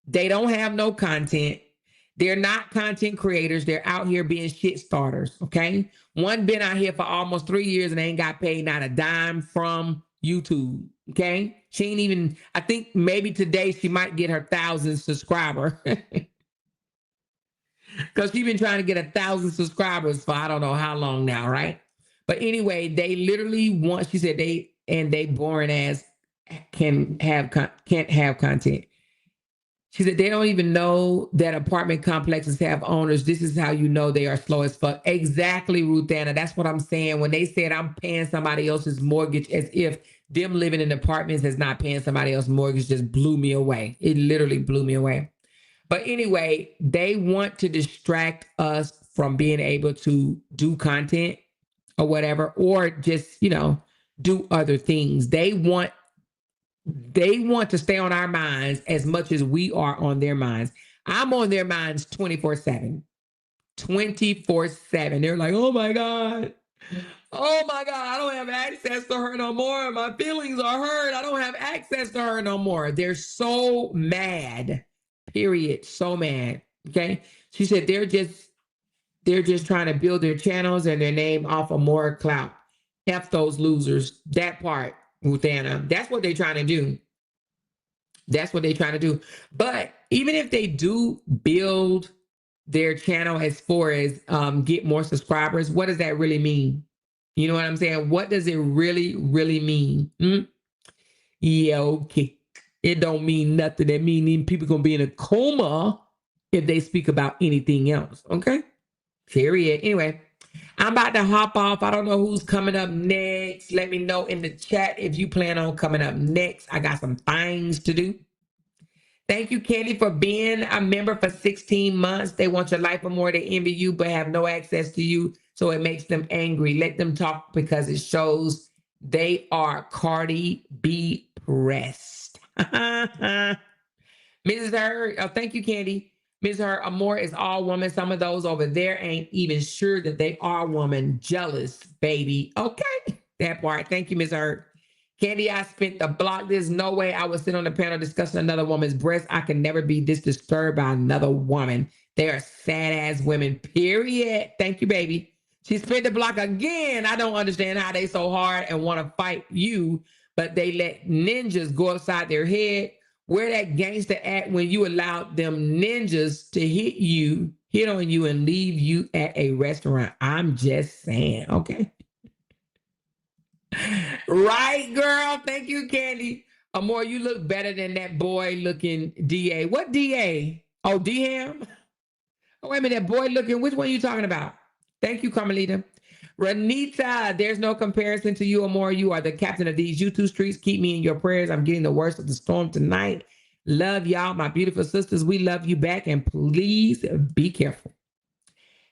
They don't have no content. They're not content creators. They're out here being shit starters. Okay. One been out here for almost 3 years and ain't got paid not a dime from YouTube. Okay. She ain't even, I think maybe today she might get her 1,000th subscriber. Because she's been trying to get 1,000 subscribers for I don't know how long now, right? But anyway, they literally want, she said they boring ass can't have content. She said they don't even know that apartment complexes have owners. This is how you know they are slow as fuck. Exactly, Ruth Anna. That's what I'm saying. When they said I'm paying somebody else's mortgage, as if them living in apartments is not paying somebody else's mortgage, just blew me away. It literally blew me away. But anyway, they want to distract us from being able to do content or whatever, or just, do other things. They want to stay on our minds as much as we are on their minds. I'm on their minds 24/7. 24/7. They're like, "Oh my God. Oh my God, I don't have access to her no more. My feelings are hurt. I don't have access to her no more." They're so mad. Period. So mad. Okay. She said they're just trying to build their channels and their name off of more clout. F those losers. That part, Ruthana. That's what they're trying to do. That's what they're trying to do. But even if they do build their channel as far as get more subscribers, what does that really mean? You know what I'm saying? What does it really, really mean? Yeah, okay. It don't mean nothing. That means people gonna be in a coma if they speak about anything else. Okay. Period. Anyway, I'm about to hop off. I don't know who's coming up next. Let me know in the chat if you plan on coming up next. I got some things to do. Thank you, Candy, for being a member for 16 months. They want your life or more. They envy you, but have no access to you. So it makes them angry. Let them talk because it shows they are Cardi B pressed. Mrs. Hurd, thank you, Candy. Ms. Hurd, Amore is all woman. Some of those over there ain't even sure that they are woman. Jealous, baby. Okay, that part. Thank you, Ms. Hurd. Candy, I spent the block. There's no way I would sit on the panel discussing another woman's breast. I can never be this disturbed by another woman. They are sad ass women, period. Thank you, baby. She spent the block again. I don't understand how they so hard and want to fight you, but they let ninjas go upside their head. Where that gangster at when you allowed them ninjas to hit on you and leave you at a restaurant? I'm just saying, okay? Right, girl. Thank you, Candy. Amor, you look better than that boy looking DA. What DA? Oh, DM? Oh, wait a minute, that boy looking. Which one are you talking about? Thank you, Carmelita. Renita, there's no comparison to you, Amor. You are the captain of these YouTube streets. Keep me in your prayers. I'm getting the worst of the storm tonight. Love y'all, my beautiful sisters. We love you back, and please be careful.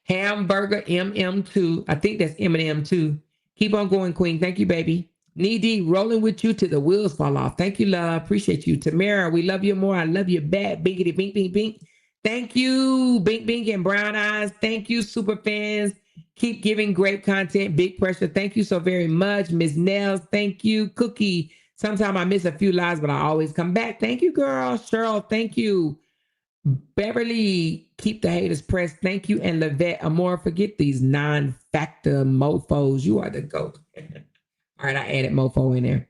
Hamburger MM2. I think that's M&M too. Keep on going, Queen. Thank you, baby. Knee rolling with you till the wheels fall off. Thank you, love. Appreciate you. Tamara, we love you more. I love you back. Binkity, bink, bink, bink. Thank you, Bink, Bink, and Brown Eyes. Thank you, super fans. Keep giving great content. Big pressure. Thank you so very much. Miss Nels, thank you. Cookie. Sometimes I miss a few lives, but I always come back. Thank you, girl. Cheryl, thank you. Beverly, keep the haters pressed. Thank you. And Lavette, Amor, forget these non-factor mofos. You are the GOAT. All right, I added mofo in there.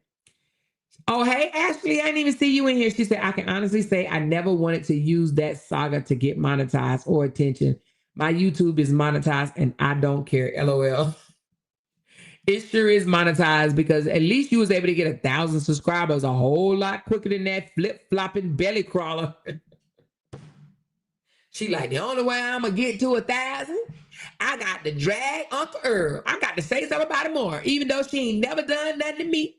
Oh, hey, Ashley, I didn't even see you in here. She said, I can honestly say I never wanted to use that saga to get monetized or attention. My YouTube is monetized and I don't care. LOL. It sure is monetized because at least you was able to get 1,000 subscribers a whole lot quicker than that flip-flopping belly crawler. She like, the only way I'm going to get to 1,000, I got to drag Uncle Earl. I got to say something about it more, even though she ain't never done nothing to me.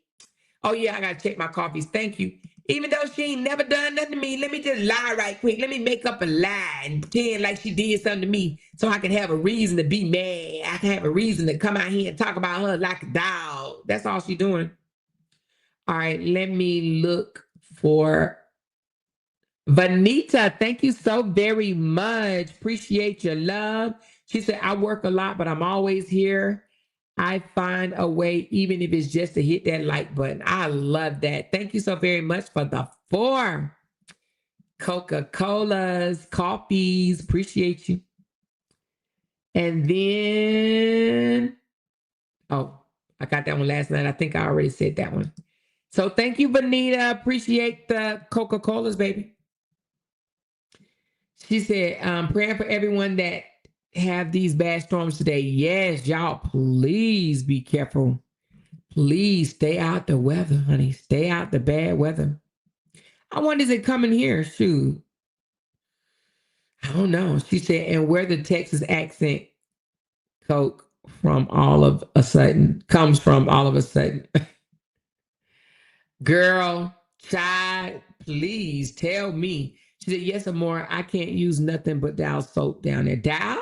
Oh, yeah, I got to check my coffees. Thank you. Even though she ain't never done nothing to me, let me just lie right quick. Let me make up a lie and pretend like she did something to me so I can have a reason to be mad. I can have a reason to come out here and talk about her like a dog. That's all she's doing. All right, let me look for Vanita. Thank you so very much. Appreciate your love. She said, I work a lot, but I'm always here. I find a way, even if it's just to hit that like button. I love that. Thank you so very much for the 4 Coca-Colas, coffees. Appreciate you. And then, oh, I got that one last night. I think I already said that one. So thank you, Vanita. Appreciate the Coca-Colas, baby. She said, praying for everyone that have these bad storms today. Yes, y'all, please be careful. Please stay out the weather, honey. Stay out the bad weather. I wonder, is it coming here? Shoot. I don't know. She said, and where the Texas accent Coke from all of a sudden comes from all of a sudden. Girl, child, please tell me. She said, yes, Amor, I can't use nothing but Dow soap down there. Dow?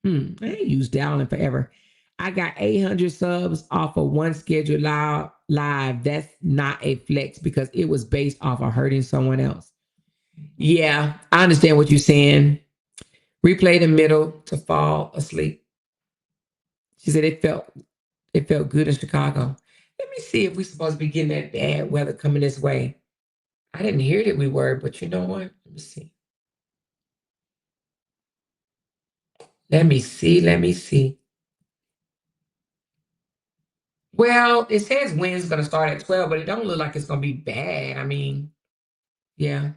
I ain't used Dow in forever. I got 800 subs off of one scheduled live. That's not a flex because it was based off of hurting someone else. Yeah, I understand what you're saying. Replay the middle to fall asleep. She said it felt good in Chicago. Let me see if we're supposed to be getting that bad weather coming this way. I didn't hear that we were, but you know what? Let me see. Let me see. Well, it says wind's going to start at 12, but it don't look like it's going to be bad. I mean, yeah,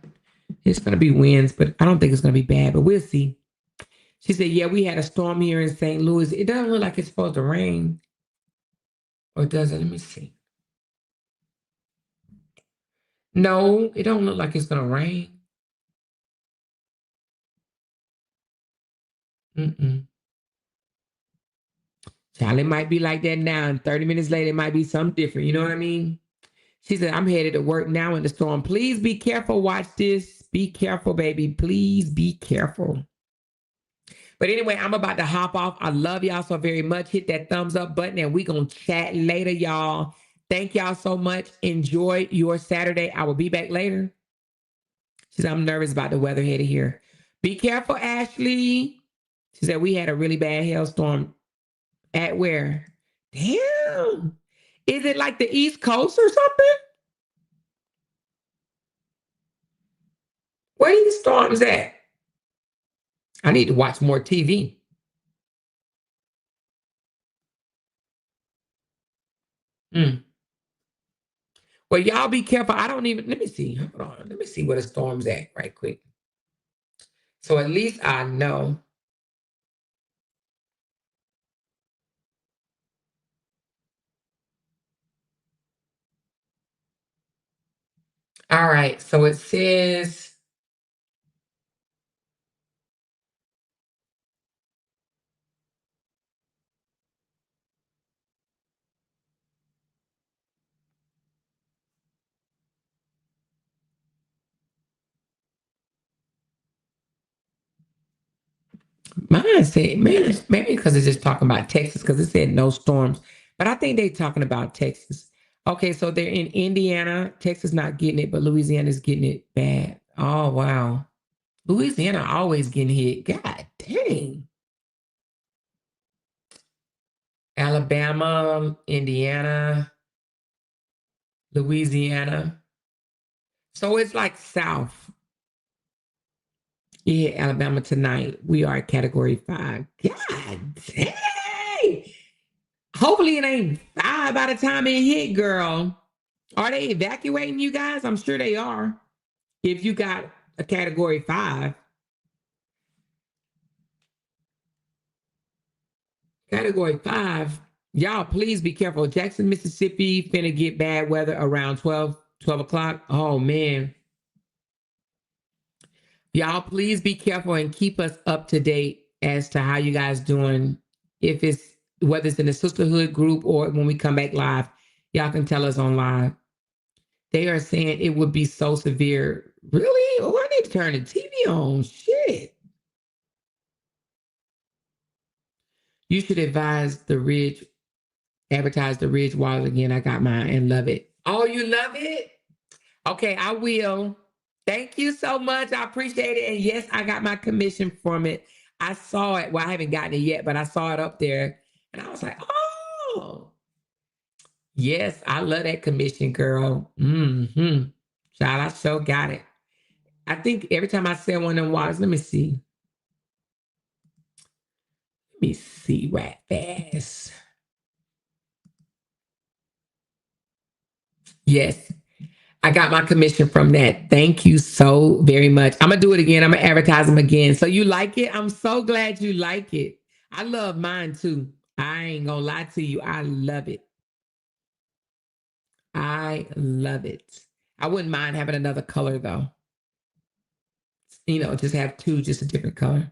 it's going to be winds, but I don't think it's going to be bad, but we'll see. She said, yeah, we had a storm here in St. Louis. It doesn't look like it's supposed to rain. Or does it? Let me see. No, it don't look like it's going to rain. Child, it might be like that now, and 30 minutes later, it might be something different. You know what I mean? She said, I'm headed to work now in the storm. Please be careful. Watch this. Be careful, baby. Please be careful. But anyway, I'm about to hop off. I love y'all so very much. Hit that thumbs up button, and we're going to chat later, y'all. Thank y'all so much. Enjoy your Saturday. I will be back later. She said, I'm nervous about the weather headed here. Be careful, Ashley. She said, we had a really bad hailstorm. At where? Damn. Is it like the East Coast or something? Where are these storms at? I need to watch more TV. Well, y'all be careful. I don't even, let me see. Hold on. Let me see where the storm's at right quick. So at least I know. All right. So it says, mine said, man, maybe because it's just talking about Texas, because it said no storms. But I think they're talking about Texas. Okay, so they're in Indiana. Texas not getting it, but Louisiana's getting it bad. Oh, wow. Louisiana always getting hit. God dang. Alabama, Indiana, Louisiana. So it's like South. Yeah, Alabama tonight. We are at category 5. God dang. Hopefully it ain't 5 by the time it hit, girl. Are they evacuating you guys? I'm sure they are. If you got a category 5. Category 5. Y'all, please be careful. Jackson, Mississippi, finna get bad weather around 12 o'clock. Oh, man. Y'all, please be careful and keep us up to date as to how you guys doing. If it's, whether it's in the sisterhood group or when we come back live, y'all can tell us on live. They are saying it would be so severe. Really? Oh, I need to turn the TV on. Shit. You should advise the Ridge, advertise the Ridge Wallet again. I got mine and love it. Oh, you love it? Okay, I will. Thank you so much. I appreciate it. And yes, I got my commission from it. I saw it. Well, I haven't gotten it yet, but I saw it up there. And I was like, oh. Yes, I love that commission, girl. Mm-hmm. Child, I sure got it. I think every time I sell one of them wallets, let me see. Let me see right fast. Yes, I got my commission from that. Thank you so very much. I'm going to do it again. I'm going to advertise them again. So you like it? I'm so glad you like it. I love mine too. I ain't going to lie to you. I love it. I love it. I wouldn't mind having another color though. You know, just have 2, just a different color.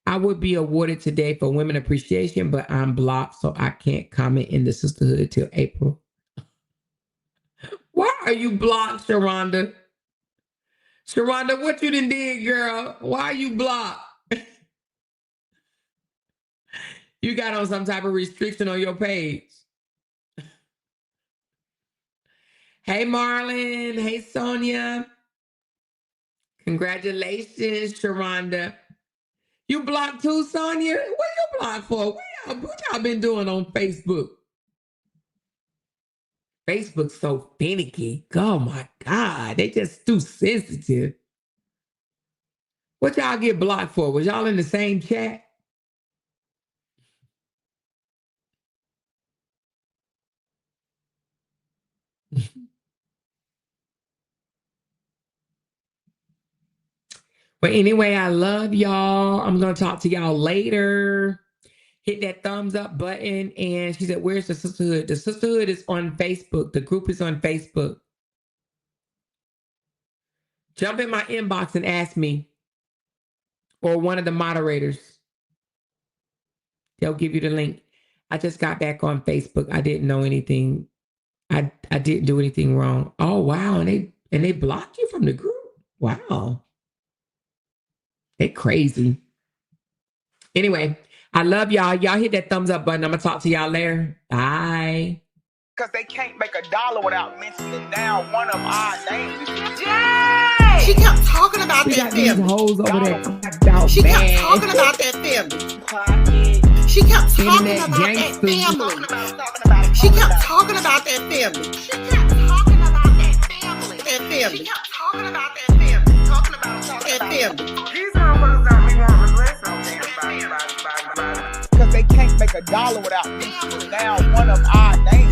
I would be awarded today for Women Appreciation, but I'm blocked, so I can't comment in the sisterhood till April. Why are you blocked, Sharonda? Sharonda, what you done did, girl? Why are you blocked? You got on some type of restriction on your page. Hey, Marlon. Hey, Sonia. Congratulations, Sharonda. You blocked too, Sonia? What you blocked for? What y'all been doing on Facebook? Facebook's so finicky. Oh my God. They just too sensitive. What y'all get blocked for? Was y'all in the same chat? But anyway, I love y'all. I'm going to talk to y'all later. Hit that thumbs up button. And she said, where's the sisterhood? The sisterhood is on Facebook. The group is on Facebook. Jump in my inbox and ask me or one of the moderators. They'll give you the link. I just got back on Facebook. I didn't know anything. I didn't do anything wrong. Oh, wow. And they blocked you from the group? Wow. They crazy. Anyway, I love y'all. Y'all hit that thumbs up button. I'm going to talk to y'all later. Bye. Because they can't make $1 without mentioning down one of our names. Yay! She kept talking about We that got these family. hoes over there. She kept talking about that family. She kept talking Internet about that gangsters. family. She kept talking about that family. She kept talking about that family. That family. She kept talking about that family. Talking about that family. These motherfuckers don't be wanting to listen. Because they can't make $1 without mentioning down one of our names.